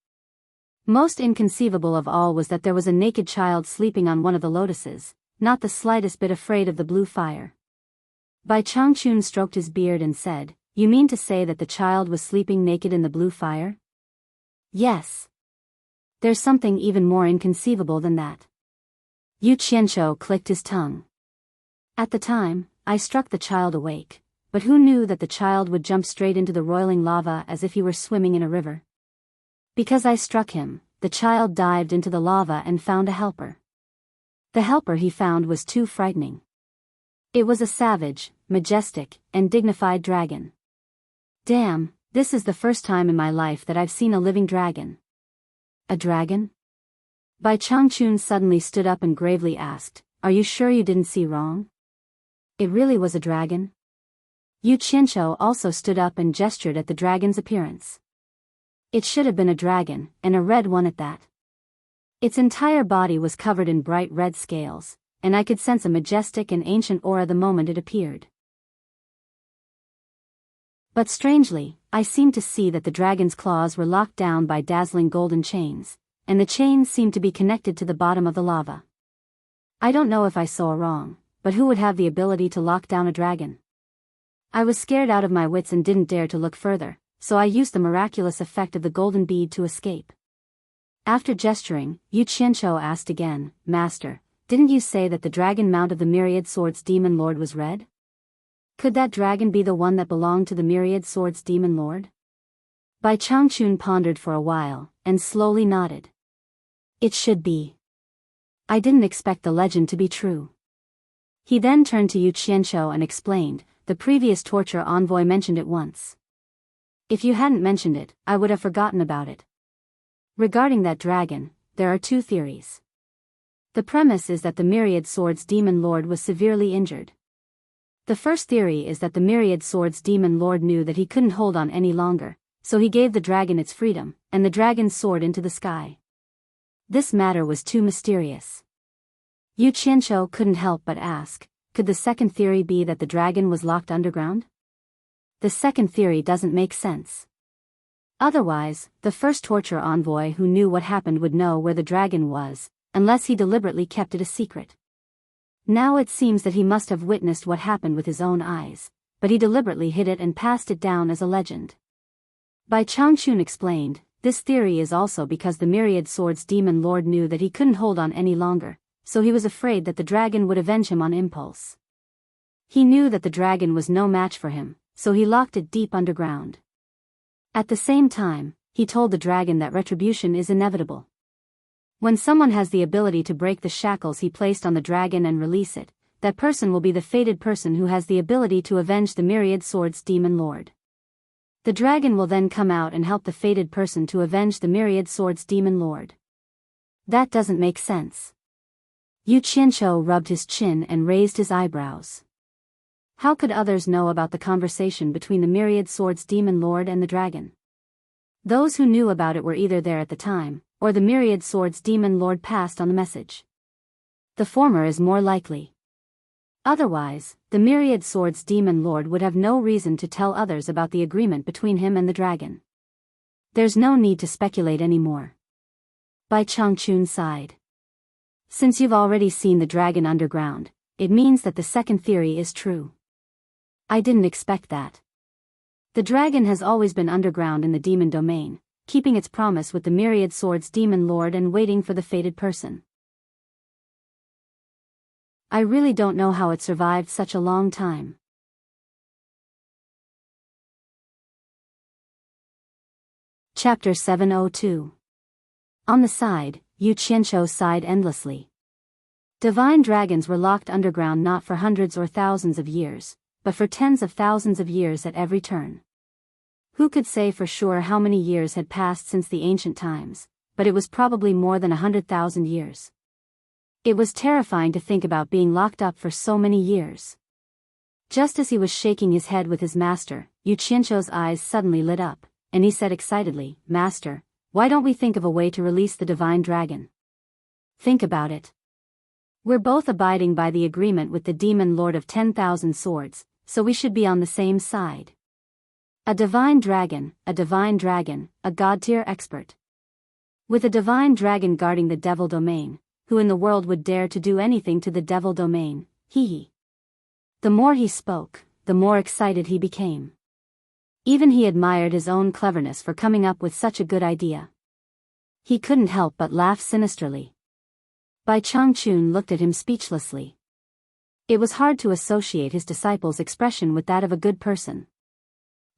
Most inconceivable of all was that there was a naked child sleeping on one of the lotuses, not the slightest bit afraid of the blue fire. Bai Changchun stroked his beard and said, "You mean to say that the child was sleeping naked in the blue fire?" "Yes. There's something even more inconceivable than that." Yu Qianqiu clicked his tongue. "At the time, I struck the child awake, but who knew that the child would jump straight into the roiling lava as if he were swimming in a river? Because I struck him, the child dived into the lava and found a helper. The helper he found was too frightening. It was a savage, majestic, and dignified dragon. Damn, this is the first time in my life that I've seen a living dragon." "A dragon?" Bai Changchun suddenly stood up and gravely asked, "Are you sure you didn't see wrong? It really was a dragon?" Yu Qianqiu also stood up and gestured at the dragon's appearance. It should have been a dragon, and a red one at that. Its entire body was covered in bright red scales, and I could sense a majestic and ancient aura the moment it appeared. But strangely, I seemed to see that the dragon's claws were locked down by dazzling golden chains, and the chains seemed to be connected to the bottom of the lava. I don't know if I saw wrong, but who would have the ability to lock down a dragon? I was scared out of my wits and didn't dare to look further, so I used the miraculous effect of the golden bead to escape. After gesturing, Yu Qianqiu asked again, "Master, didn't you say that the dragon mount of the Myriad Swords Demon Lord was red? Could that dragon be the one that belonged to the Myriad Swords Demon Lord?" Bai Changchun pondered for a while, and slowly nodded. "It should be. I didn't expect the legend to be true." He then turned to Yu Qianqiu and explained, "The previous torture envoy mentioned it once. If you hadn't mentioned it, I would have forgotten about it. Regarding that dragon, there are two theories. The premise is that the Myriad Swords Demon Lord was severely injured. The first theory is that the Myriad Swords Demon Lord knew that he couldn't hold on any longer, so he gave the dragon its freedom, and the dragon soared into the sky. This matter was too mysterious." Yu Qianqiu couldn't help but ask, could the second theory be that the dragon was locked underground? The second theory doesn't make sense. Otherwise, the first torture envoy who knew what happened would know where the dragon was, unless he deliberately kept it a secret. Now it seems that he must have witnessed what happened with his own eyes, but he deliberately hid it and passed it down as a legend. Bai Changchun explained, "This theory is also because the Myriad Swords Demon Lord knew that he couldn't hold on any longer, so he was afraid that the dragon would avenge him on impulse. He knew that the dragon was no match for him, so he locked it deep underground. At the same time, he told the dragon that retribution is inevitable. When someone has the ability to break the shackles he placed on the dragon and release it, that person will be the fated person who has the ability to avenge the Myriad Swords Demon Lord. The dragon will then come out and help the fated person to avenge the Myriad Swords Demon Lord. That doesn't make sense." Yu Qianqiu rubbed his chin and raised his eyebrows. How could others know about the conversation between the Myriad Swords Demon Lord and the dragon? Those who knew about it were either there at the time, or the myriad swords demon lord passed on the message. The former is more likely. Otherwise, the myriad swords demon lord would have no reason to tell others about the agreement between him and the dragon. There's no need to speculate anymore. Bai Changchun sighed. Since you've already seen the dragon underground, it means that the second theory is true. I didn't expect that. The dragon has always been underground in the demon domain, keeping its promise with the myriad swords demon lord and waiting for the fated person. I really don't know how it survived such a long time. Chapter 702. On the side, Yu Qianqiu sighed endlessly. Divine dragons were locked underground not for hundreds or thousands of years, but for tens of thousands of years at every turn. Who could say for sure how many years had passed since the ancient times, but it was probably more than 100,000 years. It was terrifying to think about being locked up for so many years. Just as he was shaking his head with his master, Yu Qianqiu's eyes suddenly lit up, and he said excitedly, "Master, why don't we think of a way to release the divine dragon? Think about it. We're both abiding by the agreement with the demon lord of 10,000 swords, so we should be on the same side. A divine dragon, a god-tier expert. With a divine dragon guarding the devil domain, who in the world would dare to do anything to the devil domain, he. The more he spoke, the more excited he became. Even he admired his own cleverness for coming up with such a good idea. He couldn't help but laugh sinisterly. Bai Changchun looked at him speechlessly. It was hard to associate his disciple's expression with that of a good person.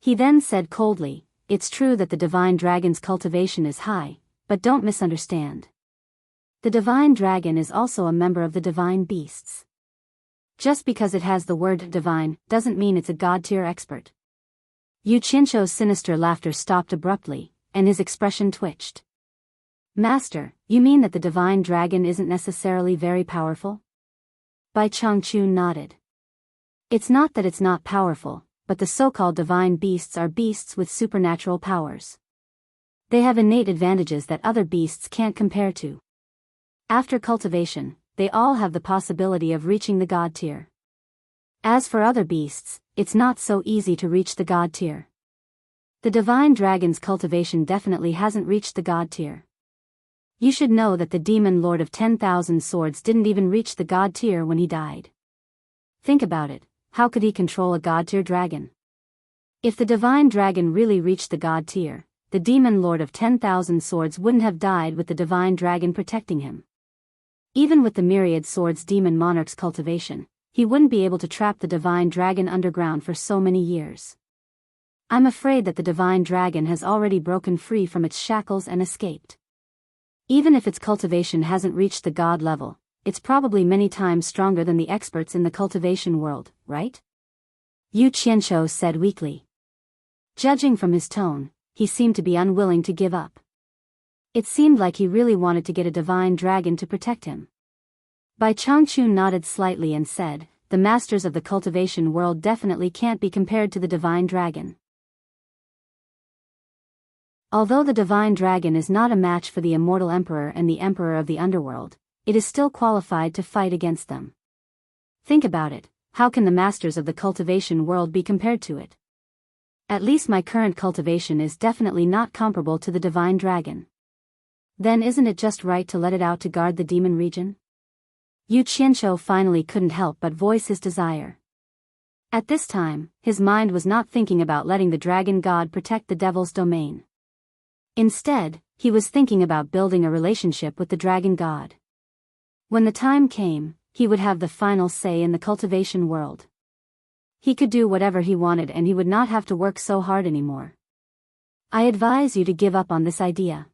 He then said coldly, "It's true that the divine dragon's cultivation is high, but don't misunderstand. The divine dragon is also a member of the divine beasts. Just because it has the word divine doesn't mean it's a god-tier expert." Yu Qianqiu's sinister laughter stopped abruptly, and his expression twitched. "Master, you mean that the divine dragon isn't necessarily very powerful?" Bai Changchun nodded. "It's not that it's not powerful, but the so-called divine beasts are beasts with supernatural powers. They have innate advantages that other beasts can't compare to. After cultivation, they all have the possibility of reaching the god tier. As for other beasts, it's not so easy to reach the god tier. The divine dragon's cultivation definitely hasn't reached the god tier. You should know that the demon lord of 10,000 swords didn't even reach the god tier when he died. Think about it, how could he control a god tier dragon? If the divine dragon really reached the god tier, the demon lord of 10,000 swords wouldn't have died with the divine dragon protecting him. Even with the myriad swords demon monarch's cultivation, he wouldn't be able to trap the divine dragon underground for so many years. I'm afraid that the divine dragon has already broken free from its shackles and escaped. Even if its cultivation hasn't reached the god level, it's probably many times stronger than the experts in the cultivation world, right?" Yu Qianqiu said weakly. Judging from his tone, he seemed to be unwilling to give up. It seemed like he really wanted to get a divine dragon to protect him. Bai Changchun nodded slightly and said, "The masters of the cultivation world definitely can't be compared to the divine dragon. Although the divine dragon is not a match for the immortal emperor and the emperor of the underworld, it is still qualified to fight against them. Think about it, how can the masters of the cultivation world be compared to it? At least my current cultivation is definitely not comparable to the divine dragon. Then isn't it just right to let it out to guard the demon region?" Yu Qianqiu finally couldn't help but voice his desire. At this time, his mind was not thinking about letting the dragon god protect the devil's domain. Instead, he was thinking about building a relationship with the dragon god. When the time came, he would have the final say in the cultivation world. He could do whatever he wanted and he would not have to work so hard anymore. "I advise you to give up on this idea."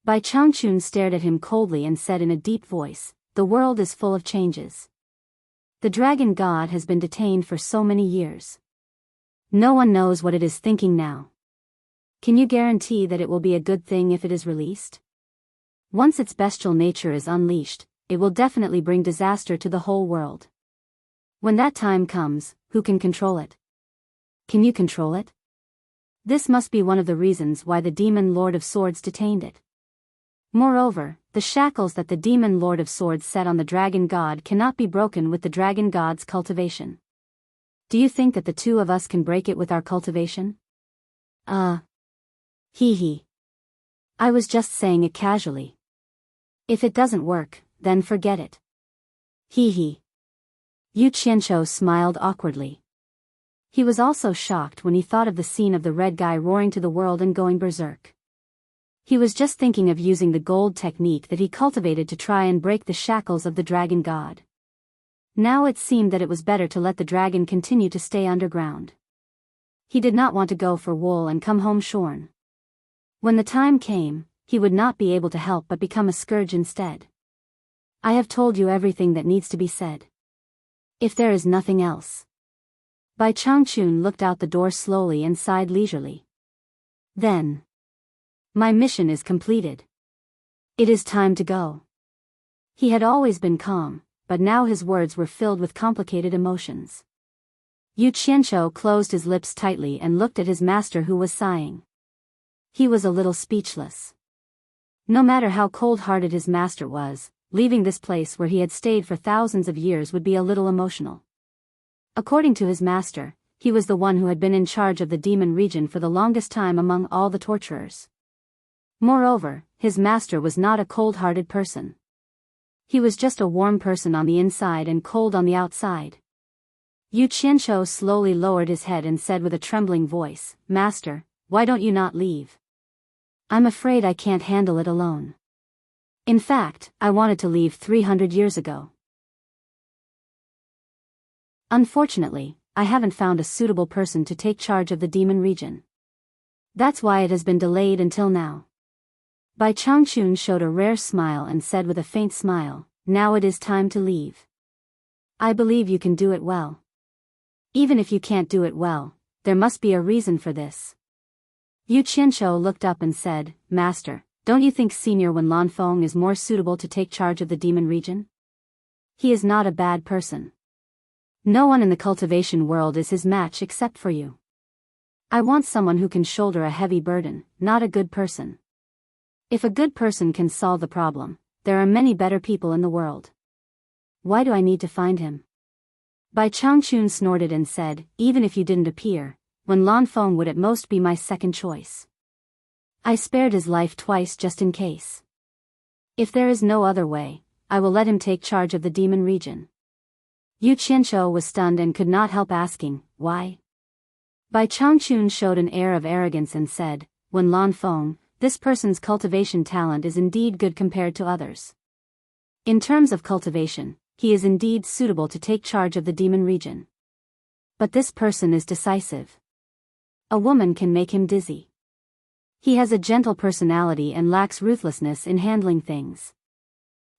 Bai Changchun stared at him coldly and said in a deep voice, "The world is full of changes. The dragon god has been detained for so many years. No one knows what it is thinking now. Can you guarantee that it will be a good thing if it is released? Once its bestial nature is unleashed, it will definitely bring disaster to the whole world. When that time comes, who can control it? Can you control it? This must be one of the reasons why the demon lord of swords detained it. Moreover, the shackles that the demon Lord of Swords set on the dragon god cannot be broken with the dragon god's cultivation. Do you think that the two of us can break it with our cultivation? Hee hee. I was just saying it casually. If it doesn't work, then forget it. Hee hee. Yu Qianqiu smiled awkwardly. He was also shocked when he thought of the scene of the red guy roaring to the world and going berserk. He was just thinking of using the gold technique that he cultivated to try and break the shackles of the dragon god. Now it seemed that it was better to let the dragon continue to stay underground. He did not want to go for wool and come home shorn. When the time came, he would not be able to help but become a scourge instead. I have told you everything that needs to be said. If there is nothing else. Bai Changchun looked out the door slowly and sighed leisurely. Then. My mission is completed. It is time to go. He had always been calm, but now his words were filled with complicated emotions. Yu Qianqiu closed his lips tightly and looked at his master, who was sighing. He was a little speechless. No matter how cold-hearted his master was, leaving this place where he had stayed for thousands of years would be a little emotional. According to his master, he was the one who had been in charge of the demon region for the longest time among all the torturers. Moreover, his master was not a cold-hearted person. He was just a warm person on the inside and cold on the outside. Yu Qianqiu slowly lowered his head and said with a trembling voice, "Master, why don't you not leave? I'm afraid I can't handle it alone. In fact, I wanted to leave 300 years ago. Unfortunately, I haven't found a suitable person to take charge of the demon region. That's why it has been delayed until now." Bai Changchun showed a rare smile and said with a faint smile, "Now it is time to leave. I believe you can do it well. Even if you can't do it well, there must be a reason for this." Yu Qianqiu looked up and said, "Master, don't you think Senior Wen Lanfeng is more suitable to take charge of the demon region? He is not a bad person. No one in the cultivation world is his match except for you. I want someone who can shoulder a heavy burden, not a good person. If a good person can solve the problem, there are many better people in the world. Why do I need to find him?" Bai Changchun snorted and said, "Even if you didn't appear, Wen Lanfeng would at most be my second choice. I spared his life twice just in case. If there is no other way, I will let him take charge of the demon region." Yu Qianqiu was stunned and could not help asking, "Why?" Bai Changchun showed an air of arrogance and said, "Wen Lanfeng, this person's cultivation talent is indeed good compared to others. In terms of cultivation, he is indeed suitable to take charge of the demon region. But this person is decisive. A woman can make him dizzy. He has a gentle personality and lacks ruthlessness in handling things.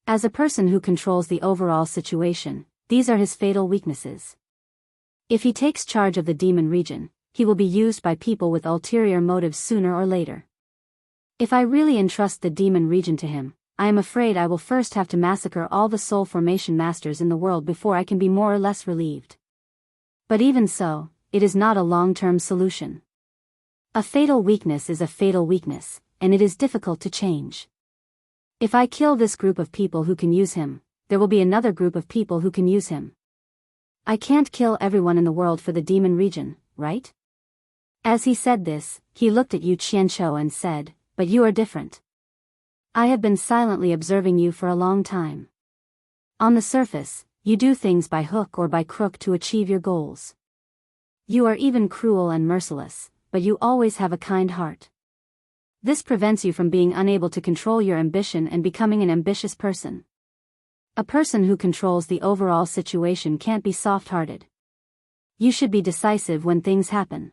As a person who controls the overall situation, these are his fatal weaknesses. If he takes charge of the demon region, he will be used by people with ulterior motives sooner or later. If I really entrust the demon region to him, I am afraid I will first have to massacre all the soul formation masters in the world before I can be more or less relieved. But even so, it is not a long-term solution. A fatal weakness is a fatal weakness, and it is difficult to change. If I kill this group of people who can use him, there will be another group of people who can use him. I can't kill everyone in the world for the demon region, right?" As he said this, he looked at Yu Qianqiu and said, "But you are different. I have been silently observing you for a long time. On the surface, you do things by hook or by crook to achieve your goals. You are even cruel and merciless, but you always have a kind heart. This prevents you from being unable to control your ambition and becoming an ambitious person. A person who controls the overall situation can't be soft-hearted. You should be decisive when things happen.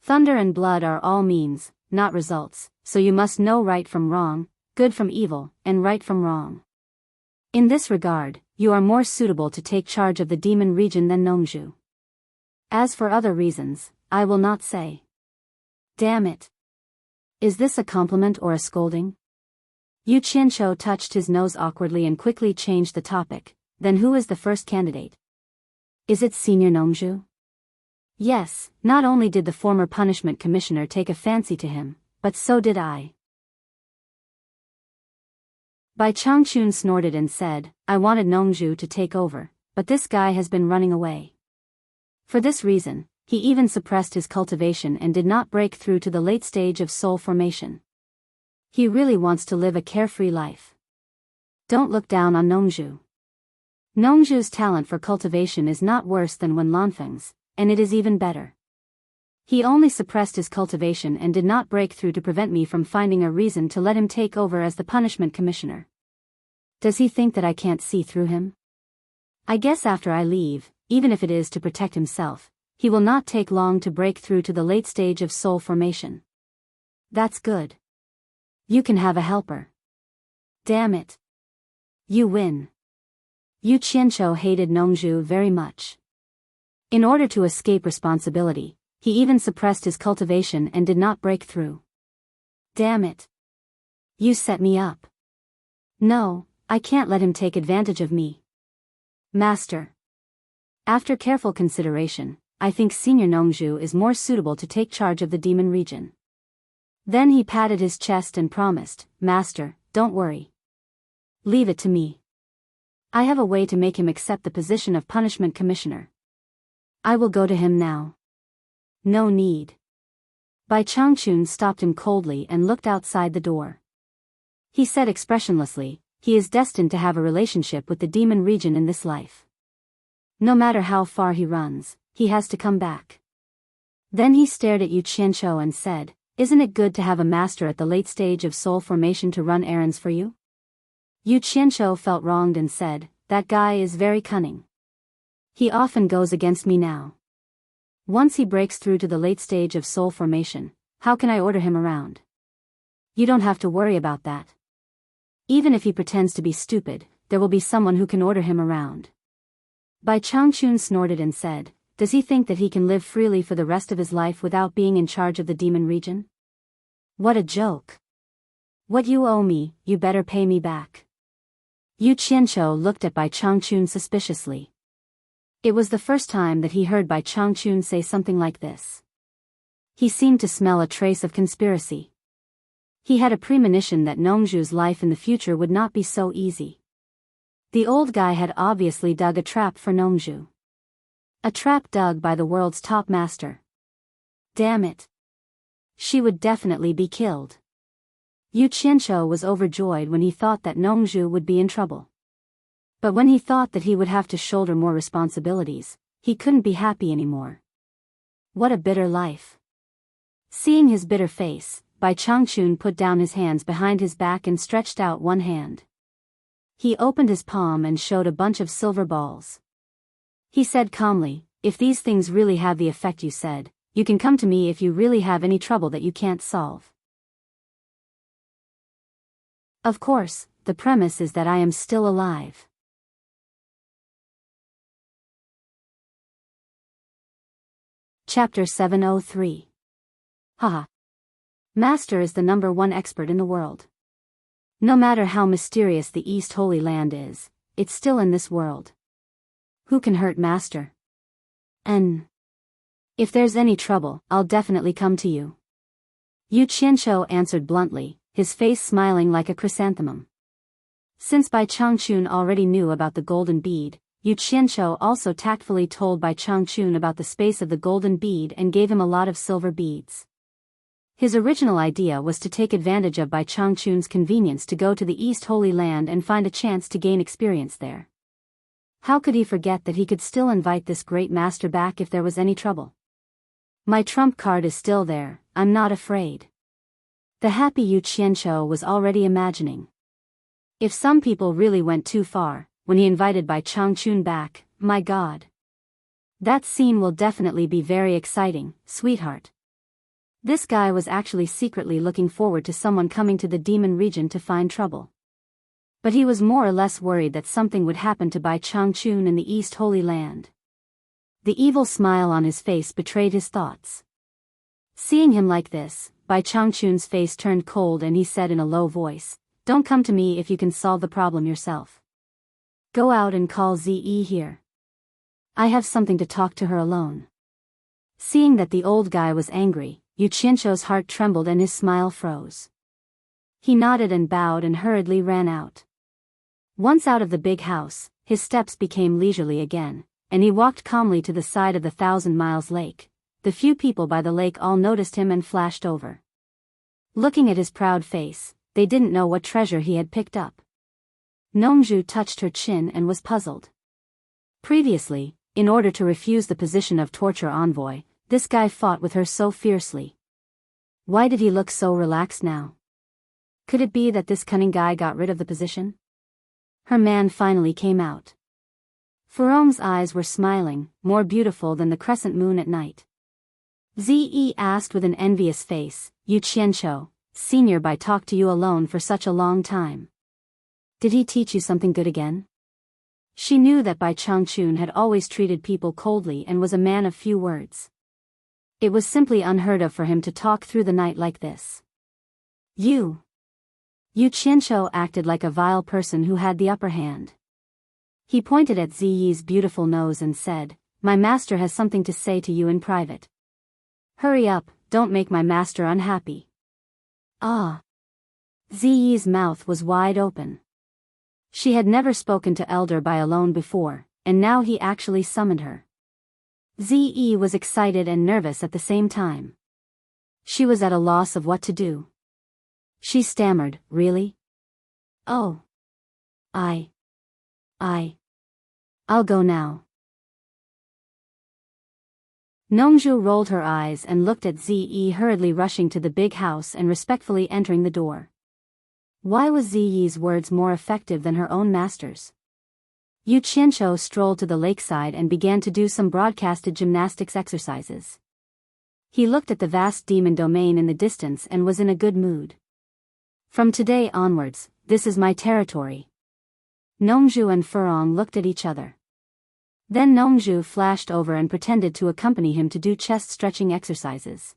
Thunder and blood are all means, not results, so you must know right from wrong, good from evil, and right from wrong. In this regard, you are more suitable to take charge of the demon region than Nongzhu. As for other reasons, I will not say." "Damn it. Is this a compliment or a scolding?" Yu Qianqiu touched his nose awkwardly and quickly changed the topic. "Then who is the first candidate? Is it Senior Nongzhu?" "Yes, not only did the former punishment commissioner take a fancy to him, but so did I." Bai Changchun snorted and said, I wanted Nongzhu to take over, but this guy has been running away. For this reason, he even suppressed his cultivation and did not break through to the late stage of soul formation. He really wants to live a carefree life. Don't look down on Nongzhu. Nongzhu's talent for cultivation is not worse than Wen Lanfeng's, and it is even better. He only suppressed his cultivation and did not break through to prevent me from finding a reason to let him take over as the punishment commissioner. Does he think that I can't see through him? I guess after I leave, even if it is to protect himself, he will not take long to break through to the late stage of soul formation. That's good. You can have a helper. Damn it. You win. Yu Qianqiu hated Nongzhu very much. In order to escape responsibility, he even suppressed his cultivation and did not break through. Damn it. You set me up. No, I can't let him take advantage of me. Master. After careful consideration, I think Senior Nongzhu is more suitable to take charge of the demon region. Then he patted his chest and promised, Master, don't worry. Leave it to me. I have a way to make him accept the position of punishment commissioner. I will go to him now. No need. Bai Changchun stopped him coldly and looked outside the door. He said expressionlessly, he is destined to have a relationship with the demon region in this life. No matter how far he runs, he has to come back. Then he stared at Yu Qianqiu and said, Isn't it good to have a master at the late stage of soul formation to run errands for you? Yu Qianqiu felt wronged and said, That guy is very cunning. He often goes against me now. Once he breaks through to the late stage of soul formation, how can I order him around? You don't have to worry about that. Even if he pretends to be stupid, there will be someone who can order him around. Bai Changchun snorted and said, Does he think that he can live freely for the rest of his life without being in charge of the demon region? What a joke. What you owe me, you better pay me back. Yu Qianqiu looked at Bai Changchun suspiciously. It was the first time that he heard Bai Changchun say something like this. He seemed to smell a trace of conspiracy. He had a premonition that Nongzhu's life in the future would not be so easy. The old guy had obviously dug a trap for Nongzhu. A trap dug by the world's top master. Damn it. She would definitely be killed. Yu Qianqiu was overjoyed when he thought that Nongzhu would be in trouble. But when he thought that he would have to shoulder more responsibilities, he couldn't be happy anymore. What a bitter life. Seeing his bitter face, Bai Changchun put down his hands behind his back and stretched out one hand. He opened his palm and showed a bunch of silver balls. He said calmly, If these things really have the effect you said, you can come to me if you really have any trouble that you can't solve. Of course, the premise is that I am still alive. Chapter 703. Haha. Master is the #1 expert in the world. No matter how mysterious the East Holy Land is, it's still in this world. Who can hurt Master? If there's any trouble, I'll definitely come to you. Yu Qianqiu answered bluntly, his face smiling like a chrysanthemum. Since Bai Changchun already knew about the golden bead, Yu Qianqiu also tactfully told Bai Changchun about the space of the golden bead and gave him a lot of silver beads. His original idea was to take advantage of Bai Changchun's convenience to go to the East Holy Land and find a chance to gain experience there. How could he forget that he could still invite this great master back if there was any trouble? My trump card is still there, I'm not afraid. The happy Yu Qianqiu was already imagining. If some people really went too far, when he invited Bai Changchun back, my God. That scene will definitely be very exciting, sweetheart. This guy was actually secretly looking forward to someone coming to the demon region to find trouble. But he was more or less worried that something would happen to Bai Changchun in the East Holy Land. The evil smile on his face betrayed his thoughts. Seeing him like this, Bai Changchun's face turned cold and he said in a low voice, Don't come to me if you can solve the problem yourself. Go out and call Ze here. I have something to talk to her alone. Seeing that the old guy was angry, Yu Qianqiu's heart trembled and his smile froze. He nodded and bowed and hurriedly ran out. Once out of the big house, his steps became leisurely again, and he walked calmly to the side of the 1,000 Miles Lake. The few people by the lake all noticed him and flashed over. Looking at his proud face, they didn't know what treasure he had picked up. Nongju touched her chin and was puzzled. Previously, in order to refuse the position of torture envoy, this guy fought with her so fiercely. Why did he look so relaxed now? Could it be that this cunning guy got rid of the position? Her man finally came out. Furong's eyes were smiling, more beautiful than the crescent moon at night. Ze asked with an envious face, "You Qianqiu, senior Bai talked to you alone for such a long time. Did he teach you something good again?" She knew that Bai Changchun had always treated people coldly and was a man of few words. It was simply unheard of for him to talk through the night like this. You Qianqiu acted like a vile person who had the upper hand. He pointed at Ziyi's beautiful nose and said, "My master has something to say to you in private. Hurry up, don't make my master unhappy." Ah! Ziyi's mouth was wide open. She had never spoken to Elder Bai alone before, and now he actually summoned her. Ziyi was excited and nervous at the same time. She was at a loss of what to do. She stammered, "Really? Oh. I'll go now." Nongju rolled her eyes and looked at Ziyi hurriedly rushing to the big house and respectfully entering the door. Why was Ziyi's words more effective than her own master's? Yu Qianqiu strolled to the lakeside and began to do some broadcasted gymnastics exercises. He looked at the vast demon domain in the distance and was in a good mood. "From today onwards, this is my territory." Nongju and Furong looked at each other. Then Nongju flashed over and pretended to accompany him to do chest-stretching exercises.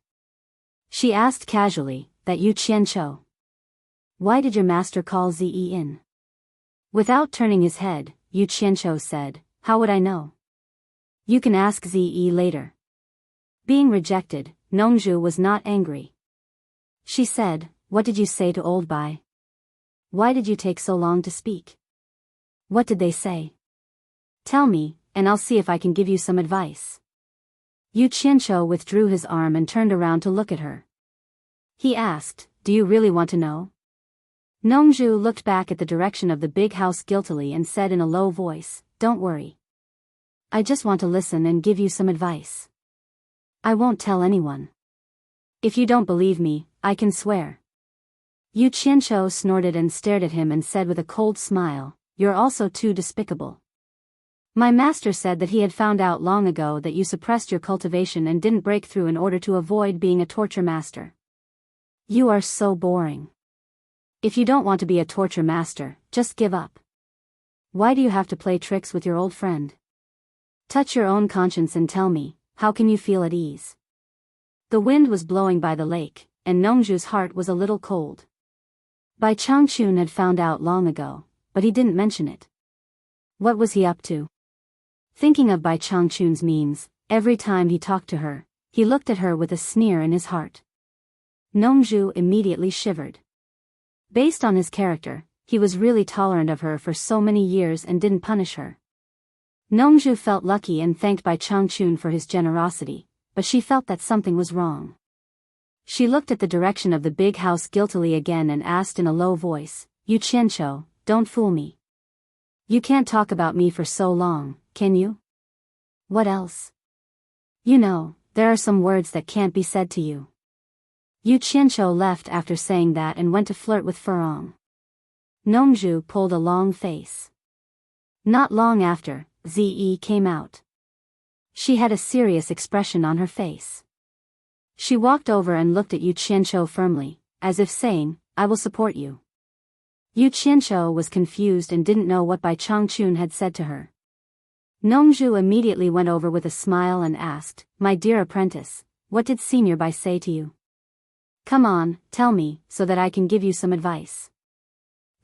She asked casually, "That Yu Qianqiu? Why did your master call Zi in?" Without turning his head, Yu Qianqiu said, "How would I know? You can ask Zi later." Being rejected, Nongju was not angry. She said, "What did you say to old Bai? Why did you take so long to speak? What did they say? Tell me, and I'll see if I can give you some advice." Yu Qianqiu withdrew his arm and turned around to look at her. He asked, "Do you really want to know?" Nongju looked back at the direction of the big house guiltily and said in a low voice, "Don't worry. I just want to listen and give you some advice. I won't tell anyone. If you don't believe me, I can swear." Yu Qianqiu snorted and stared at him and said with a cold smile, "You're also too despicable. My master said that he had found out long ago that you suppressed your cultivation and didn't break through in order to avoid being a torture master. You are so boring. If you don't want to be a torture master, just give up. Why do you have to play tricks with your old friend? Touch your own conscience and tell me, how can you feel at ease?" The wind was blowing by the lake, and Nongju's heart was a little cold. Bai Changchun had found out long ago, but he didn't mention it. What was he up to? Thinking of Bai Changchun's means, every time he talked to her, he looked at her with a sneer in his heart. Nongju immediately shivered. Based on his character, he was really tolerant of her for so many years and didn't punish her. Nongju felt lucky and thanked Bai Changchun for his generosity, but she felt that something was wrong. She looked at the direction of the big house guiltily again and asked in a low voice, "Yu Qianqiu, don't fool me. You can't talk about me for so long, can you? What else? You know, there are some words that can't be said to you." Yu Qianqiu left after saying that and went to flirt with Furong. Nongju pulled a long face. Not long after, Zi came out. She had a serious expression on her face. She walked over and looked at Yu Qianqiu firmly, as if saying, "I will support you." Yu Qianqiu was confused and didn't know what Bai Changchun had said to her. Nongju immediately went over with a smile and asked, "My dear apprentice, what did Senior Bai say to you? Come on, tell me, so that I can give you some advice."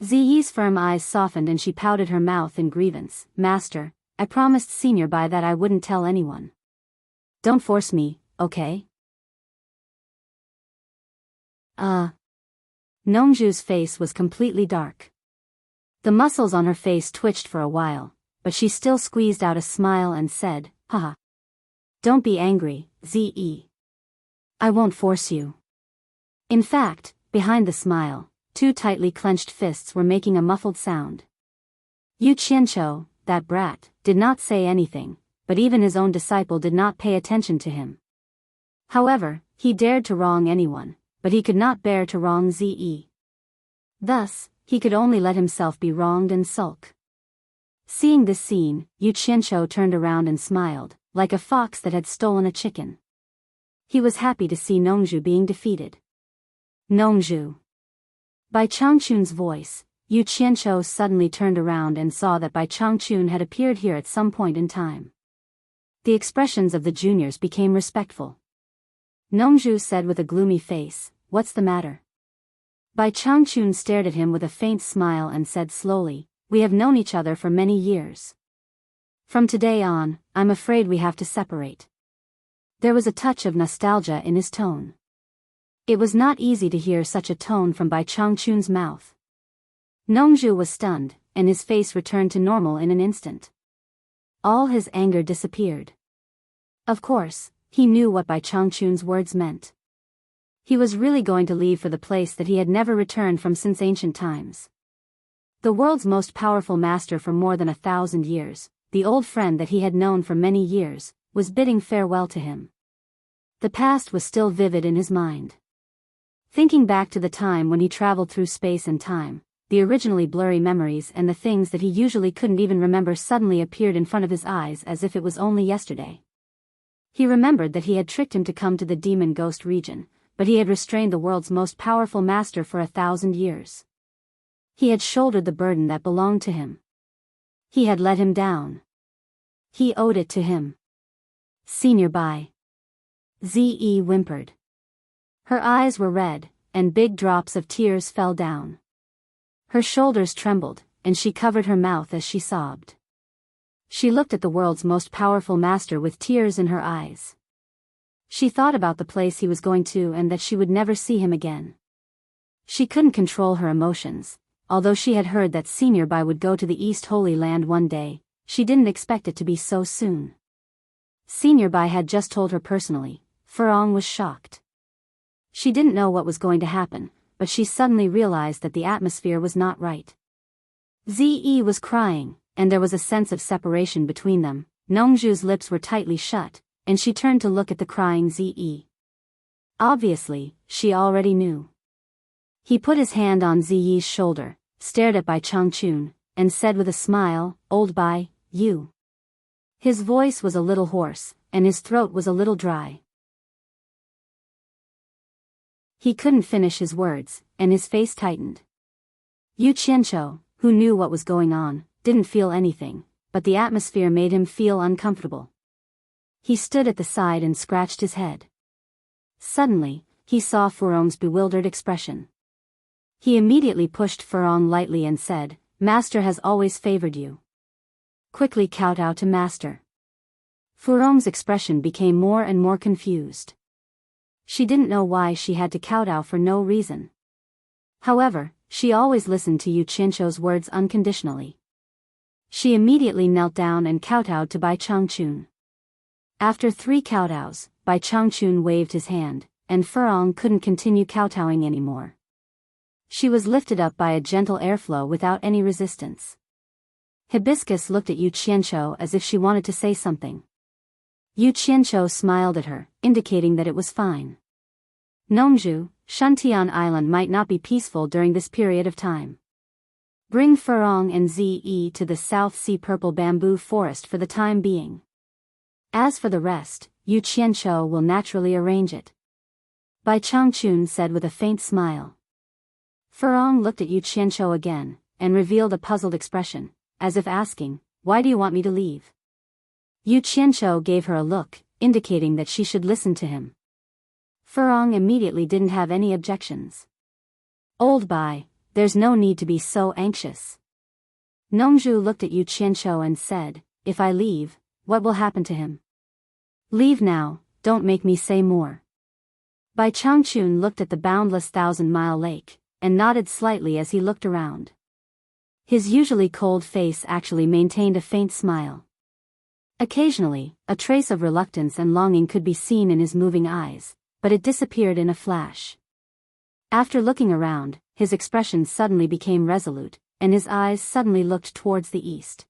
Ziyi's firm eyes softened and she pouted her mouth in grievance. "Master, I promised Senior Bai that I wouldn't tell anyone. Don't force me, okay?" Nongju's face was completely dark. The muscles on her face twitched for a while, but she still squeezed out a smile and said, "Haha. Don't be angry, Ze. I won't force you." In fact, behind the smile, two tightly clenched fists were making a muffled sound. Yu Qianqiu, that brat, did not say anything, but even his own disciple did not pay attention to him. However, he dared to wrong anyone, but he could not bear to wrong Ze. Thus, he could only let himself be wronged and sulk. Seeing this scene, Yu Qianqiu turned around and smiled, like a fox that had stolen a chicken. He was happy to see Nongju being defeated. Nongju. By Changchun's voice, Yu Qianqiu suddenly turned around and saw that Bai Changchun had appeared here at some point in time. The expressions of the juniors became respectful. Nongju said with a gloomy face, "What's the matter?" Bai Changchun stared at him with a faint smile and said slowly, "We have known each other for many years. From today on, I'm afraid we have to separate." There was a touch of nostalgia in his tone. It was not easy to hear such a tone from Bai Changchun's mouth. Nongju was stunned, and his face returned to normal in an instant. All his anger disappeared. Of course, he knew what Bai Changchun's words meant. He was really going to leave for the place that he had never returned from since ancient times. The world's most powerful master for more than 1,000 years, the old friend that he had known for many years, was bidding farewell to him. The past was still vivid in his mind. Thinking back to the time when he traveled through space and time, the originally blurry memories and the things that he usually couldn't even remember suddenly appeared in front of his eyes as if it was only yesterday. He remembered that he had tricked him to come to the demon ghost region, but he had restrained the world's most powerful master for 1,000 years. He had shouldered the burden that belonged to him. He had let him down. He owed it to him. "Senior Bai." Ze whimpered. Her eyes were red, and big drops of tears fell down. Her shoulders trembled, and she covered her mouth as she sobbed. She looked at the world's most powerful master with tears in her eyes. She thought about the place he was going to and that she would never see him again. She couldn't control her emotions. Although she had heard that Senior Bai would go to the East Holy Land one day, she didn't expect it to be so soon. Senior Bai had just told her personally. Furong was shocked. She didn't know what was going to happen, but she suddenly realized that the atmosphere was not right. Ze was crying, and there was a sense of separation between them. Nongju's lips were tightly shut, and she turned to look at the crying Ze. Obviously, she already knew. He put his hand on Ziyi's shoulder, stared at Bai Changchun, and said with a smile, "Old Bai, you." His voice was a little hoarse, and his throat was a little dry. He couldn't finish his words, and his face tightened. Yu Qianqiu, who knew what was going on, didn't feel anything, but the atmosphere made him feel uncomfortable. He stood at the side and scratched his head. Suddenly, he saw Furong's bewildered expression. He immediately pushed Furong lightly and said, "Master has always favored you. Quickly kowtow to Master." Furong's expression became more and more confused. She didn't know why she had to kowtow for no reason. However, she always listened to Yu Qianqiu's words unconditionally. She immediately knelt down and kowtowed to Bai Changchun. After 3 kowtows, Bai Changchun waved his hand, and Furong couldn't continue kowtowing anymore. She was lifted up by a gentle airflow without any resistance. Hibiscus looked at Yu Qianqiu as if she wanted to say something. Yu Qianqiu smiled at her, indicating that it was fine. Nongju, Shuntian Island might not be peaceful during this period of time. Bring Furong and Ze to the South Sea Purple Bamboo Forest for the time being. As for the rest, Yu Qianqiu will naturally arrange it. Bai Changchun said with a faint smile. Furong looked at Yu Qianqiu again, and revealed a puzzled expression, as if asking, "Why do you want me to leave?" Yu Qianqiu gave her a look, indicating that she should listen to him. Furong immediately didn't have any objections. "Old Bai, there's no need to be so anxious." Nongju looked at Yu Qianqiu and said, "If I leave, what will happen to him?" "Leave now, don't make me say more." Bai Changchun looked at the boundless 1,000-mile lake, and nodded slightly as he looked around. His usually cold face actually maintained a faint smile. Occasionally, a trace of reluctance and longing could be seen in his moving eyes, but it disappeared in a flash. After looking around, his expression suddenly became resolute, and his eyes suddenly looked towards the east.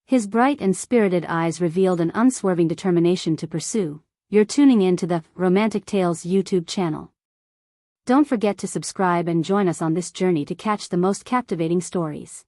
His bright and spirited eyes revealed an unswerving determination to pursue. You're tuning in to the Romantic Tales YouTube channel. Don't forget to subscribe and join us on this journey to catch the most captivating stories.